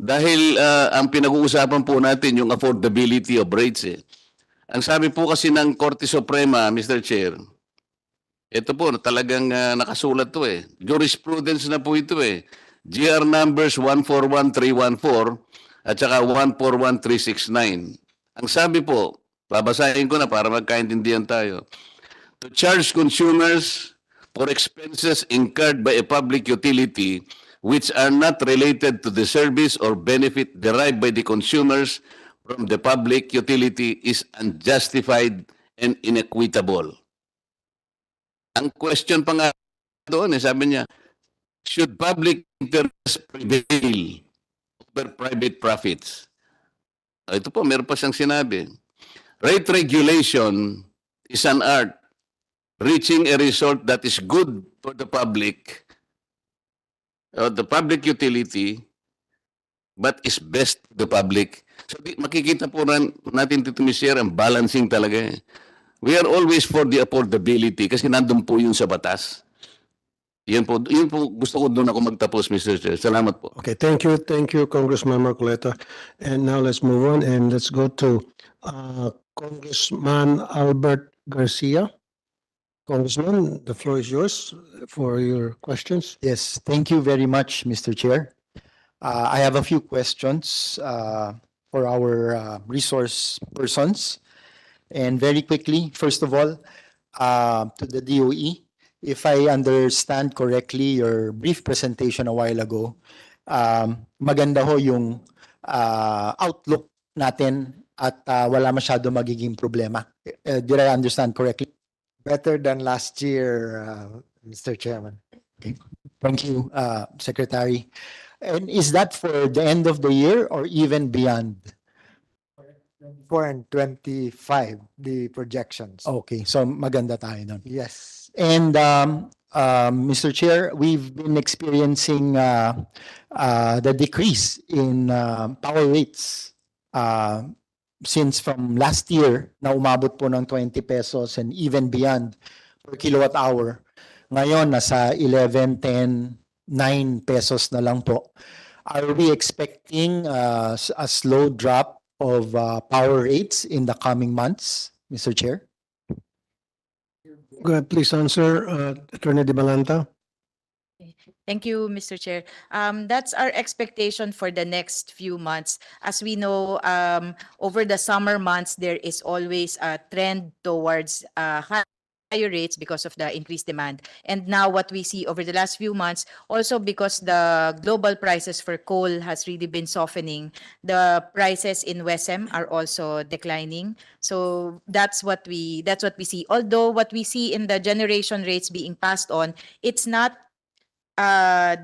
dahil ang pinag-uusapan po natin yung affordability of rates Ang sabi po kasi ng Korte Suprema, Mr. Chair, ito po, talagang nakasulat to Jurisprudence na po ito GR numbers 141314, at saka 141369. Ang sabi po, babasahin ko na para magkaintindihan tayo. To charge consumers for expenses incurred by a public utility which are not related to the service or benefit derived by the consumers from the public utility is unjustified and inequitable. Ang question pa nga doon, sabi niya, should public interest prevail over private profits? Ito po, meron pa siyang sinabi. Rate regulation is an art, reaching a result that is good for the public utility, but is best to the public. So makikita po natin dito, Mr. ang balancing talaga. We are always for the affordability kasi nandun po yun sa batas. Yun po gusto ko doon ako magtapos, Mr. Chair. Salamat po. Okay, thank you, Congressman Marcoleta. And now let's move on and let's go to Congressman Albert Garcia. Congressman, the floor is yours for your questions. Yes, thank you very much, Mr. Chair. I have a few questions for our resource persons. And very quickly, first of all, to the DOE, if I understand correctly your brief presentation a while ago, maganda ho yung outlook natin at wala masyado magiging problema. Did I understand correctly? Better than last year, Mr. Chairman. Okay. Thank you, Secretary. And is that for the end of the year or even beyond? 4 and 25, the projections. Okay, so maganda tayo nun. Yes. And Mr. Chair, we've been experiencing the decrease in power rates since from last year na umabot po ng 20 pesos and even beyond per kilowatt hour. Ngayon, nasa 11, 10, 9 pesos na lang po. Are we expecting a slow drop of power rates in the coming months, Mr. Chair? Go ahead, please answer, Attorney De Balanta. Thank you, Mr. Chair. That's our expectation for the next few months. As we know, over the summer months, there is always a trend towards higher rates because of the increased demand. And now what we see over the last few months, also because the global prices for coal has really been softening, the prices in WESM are also declining. So that's what we see. Although what we see in the generation rates being passed on, it's not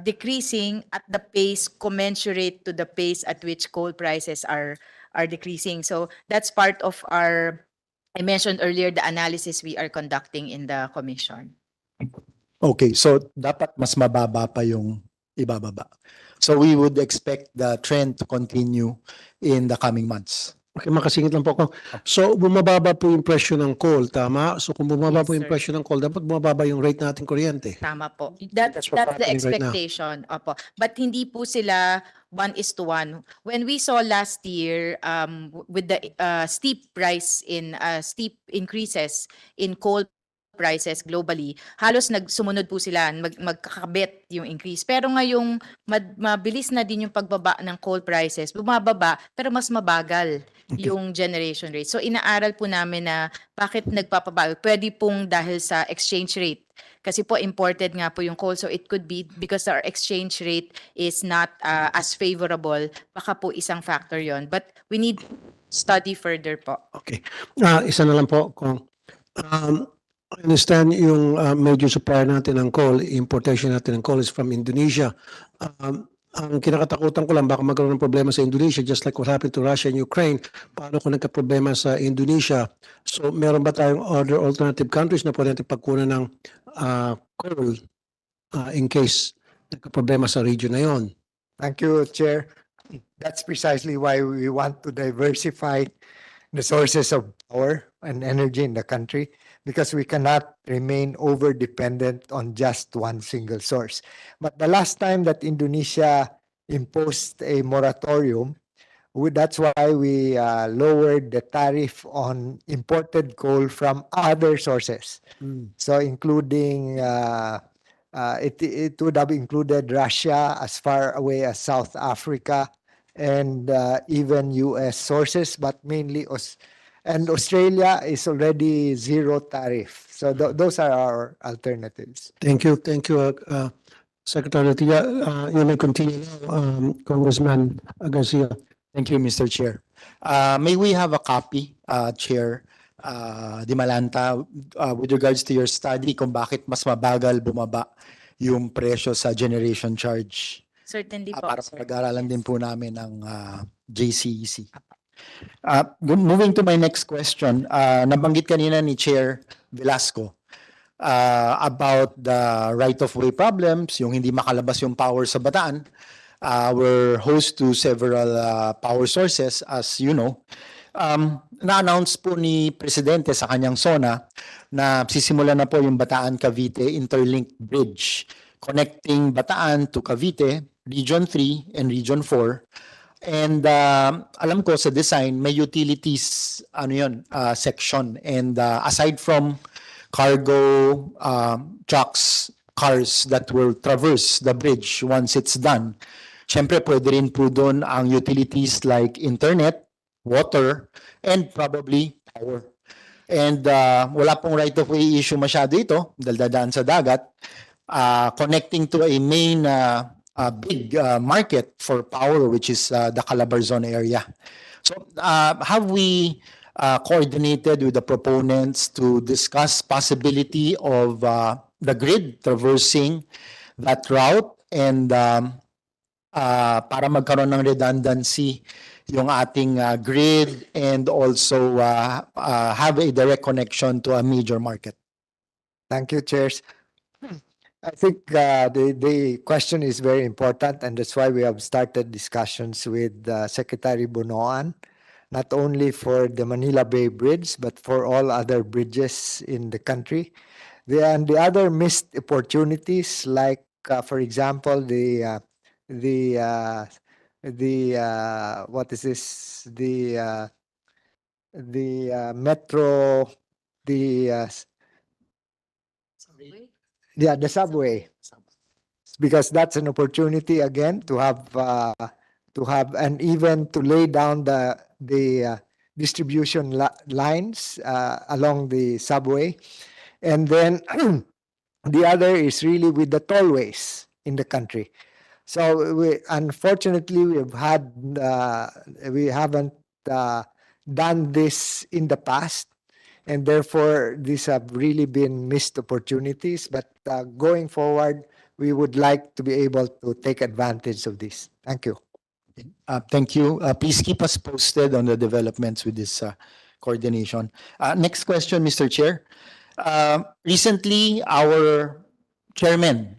decreasing at the pace commensurate to the pace at which coal prices are decreasing. So that's part of our, I mentioned earlier, the analysis we are conducting in the commission. Okay, so dapat mas mababa pa yung ibababa. So we would expect the trend to continue in the coming months. Okay, makasingit lang po ako. So, bumababa po yung presyo ng coal, tama? So, kung bumababa Yes, po yung sir. presyo ng coal, dapat bumababa yung rate natin kuryente. Tama po. That's That's what's the happening right now. expectation. Opo. But hindi po sila 1:1. When we saw last year with the steep increases in coal prices globally, halos sumunod po sila, magkakabit yung increase. Pero ngayong mabilis na din yung pagbaba ng coal prices, bumababa pero mas mabagal yung generation rate. So inaaral po namin na bakit nagpapabagal. Pwede pong dahil sa exchange rate. Kasi po imported nga po yung coal, so it could be because our exchange rate is not as favorable. Baka po isang factor yon. But we need study further po. Okay. Isa na lang po. I understand yung major supplier natin ng coal, importation natin ng coal is from Indonesia. Ang kinakatakutan ko lang, baka magkaroon ng problema sa Indonesia, just like what happened to Russia and Ukraine. Paano kung nagka-problema sa Indonesia? So, meron ba tayong other alternative countries na pwede natin pagkunan ng coal in case nagka-problema sa region na yon? Thank you, Chair. That's precisely why we want to diversify the sources of power and energy in the country, because we cannot remain over-dependent on just one single source. But the last time that Indonesia imposed a moratorium, that's why we lowered the tariff on imported coal from other sources. So including, it would have included Russia as far away as South Africa and even US sources, but mainly and Australia is already zero tariff. So those are our alternatives. Thank you, Secretary Tia. You may continue now, Congressman Garcia. Thank you, Mr. Chair. May we have a copy, Chair Di Malanta, with regards to your study kung bakit mas mabagal bumaba yung presyo sa generation charge? Certainly po, Para sir. pag-aralan din po namin ng JCEC. Moving to my next question, nabanggit kanina ni Chair Velasco about the right-of-way problems, yung hindi makalabas yung power sa Bataan. We're host to several power sources, as you know. Na-announce po ni Presidente sa kanyang SONA na sisimula na po yung Bataan-Cavite Interlinked Bridge connecting Bataan to Cavite, Region 3 and Region 4. And alam ko sa design, may utilities section. And aside from cargo trucks, cars that will traverse the bridge once it's done, syempre pwede rin po doon ang utilities like internet, water, and probably power. And wala pong right-of-way issue masyado ito dahil dadaan sa dagat, connecting to a main big market for power, which is the Calabarzon area. So have we coordinated with the proponents to discuss possibility of the grid traversing that route and para magkaroon ng redundancy yung ating grid and also have a direct connection to a major market? Thank you, Chairs. I think the question is very important, and that's why we have started discussions with Secretary Bonoan, not only for the Manila Bay Bridge, but for all other bridges in the country. And the other missed opportunities, like, for example, what is this? The metro, the subway, because that's an opportunity again to have and even to lay down the distribution lines along the subway. And then the other is really with the tollways in the country. So unfortunately we haven't done this in the past, and therefore these have really been missed opportunities. But going forward, we would like to be able to take advantage of this. Thank you. Thank you. Please keep us posted on the developments with this coordination. Next question, Mr. Chair. Recently, our chairman,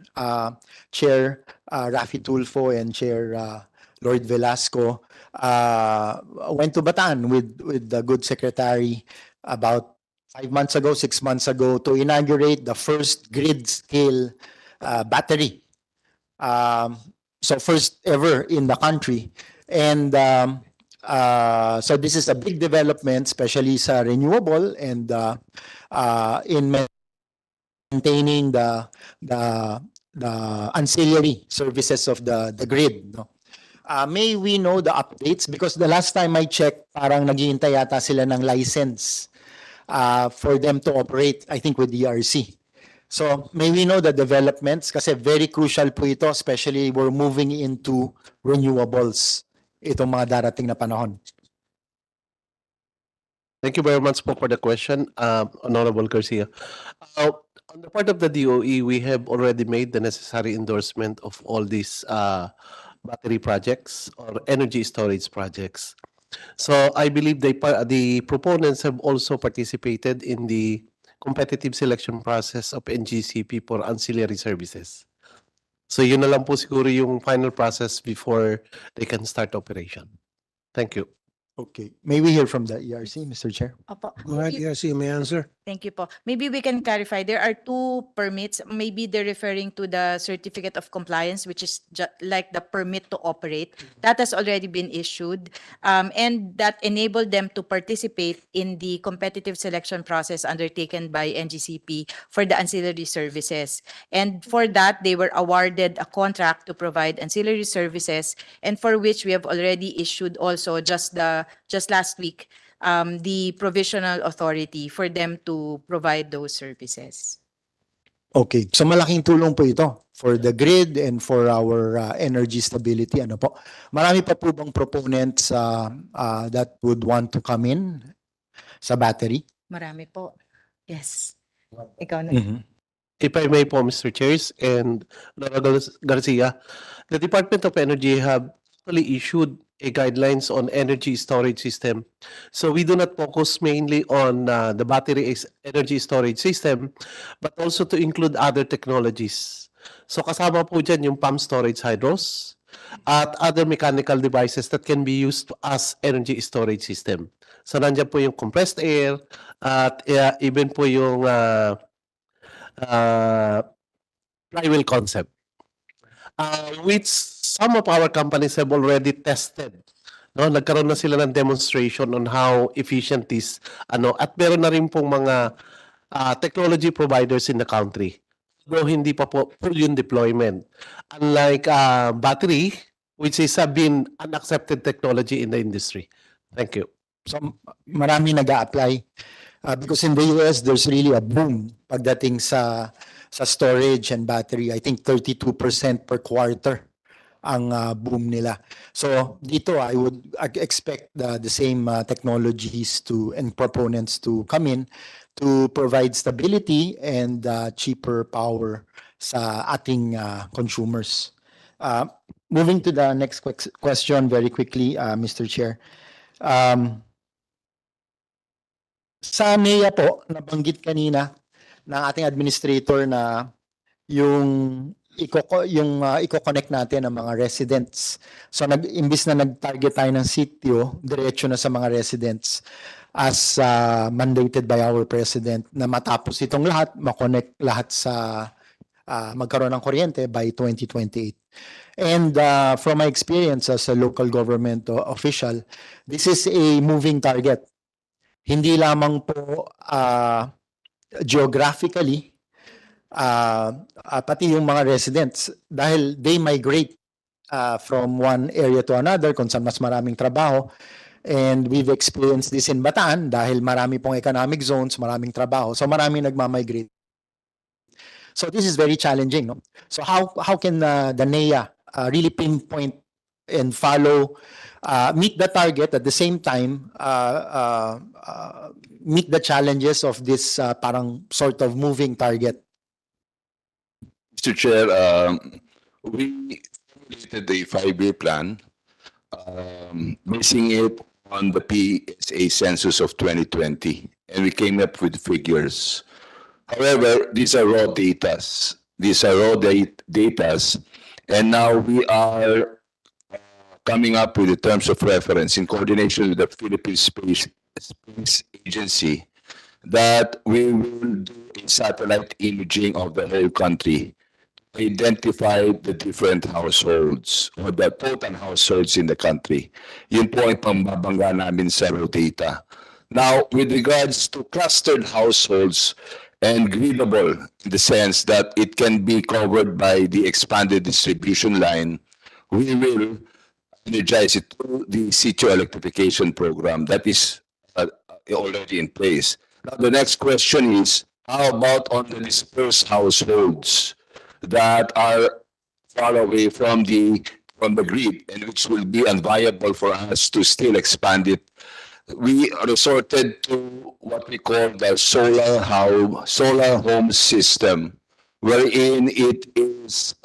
Chair Rafi Tulfo and Chair Lord Velasco, went to Bataan with the good secretary about 5 months ago, 6 months ago, to inaugurate the first grid scale battery. So first ever in the country. And so this is a big development, especially sa renewable and in maintaining the ancillary services of the grid. No? May we know the updates? Because the last time I checked, parang naghihintay yata sila ng license for them to operate, I think with DRC. So may we know the developments? Kasi very crucial po ito, especially we're moving into renewables itong mga darating na panahon. Thank you very much for the question, Honorable Garcia. On the part of the DOE, we have already made the necessary endorsement of all these battery projects or energy storage projects. So I believe the proponents have also participated in the competitive selection process of NGCP for ancillary services. So yun na lang po siguro yung final process before they can start operation. Thank you. Okay. May we hear from the ERC, Mr. Chair? Go ahead, ERC, may I answer? Thank you po. Maybe we can clarify. There are two permits. Maybe they're referring to the certificate of compliance, which is like the permit to operate. That has already been issued, and that enabled them to participate in the competitive selection process undertaken by NGCP for the ancillary services. And for that, they were awarded a contract to provide ancillary services, and for which we have already issued also just last week the provisional authority for them to provide those services. Okay, so malaking tulong po ito for the grid and for our energy stability. Ano po? Marami pa po bang proponents that would want to come in sa battery? Marami po. Yes. Ikaw na. Mhm. If I may po, Mr. Chairs and Honorable Garcia, the Department of Energy have actually issued a guidelines on energy storage system. So we do not focus mainly on the energy storage system, but also to include other technologies. So kasama po dyan yung pump storage hydros at other mechanical devices that can be used as energy storage system. So nandiyan po yung compressed air at even po yung flywheel concept, which some of our companies have already tested. No, nagkaroon na sila ng demonstration on how efficient this at meron na rin pong mga technology providers in the country. Though hindi pa po full yung deployment. Unlike battery, which is been an accepted technology in the industry. Thank you. So marami nag-a-apply because in the US there's really a boom pagdating sa storage and battery. I think 32% per quarter ang boom nila. So dito I would expect the same technologies and proponents to come in to provide stability and cheaper power sa ating consumers. Moving to the next question very quickly, Mr. Chair. Sa NEA po, nabanggit kanina ng ating administrator na yung i-connect natin ang mga residents. So imbis na nag-target tayo ng sitio, diretso na sa mga residents as mandated by our president na matapos itong lahat, makonect lahat sa magkaroon ng kuryente by 2028. And from my experience as a local government official, this is a moving target. Hindi lamang po geographically, pati yung mga residents dahil they migrate from one area to another kung saan mas maraming trabaho, and we've experienced this in Bataan dahil marami pong economic zones, maraming trabaho, so maraming nagmamigrate. So this is very challenging, no? So how can the NEA really pinpoint and follow, meet the target at the same time, meet the challenges of this parang sort of moving target? Mr. Chair, we formulated a 5-year plan, basing it on the PSA census of 2020, and we came up with figures. However, these are raw data. And now we are coming up with the terms of reference in coordination with the Philippine Space Agency that we will do a satellite imaging of the whole country, identify the different households or the total households in the country. Yun po ay pambabangga namin sa raw data. Now, with regards to clustered households and gridable in the sense that it can be covered by the expanded distribution line, we will energize it through the sitio electrification program that is already in place. Now, the next question is, how about on the dispersed households that are far away from the grid and which will be unviable for us to still expand it? We resorted to what we call the solar home system, wherein it is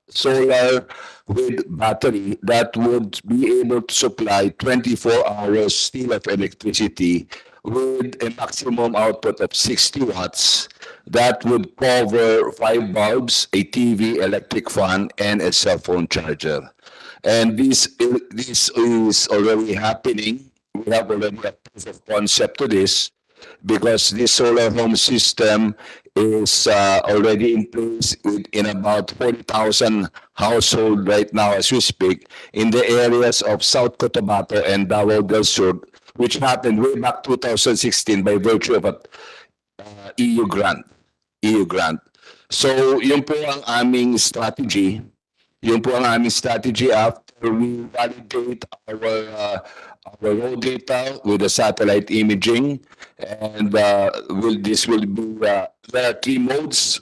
solar with battery that would be able to supply 24 hours still of electricity with a maximum output of 60 watts that would cover 5 bulbs, a TV, electric fan, and a cell phone charger. And this is already happening. We have already a proof of concept to this, because this solar home system is already in place in about 40,000 households right now as we speak in the areas of South Cotabato and Davao del Sur, which happened way back 2016 by virtue of a EU grant. EU grant. So yun po ang aming strategy. Yun po ang aming strategy after we validate our raw data with the satellite imaging, and this will be there are three modes: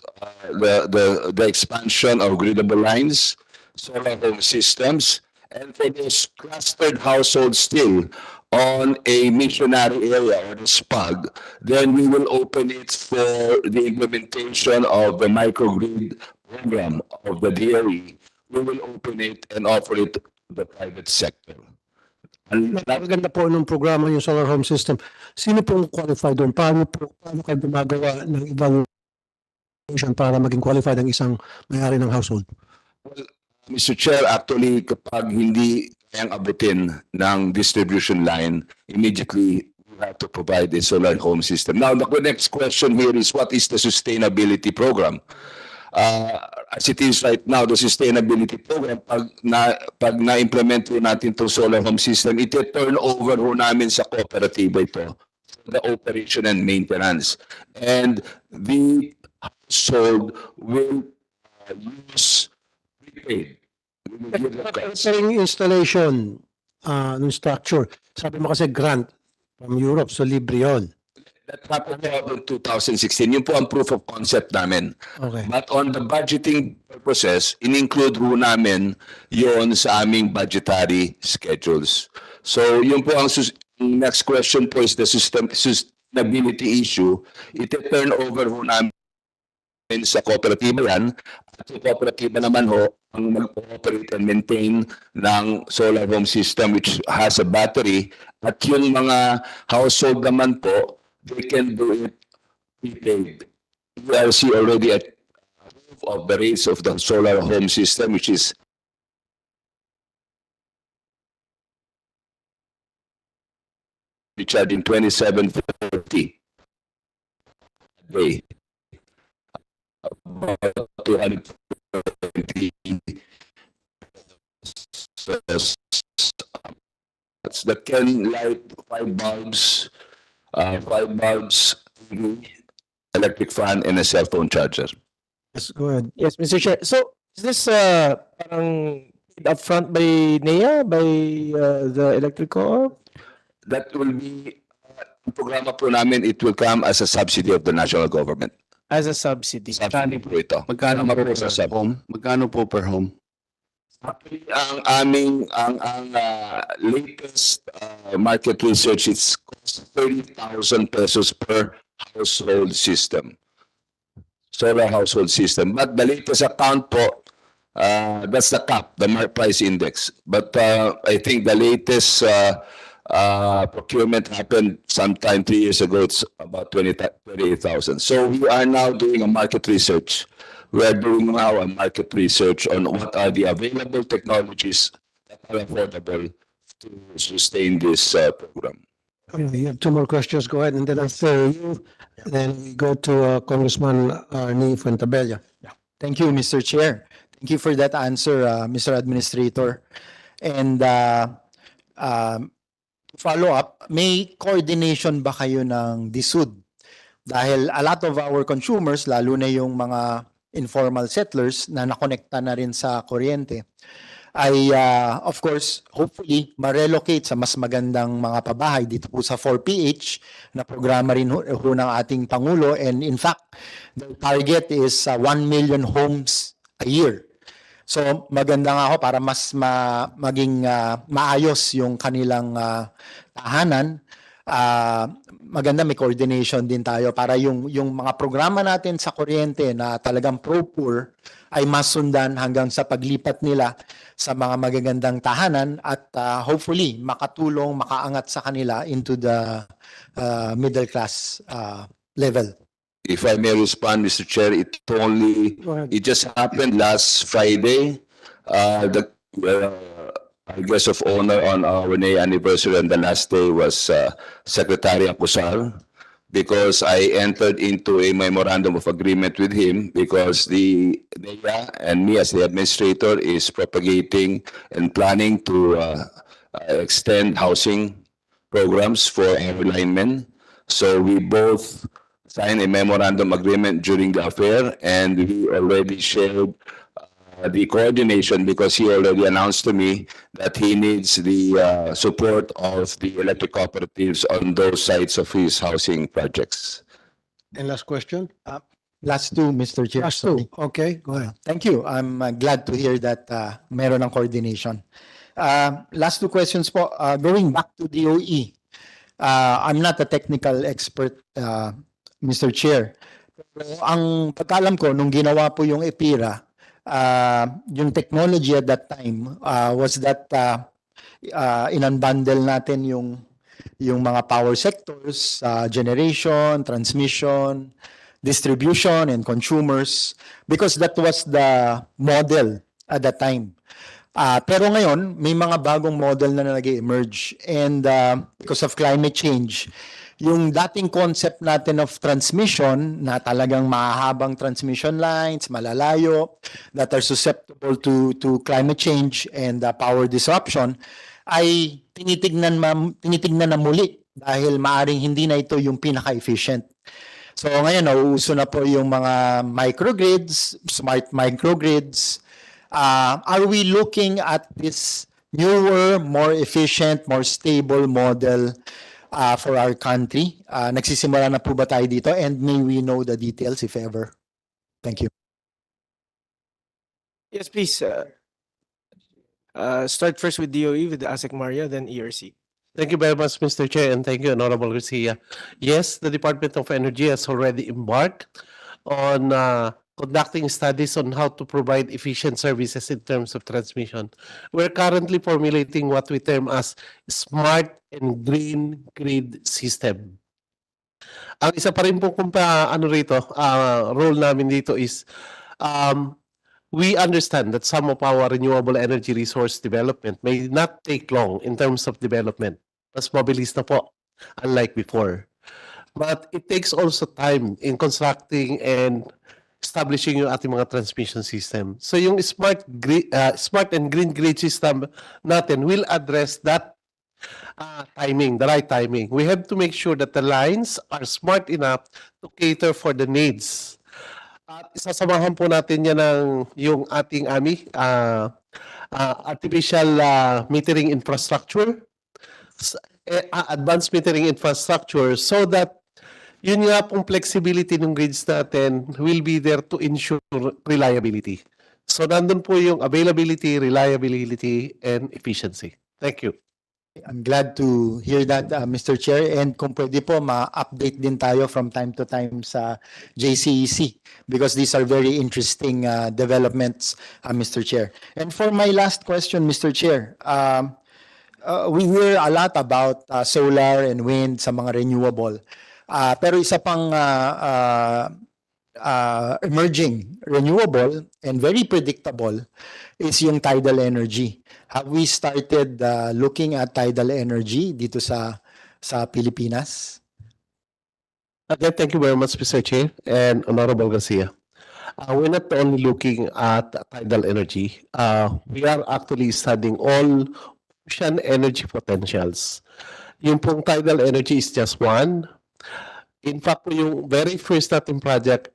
the expansion of gridable lines, solar home systems, and for those clustered households still on a missionary area or the SPAG, then we will open it for the implementation of the microgrid program of the DOE. We will open it and offer it to the private sector. Napakaganda po ng programa yung solar home system. Sino pong qualified doon? Paano kayo gumagawa ng evaluation para maging qualified ang isang may-ari ng household? Well, Mr. Chair, actually, kapag hindi kayang abutin ng distribution line, immediately we have to provide a solar home system. Now, the next question here is, what is the sustainability program? As it is right now, the sustainability program, pag na-implement po natin itong solar home system, iti-turn over ho namin sa kooperatiba ito, the operation and maintenance. And the household will use prepaid. Sa installation ng structure, sabi mo kasi grant from Europe, so libre yun. That happened in 2016. Yun po ang proof of concept namin. Okay. But on the budgeting purposes, in-include ho namin yon sa aming budgetary schedules. So yun po ang next question po is the sustainability issue. Iti-turn over ho namin sa kooperatiba yan. At yung kooperatiba naman ho ang mag-operate and maintain ng solar home system which has a battery. At yung mga household naman po, they can do it prepaid. ERC already approved of the rates of the solar home system, which is charging 27.40 a day. About 220 that can light 5 bulbs. 5 bulbs, electric fan, and a cell phone charger. Yes, go ahead. Yes, Mr. Chair. So, is this parang paid upfront by NEA, by the electric co-op? That will be, programa po namin, it will come as a subsidy of the national government. As a subsidy? Subsidy po ito. Magkano Tama po sa per home? Magkano po per home? Actually, ang latest market research, it's cost 30,000 pesos per household system. Solar household system. But the latest account po, that's the cap, the price index. But I think the latest procurement happened sometime 3 years ago. It's about 28,000. So we are now doing a market research. We are doing now a market research on what are the available technologies that are affordable to sustain this program. Okay, you have 2 more questions. Go ahead. And then after you, then we go to Congressman Arnie Fuentabella. Thank you, Mr. Chair. Thank you for that answer, Mr. Administrator. And follow up, may coordination ba kayo ng DSUD? Dahil a lot of our consumers, lalo na yung mga informal settlers na nakonekta na rin sa kuryente, ay of course, hopefully, ma-relocate sa mas magandang mga pabahay dito po sa 4PH na programa rin ho ng ating Pangulo. And in fact, the target is 1 million homes a year. So maganda nga ako para mas maging maayos yung kanilang tahanan. Maganda may coordination din tayo para yung mga programa natin sa kuryente na talagang pro-poor ay masundan hanggang sa paglipat nila sa mga magagandang tahanan at hopefully makatulong, makaangat sa kanila into the middle class level. If I may respond, Mr. Chair, it just happened last Friday. Our guest of honor on our NEA anniversary and the last day was Secretary Acusar, because I entered into a memorandum of agreement with him because the NEA and me as the administrator is propagating and planning to extend housing programs for our linemen. So we both signed a memorandum agreement during the affair, and we already shared the coordination because he already announced to me that he needs the support of the electric cooperatives on those sides of his housing projects. And last question? Last two, Mr. Chair. Last sorry. two. Okay, go ahead. Thank you. I'm glad to hear that meron ng coordination. Last two questions po. Going back to DOE. I'm not a technical expert, Mr. Chair. Pero ang pagkalam ko, nung ginawa po yung EPIRA, yung technology at that time was that in-unbundle natin yung mga power sectors, generation, transmission, distribution, and consumers, because that was the model at that time. Pero ngayon, may mga bagong model na nag-emerge, and because of climate change, yung dating concept natin of transmission na talagang mahahabang transmission lines, malalayo, that are susceptible to climate change and power disruption, ay tinitignan na muli dahil maaring hindi na ito yung pinaka-efficient. So ngayon, nauuso na po yung mga microgrids, smart microgrids. Are we looking at this newer, more efficient, more stable model for our country? Nagsisimula na po ba tayo dito? And may we know the details if ever? Thank you. Yes, please. Start first with DOE, with ASEC Maria, then ERC. Thank you very much, Mr. Chair, and thank you, Honorable Garcia. Yes, the Department of Energy has already embarked on conducting studies on how to provide efficient services in terms of transmission. We're currently formulating what we term as smart and green grid system. Ang isa pa rin po role namin dito is we understand that some of our renewable energy resource development may not take long in terms of development. Mas mabilis na po, unlike before. But it takes also time in constructing and establishing yung ating mga transmission system. So yung smart and green grid system natin will address that timing, the right timing. We have to make sure that the lines are smart enough to cater for the needs. At isasamahan po natin yan ng yung ating artificial metering infrastructure, advanced metering infrastructure, so that yun nga pong flexibility ng grids natin will be there to ensure reliability. So nandun po yung availability, reliability, and efficiency. Thank you. I'm glad to hear that, Mr. Chair. And kung pwede po, ma-update din tayo from time to time sa JCEC because these are very interesting developments, Mr. Chair. And for my last question, Mr. Chair, we hear a lot about solar and wind sa mga renewable. Pero isa pang emerging renewable and very predictable is yung tidal energy. Have we started looking at tidal energy dito sa Pilipinas? Again, thank you very much, Mr. Chair and Honorable Garcia. We're not only looking at tidal energy. We are actually studying all ocean energy potentials. Yung pong tidal energy is just one. In fact, yung very first nating project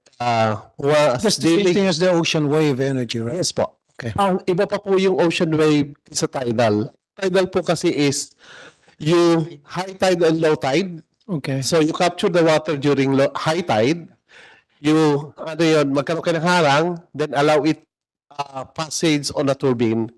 was That's the same thing as the ocean wave energy, right? Yes po. Okay. Ang iba pa po yung ocean wave sa tidal. Tidal po kasi is yung high tide and low tide. Okay. So you capture the water during high tide. You, magkaroon kayo ng harang, then allow it passage on a turbine.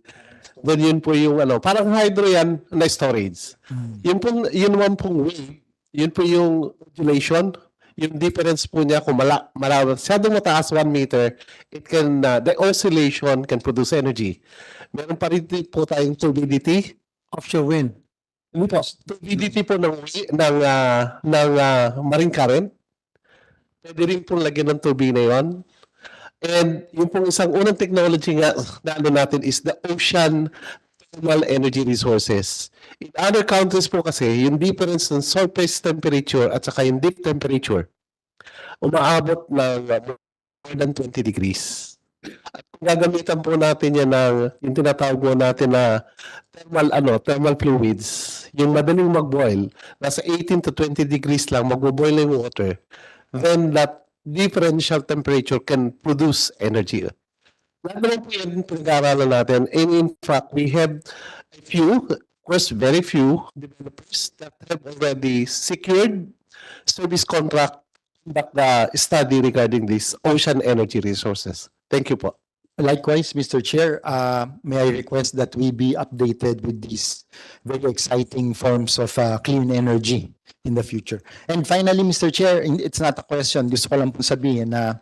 Then yun po yung parang hydro yan na storage. Yun naman pong wave, yun po yung modulation. Yung difference po niya kung masyadong mataas 1 meter, it can, the oscillation can produce energy. Meron pa rin po tayong turbidity. Offshore wind. Turbidity po ng marine current. Pwede rin po lagyan ng turbina yun. And yung pong isang unang technology nga na natin is the ocean thermal energy resources. In other countries po kasi, yung difference ng surface temperature at saka yung deep temperature, umaabot ng more than 20 degrees. At kung gagamitan po natin yan ng yung tinatawag po natin na thermal fluids, yung madaling mag-boil, nasa 18 to 20 degrees lang mag-boil yung water, then that differential temperature can produce energy. Lahat po yan pinag-aaralan natin. And in fact, we have a few, of course, very few developers that have already secured service contract conduct the study regarding these ocean energy resources. Thank you po. Likewise, Mr. Chair, may I request that we be updated with these very exciting forms of clean energy in the future. And finally, Mr. Chair, it's not a question, gusto ko lang po sabihin na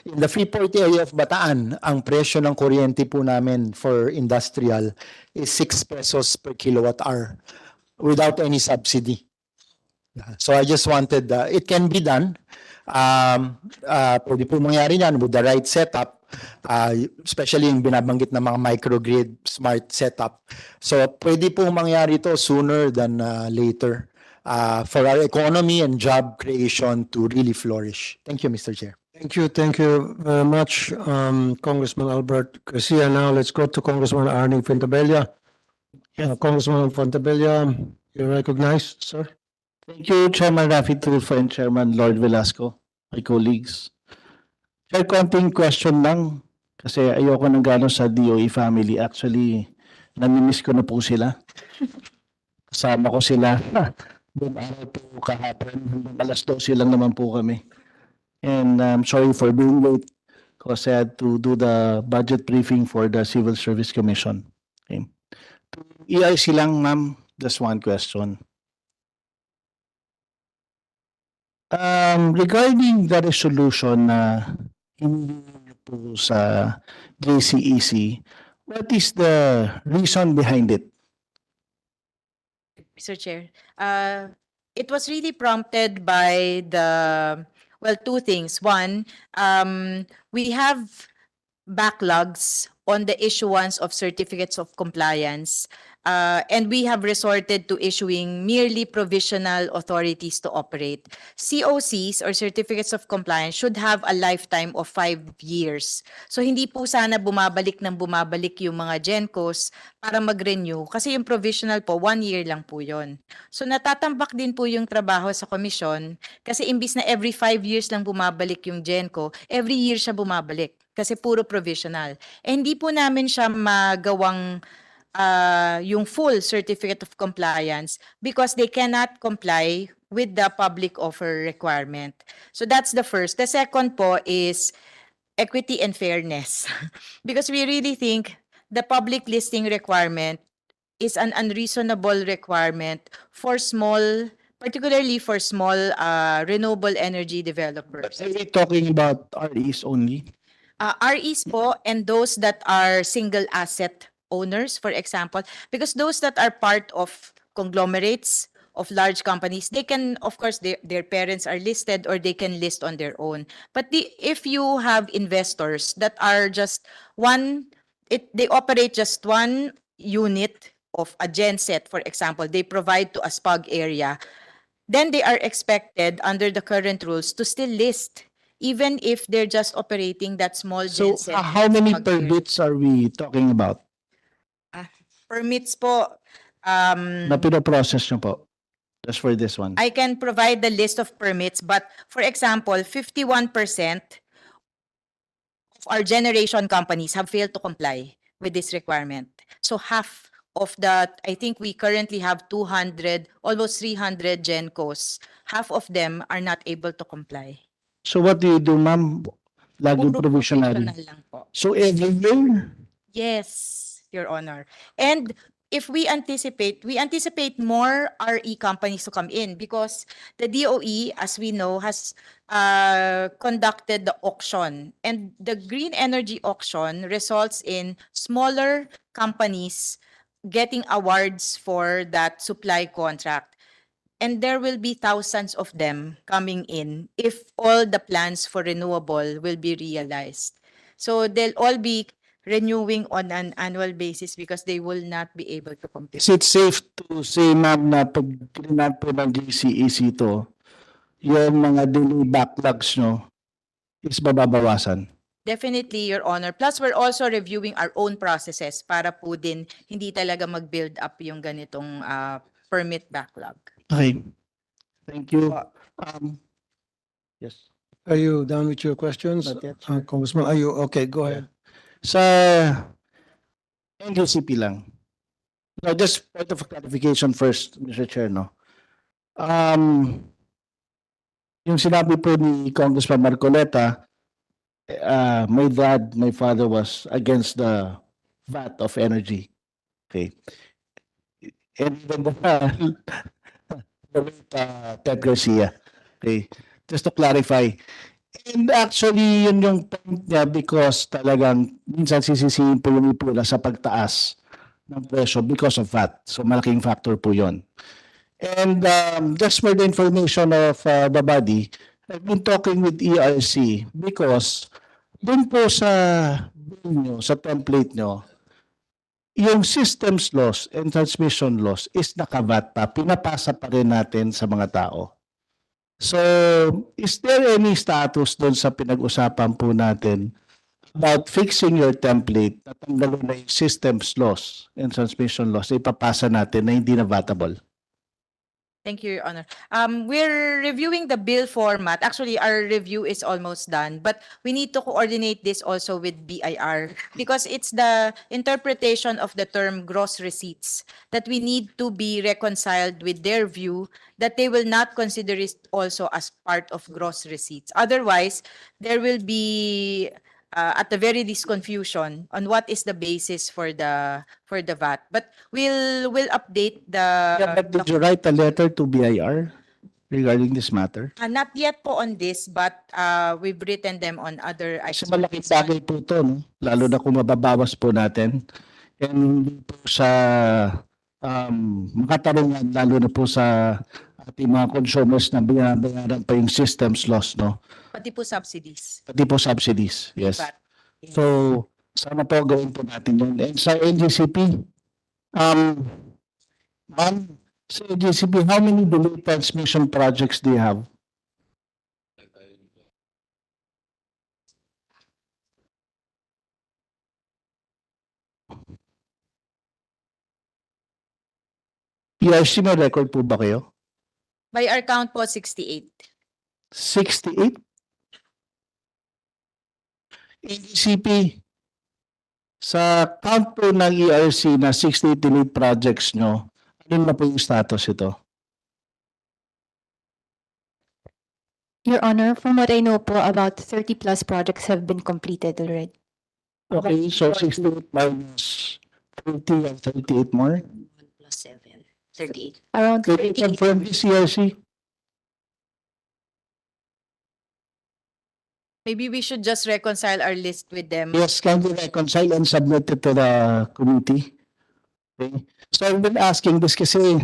in the Freeport area of Bataan, ang presyo ng kuryente po namin for industrial is 6 pesos per kilowatt hour without any subsidy. So I just wanted, it can be done. Pwede po mangyari yan with the right setup, especially yung binabanggit ng mga microgrid smart setup. So pwede po mangyari to sooner than later for our economy and job creation to really flourish. Thank you, Mr. Chair. Thank you very much, Congressman Albert Garcia. Now let's go to Congressman Arnie Fontabella. Congressman Fontabella, you're recognized, sir. Thank you, Chairman Rafi Tulfo and Chairman Lord Velasco, my colleagues. Chair, konting question lang kasi ayoko nang gano'n sa DOE family. Actually, namimiss ko na po sila. Kasama ko sila. Buong araw po kahapon. Hanggang alas 12 lang naman po kami. And I'm sorry for being late because I had to do the budget briefing for the Civil Service Commission. Okay. To EIC lang, ma'am, just one question. Regarding the resolution na hindi po sa JCEC, what is the reason behind it? Mr. Chair, it was really prompted by two things. One, we have backlogs on the issuance of certificates of compliance, and we have resorted to issuing merely provisional authorities to operate. COCs or certificates of compliance should have a lifetime of 5 years. So hindi po sana bumabalik yung mga GENCOs para mag-renew kasi yung provisional po 1 year lang po yon. So natatambak din po yung trabaho sa komisyon kasi imbis na every 5 years lang bumabalik yung GENCO, every year siya bumabalik kasi puro provisional. Eh, hindi po namin siya magawang yung full certificate of compliance because they cannot comply with the public offer requirement. So that's the first. The second po is equity and fairness because we really think the public listing requirement is an unreasonable requirement for small, particularly for small renewable energy developers. Are we talking about REs only? REs po and those that are single asset owners, for example, because those that are part of conglomerates of large companies, they can, of course, their parents are listed or they can list on their own. But if you have investors that are just they operate just one unit of a genset, for example, they provide to a SPUG area, then they are expected under the current rules to still list even if they're just operating that small So genset. how many SPUG area. permits are we talking about Permits po, na pinoprocess nyo po? Just for this one. I can provide the list of permits, but for example, 51% of our generation companies have failed to comply with this requirement. So half of that, I think we currently have 200, almost 300 GENCOs. Half of them are not able to comply. So what do you do, ma'am? Laging Puro provisionary. provisional lang po. So every year? Yes, Your Honor. And if we anticipate more RE companies to come in because the DOE, as we know, has conducted the auction. And the green energy auction results in smaller companies getting awards for that supply contract. And there will be thousands of them coming in if all the plans for renewable will be realized. So they'll all be renewing on an annual basis because they will not be able to compete. Is it safe to say, ma'am, na pag grinant po ng GCEC to, yung mga daily backlogs nyo is mababawasan? Definitely, Your Honor. Plus, we're also reviewing our own processes para po din hindi talaga mag-build up yung ganitong permit backlog. Okay. Thank you. Yes. Are you done with your questions? Not yet, Congressman, are you, okay, go ahead. Sa NGCP lang. No, just point of clarification first, Mr. Chair, no? Yung sinabi po ni Congressman Marcoleta, my dad, my father was against the VAT of energy. Okay. And even the late Ted Garcia. Okay. Just to clarify. And actually, yun yung point niya because talagang minsan sisisihin po yung ipula sa pagtaas ng presyo because of VAT. So malaking factor po yun. And just for the information of the body, I've been talking with ERC because dun po sa bill nyo, sa template nyo, yung systems loss and transmission loss is naka-VAT pa, pinapasa pa rin natin sa mga tao. So, is there any status doon sa pinag-usapan po natin about fixing your template na tanggalin na yung systems loss and transmission loss, ipapasa natin na hindi na vatable? Thank you, Your Honor. We're reviewing the bill format. Actually, our review is almost done, but we need to coordinate this also with BIR because it's the interpretation of the term gross receipts that we need to be reconciled with their view that they will not consider it also as part of gross receipts. Otherwise, there will be at the very least confusion on what is the basis for the VAT. But we'll update the But did you write a letter to BIR regarding this matter? not yet po on this, but we've written them on other Kasi items. malaking bagay po ito, no? Lalo na kung mababawas po natin. And hindi po sa makatarungan, lalo na po sa ating mga consumers na binabayaran pa yung systems loss, no? Pati po subsidies. Pati po subsidies, yes. VAT. So, sana po gawin po natin yun. And sa NGCP, ma'am, sa NGCP, how many delayed transmission projects do you have? PRC, may record po ba kayo? By our count po, 68. 68? NGCP, sa count po ng ERC na 68 delayed projects nyo, ano na po yung status ito? Your Honor, from what I know po, about 30 plus projects have been completed already. Okay, so 68 minus 30 and 38 more? Plus 7. 38. Around Can you 38. confirm this, ERC? Maybe we should just reconcile our list with them. Yes, can you reconcile and submit it to the committee? Okay. So I've been asking this kasi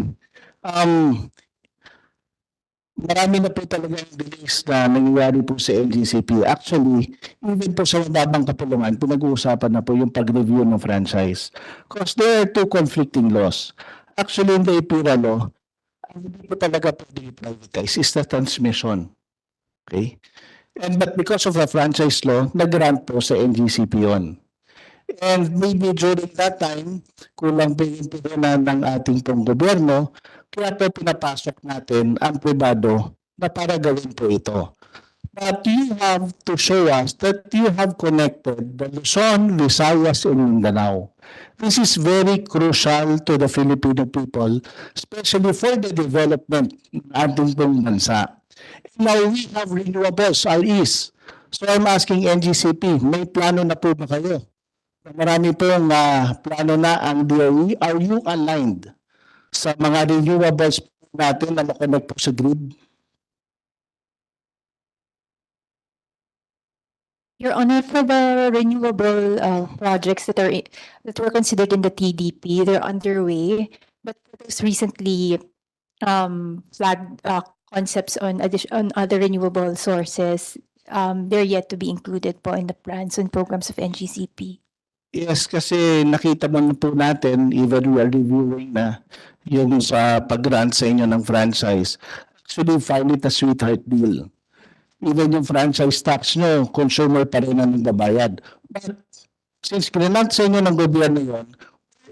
marami na po talaga yung delays na nangyayari po sa NGCP. Actually, even po sa mababang kapulungan, pinag-uusapan na po yung pag-review ng franchise. Because there are two conflicting laws. Actually, in the IPIRA law, ang hindi po talaga pwede i-privatize is the transmission. Okay? And but because of the franchise law, nag-grant po sa NGCP yun. And maybe during that time, kulang pa yung pinunan ng ating pong gobyerno, kaya po pinapasok natin ang pribado na para gawin po ito. But you have to show us that you have connected the Luzon, Visayas, and Mindanao. This is very crucial to the Filipino people, especially for the development ng ating pong bansa. Now we have renewables, REs. So I'm asking NGCP, may plano na po ba kayo? Marami pong plano na ang DOE. Are you aligned sa mga renewables natin na makonect po sa grid? Your Honor, for the renewable projects that were considered in the TDP, they're underway. But there's recently flagged concepts on other renewable sources. They're yet to be included po in the plans and programs of NGCP. Yes, kasi nakita mo po natin, even we are reviewing na yung sa pag-grant sa inyo ng franchise. Actually, find it a sweetheart deal. Even yung franchise tax nyo, consumer pa rin ang nagbabayad. But since grant sa inyo ng gobyerno yun,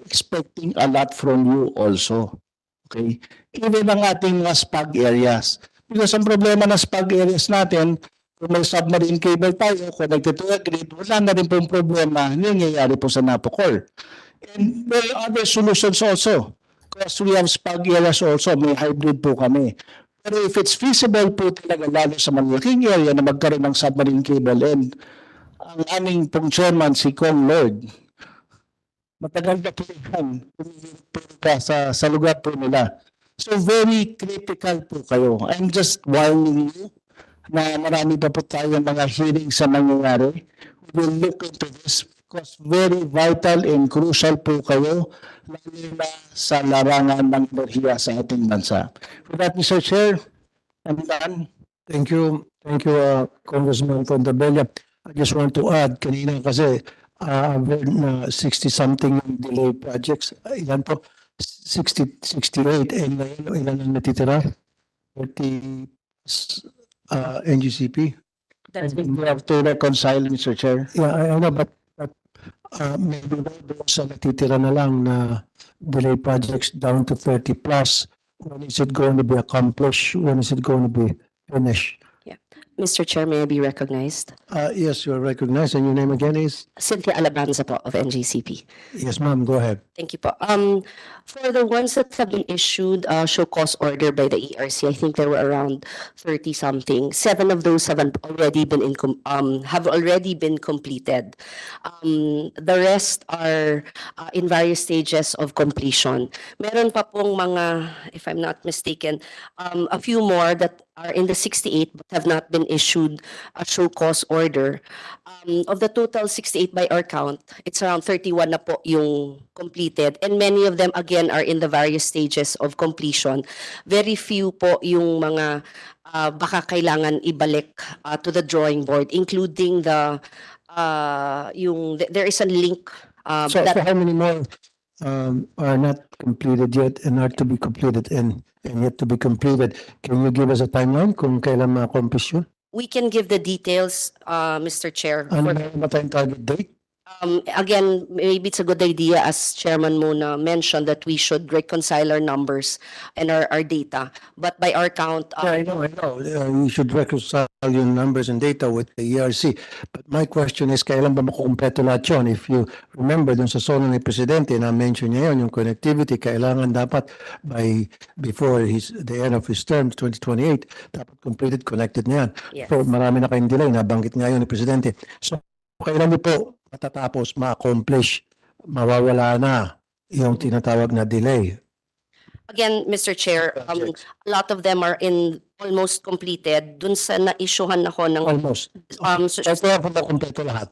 expecting a lot from you also. Okay? Even ang ating mga spag areas. Because ang problema ng spag areas natin, kung may submarine cable tayo, connected to a grid, wala na rin pong problema yung nangyayari po sa Napocor. And there are other solutions also. Because we have spag areas also, may hybrid po kami. Pero if it's feasible po talaga, lalo sa malaking area na magkaroon ng submarine cable, and ang aming pong chairman, si Kong Lord, matagal na po yan, sa lugar po nila. So very critical po kayo. I'm just warning you na marami pa po tayong mga hearings sa nangyayari. We will look into this because very vital and crucial po kayo lalo na sa larangan ng enerhiya sa ating bansa. With that, Mr. Chair, I'm done. Thank you. Thank you, Congressman Fontabella. I just want to add, kanina kasi I've heard na 60-something yung delay projects. Ilan po? 68. And ilan ang natitira? 30 NGCP. I think we have to reconcile, Mr. Chair. Yeah, I know, but maybe doon sa natitira na lang na delay projects down to 30 plus. When is it going to be accomplished? When is it going to be finished? Mr. Chair, may I be recognized? Yes, you are recognized. And your name again is? Cynthia Alabanza po of NGCP. Yes, ma'am. Go ahead. Thank you po. For the ones that have been issued show cause order by the ERC, I think there were around 30 something. 7 of those have already been completed. The rest are in various stages of completion. Meron pa pong mga, if I'm not mistaken, a few more that are in the 68 but have not been issued a show cause order. Of the total 68 by our count, it's around 31 na po yung completed, and many of them again are in the various stages of completion. Very few po yung mga baka kailangan ibalik to the drawing board, including there is a link So how many more are not completed yet and are to be completed and yet to be completed? Can you give us a timeline kung kailan ma-accomplish yun? We can give the details, Mr. Chair. Ano ba tayong target date? Again, maybe it's a good idea, as Chairman Mona mentioned, that we should reconcile our numbers and our data. But by our count, Yeah, I know. You should reconcile your numbers and data with the ERC. But my question is, kailan ba makukumpleto lahat yun? If you remember, dun sa zona ni Presidente, na-mention niya yun, yung connectivity, kailangan dapat before the end of his term, 2028, dapat completed, connected na yan. Yes. So marami na kayong delay, nabanggit nga yun ni Presidente. So kailan niyo po matatapos, ma-accomplish, mawawala na yung tinatawag na delay? again, Mr. Chair, a lot of them are almost completed. Dun sa na-issuehan ako ng Almost. Kaya po ba kompleto lahat?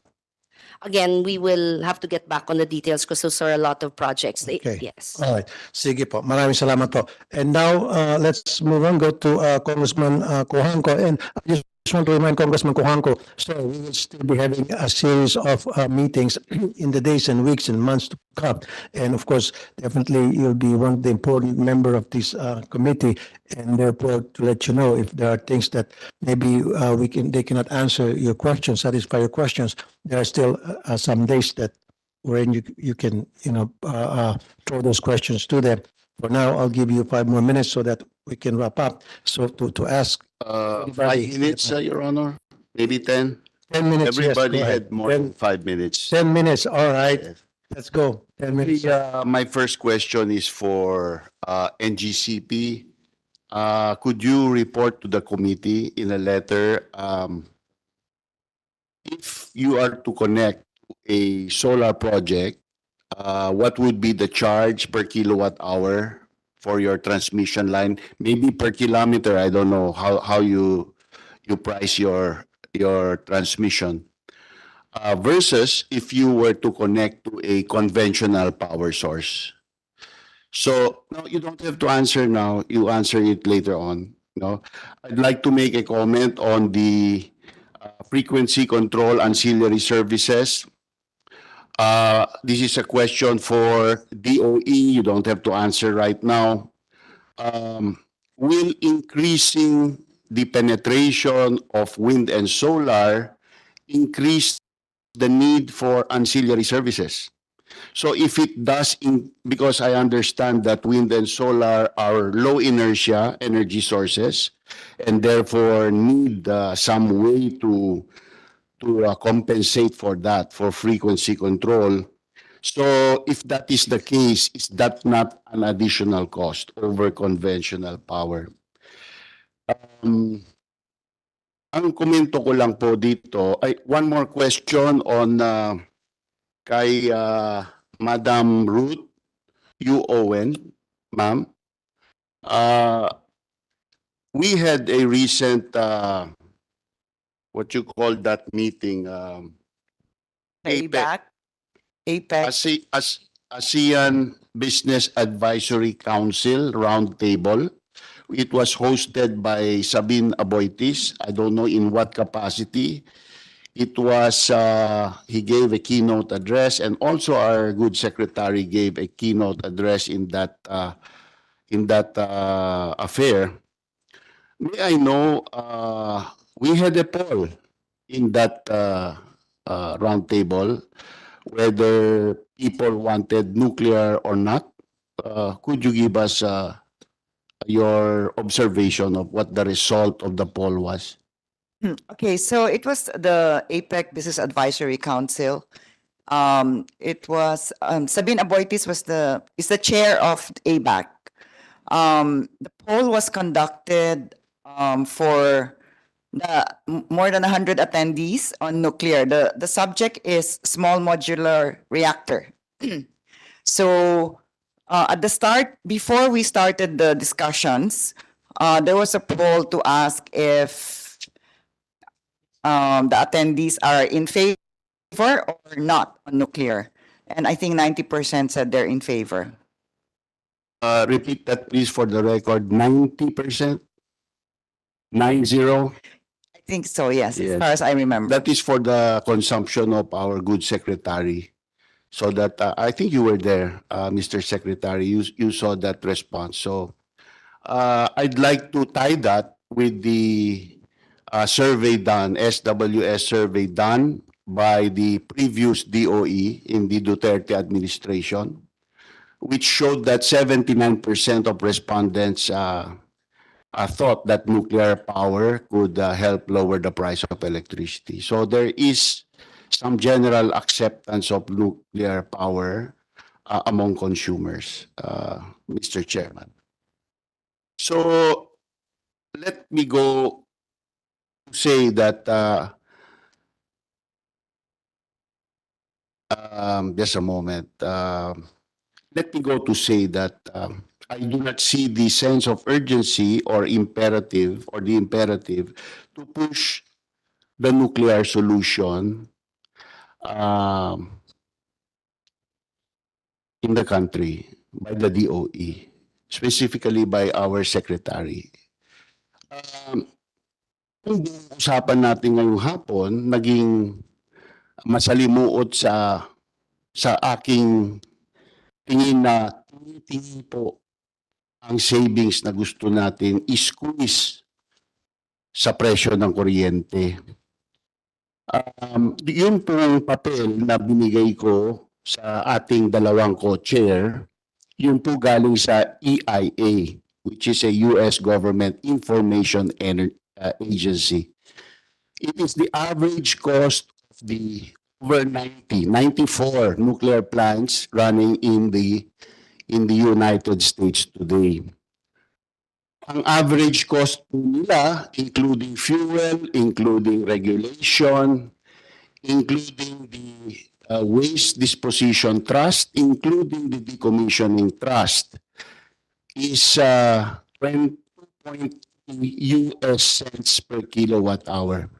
again, we will have to get back on the details because those are a lot of projects. Okay. Yes. All right. Sige po. Maraming salamat po. And now, let's move on. Go to Congressman Kuhanko. And I just want to remind Congressman Kuhanko, so we will still be having a series of meetings in the days and weeks and months to come. And of course, definitely you'll be one of the important member of this committee, and therefore to let you know if there are things that maybe they cannot answer your questions, satisfy your questions. There are still some days that wherein you can throw those questions to them. For now, I'll give you 5 more minutes so that we can wrap up. So to ask 5 minutes, Your Honor, maybe 10. 10 minutes. yes, Everybody go ahead. had more than 5 minutes. 10 minutes. All right. Yes. Let's go. 10 minutes. My first question is for NGCP. Could you report to the committee in a letter if you are to connect a solar project, what would be the charge per kilowatt hour for your transmission line? Maybe per kilometer. I don't know how you price your transmission. Versus if you were to connect to a conventional power source. So no, you don't have to answer now. You answer it later on. No, I'd like to make a comment on the frequency control ancillary services. This is a question for DOE. You don't have to answer right now. Will increasing the penetration of wind and solar increase the need for ancillary services? So if it does, because I understand that wind and solar are low inertia energy sources and therefore need some way to compensate for that, for frequency control. So if that is the case, is that not an additional cost over conventional power? Ang komento ko lang po dito, ay one more question on kay Madam Ruth U. Owen, ma'am. We had a recent, what you call that meeting? APEC. APEC. ASEAN Business Advisory Council Roundtable. It was hosted by Sabine Aboitis. I don't know in what capacity. It was, he gave a keynote address, and also our good secretary gave a keynote address in that affair. May I know, we had a poll in that roundtable whether people wanted nuclear or not. Could you give us your observation of what the result of the poll was? Okay, so it was the APEC Business Advisory Council. It was Sabine Aboitis is the chair of ABAC. The poll was conducted for more than 100 attendees on nuclear. The subject is small modular reactor. So at the start, before we started the discussions, there was a poll to ask if the attendees are in favor or not on nuclear. And I think 90% said they're in favor. Repeat that please for the record, 90%? 90? I think so, yes, as far as I remember. That is for the consumption of our good secretary. So that, I think you were there, Mr. Secretary, you saw that response. So I'd like to tie that with the survey done, SWS survey done by the previous DOE in the Duterte administration, which showed that 79% of respondents thought that nuclear power could help lower the price of electricity. So there is some general acceptance of nuclear power among consumers, Mr. Chairman. So let me go to say that just a moment. Let me go to say that I do not see the sense of urgency or imperative or the imperative to push the nuclear solution in the country by the DOE, specifically by our secretary. Kung usapan natin ngayong hapon, naging masalimuot sa aking tingin na tingin po ang savings na gusto natin i-squeeze sa presyo ng kuryente. Yun pong papel na binigay ko sa ating dalawang co-chair, yun po galing sa EIA, which is a US Government Information Agency. It is the average cost of the over 94 nuclear plants running in the United States today. Ang average cost po nila, including fuel, including regulation, including the waste disposition trust, including the decommissioning trust, is 20.3 US cents per kilowatt hour.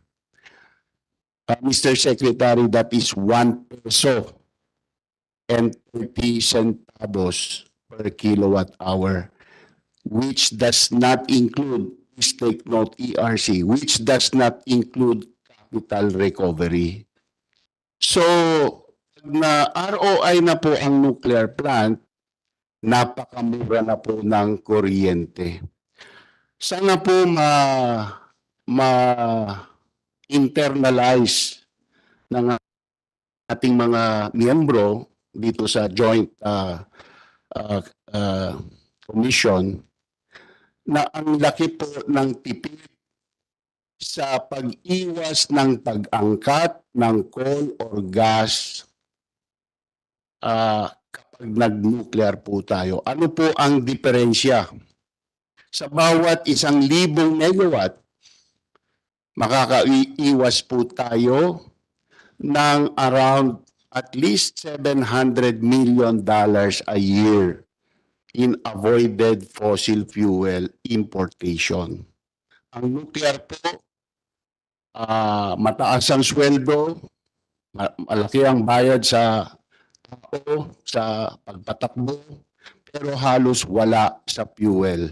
Mr. Secretary, that is 1 peso and 30 centavos per kilowatt hour, which does not include, please take note, ERC, which does not include capital recovery. So, na ROI na po ang nuclear plant, napakamura na po ng kuryente. Sana po ma-internalize ng ating mga miyembro dito sa joint commission na ang laki po ng tipid sa pag-iwas ng pag-angkat ng coal or gas kapag nag-nuclear po tayo. Ano po ang diferensya? Sa bawat 1,000 megawatt, makakaiwas po tayo ng around at least $700 million a year in avoided fossil fuel importation. Ang nuclear po, mataas ang sweldo, malaki ang bayad sa tao, sa pagpatakbo, pero halos wala sa fuel.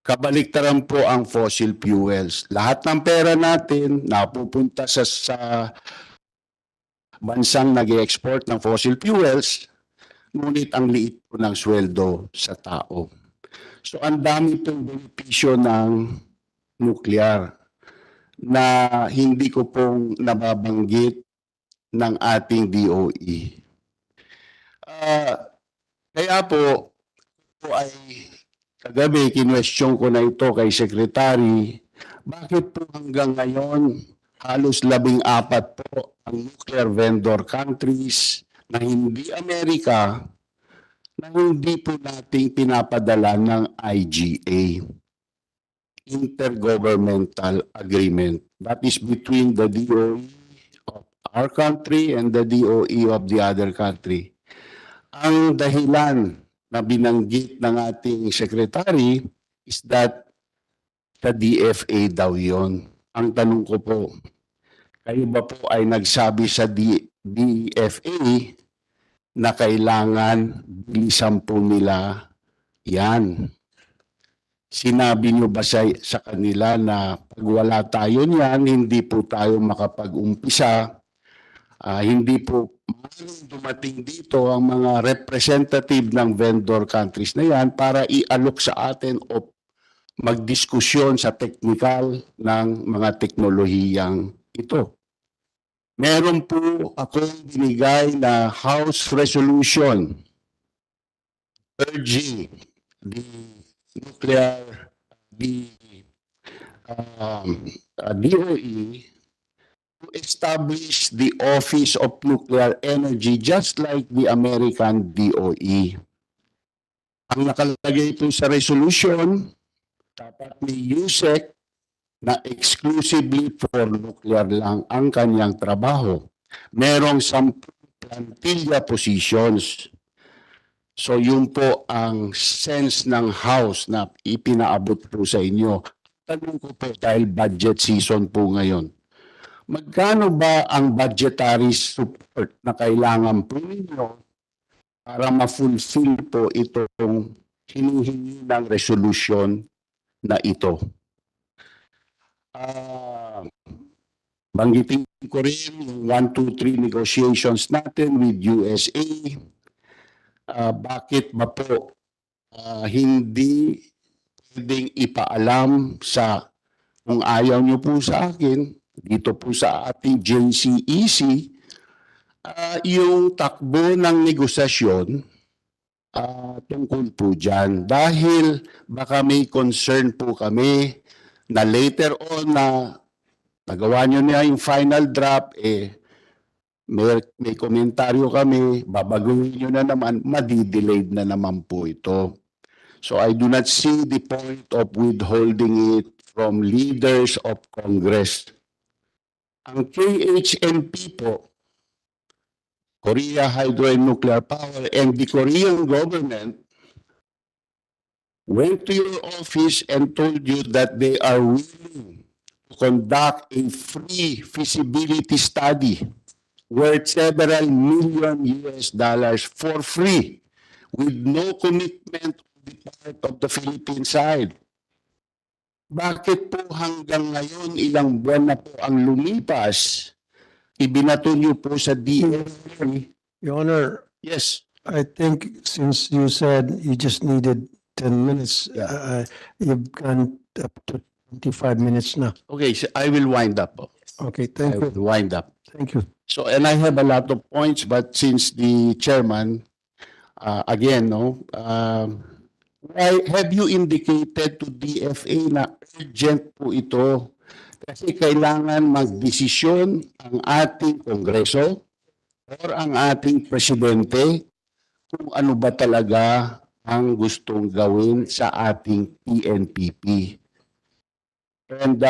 Kabaliktaran po ang fossil fuels. Lahat ng pera natin napupunta sa bansang nag-export ng fossil fuels, ngunit ang liit po ng sweldo sa tao. So ang dami pong benepisyo ng nuclear na hindi ko pong nababanggit ng ating DOE. Kaya po ay kagabi kinwestiyon ko na ito kay Secretary, bakit po hanggang ngayon halos 14 po ang nuclear vendor countries na hindi Amerika na hindi po nating pinapadala ng IGA, Intergovernmental Agreement. That is between the DOE of our country and the DOE of the other country. Ang dahilan na binanggit ng ating secretary is that the DFA daw yon. Ang tanong ko po, kayo ba po ay nagsabi sa DFA na kailangan bilisan po nila yan? Sinabi nyo ba sa kanila na pag wala tayo niyan, hindi po tayo makapag-umpisa? Hindi po dumating dito ang mga representative ng vendor countries na yan para ialok sa atin o magdiskusyon sa technical ng mga teknolohiyang ito. Meron po akong binigay na House Resolution urging the nuclear, the DOE to establish the Office of Nuclear Energy just like the American DOE. Ang nakalagay po sa resolution, dapat may USEC na exclusively for nuclear lang ang kanyang trabaho. Merong 10 plantilla positions. So yun po ang sense ng House na ipinaabot po sa inyo. Tanong ko po dahil budget season po ngayon. Magkano ba ang budgetary support na kailangan po ninyo para ma-fulfill po itong hinihingi ng resolution na ito? Banggitin ko rin yung 1, 2, 3 negotiations natin with USA. Bakit ba po hindi pwedeng ipaalam sa kung ayaw nyo po sa akin, dito po sa ating JCEC, yung takbo ng negosasyon tungkol po dyan. Dahil baka may concern po kami na later on na nagawa nyo na yung final draft, may komentaryo kami, babaguhin nyo na naman, madidelayed na naman po ito. So I do not see the point of withholding it from leaders of Congress. Ang KHNP po, Korea Hydro and Nuclear Power, and the Korean government went to your office and told you that they are willing to conduct a free feasibility study worth several million US dollars for free with no commitment on the part of the Philippine side. Bakit po hanggang ngayon ilang buwan na po ang lumipas, ibinato niyo po sa DFA. Your Honor, Yes. I think since you said you just needed 10 minutes, you've gone up to 25 minutes now. Okay, so I will wind up po. Okay, I thank you. will wind up. Thank you. So, and I have a lot of points, but since the chairman, again, why have you indicated to DFA na urgent po ito? Kasi kailangan magdesisyon ang ating Kongreso or ang ating presidente kung ano ba talaga ang gustong gawin sa ating PNPP. And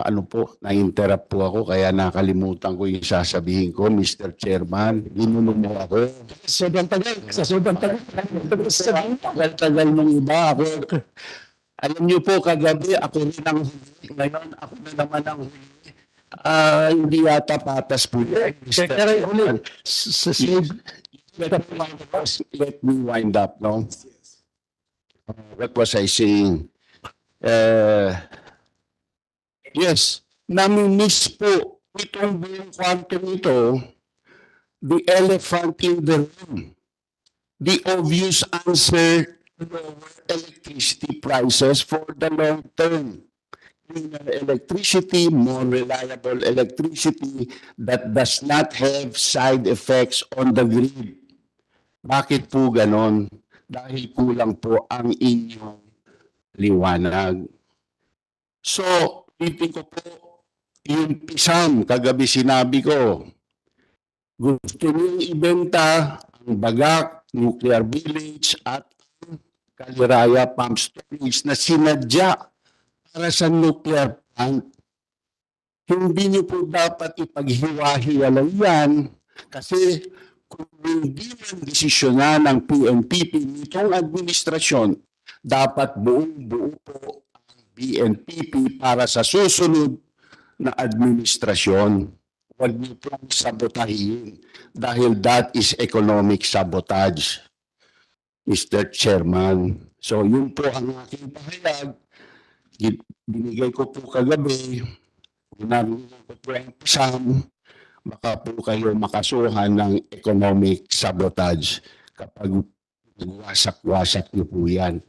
ano po, na-interrupt po ako kaya nakalimutan ko yung sasabihin ko, Mr. Chairman, ginulong mo ako. Sobrang tagal. Sa sobrang tagal. Tagal nung iba ako. Alam niyo po, kagabi ako rin ang huli. Ngayon, ako na naman ang huli. Hindi yata patas po yan, Mr. Chairman. Let me wind up, no? What was I saying? Yes, namimiss po itong buong kwantong ito, the elephant in the room. The obvious answer, lower electricity prices for the long term. Cleaner electricity, more reliable electricity that does not have side effects on the grid. Bakit po ganon? Dahil kulang po ang inyong liwanag. So, titin ko po, yung PISAM, kagabi sinabi ko, gusto niyong ibenta ang Bagak, Nuclear Village at Caliraya Pump Storage na sinadya para sa nuclear plant. Hindi niyo po dapat ipaghiwa-hiwalay yan kasi kung hindi man desisyonan ng PNPP nitong administrasyon, dapat buong-buo po ang PNPP para sa susunod na administrasyon. Huwag niyo pong sabotahin dahil that is economic sabotage, Mr. Chairman. So yun po ang aking pahayag. Binigay ko po kagabi, narinig ko po ang PISAM, baka po kayo makasuhan ng economic sabotage kapag nagwasak-wasak niyo po yan.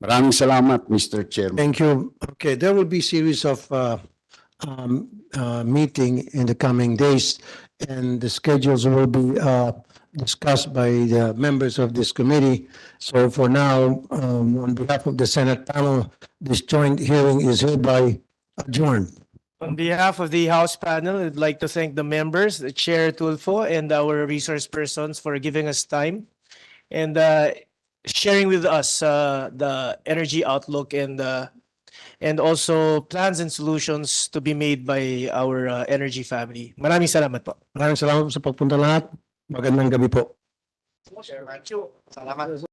Maraming salamat, Mr. Chairman. Thank you. Okay, there will be series of meeting in the coming days, and the schedules will be discussed by the members of this committee. So for now, on behalf of the Senate panel, this joint hearing is hereby adjourned. On behalf of the House panel, I'd like to thank the members, the Chair Tulfo, and our resource persons for giving us time and sharing with us the energy outlook and also plans and solutions to be made by our energy family. Maraming salamat po. Maraming salamat po sa pagpunta lahat. Magandang gabi po. Salamat.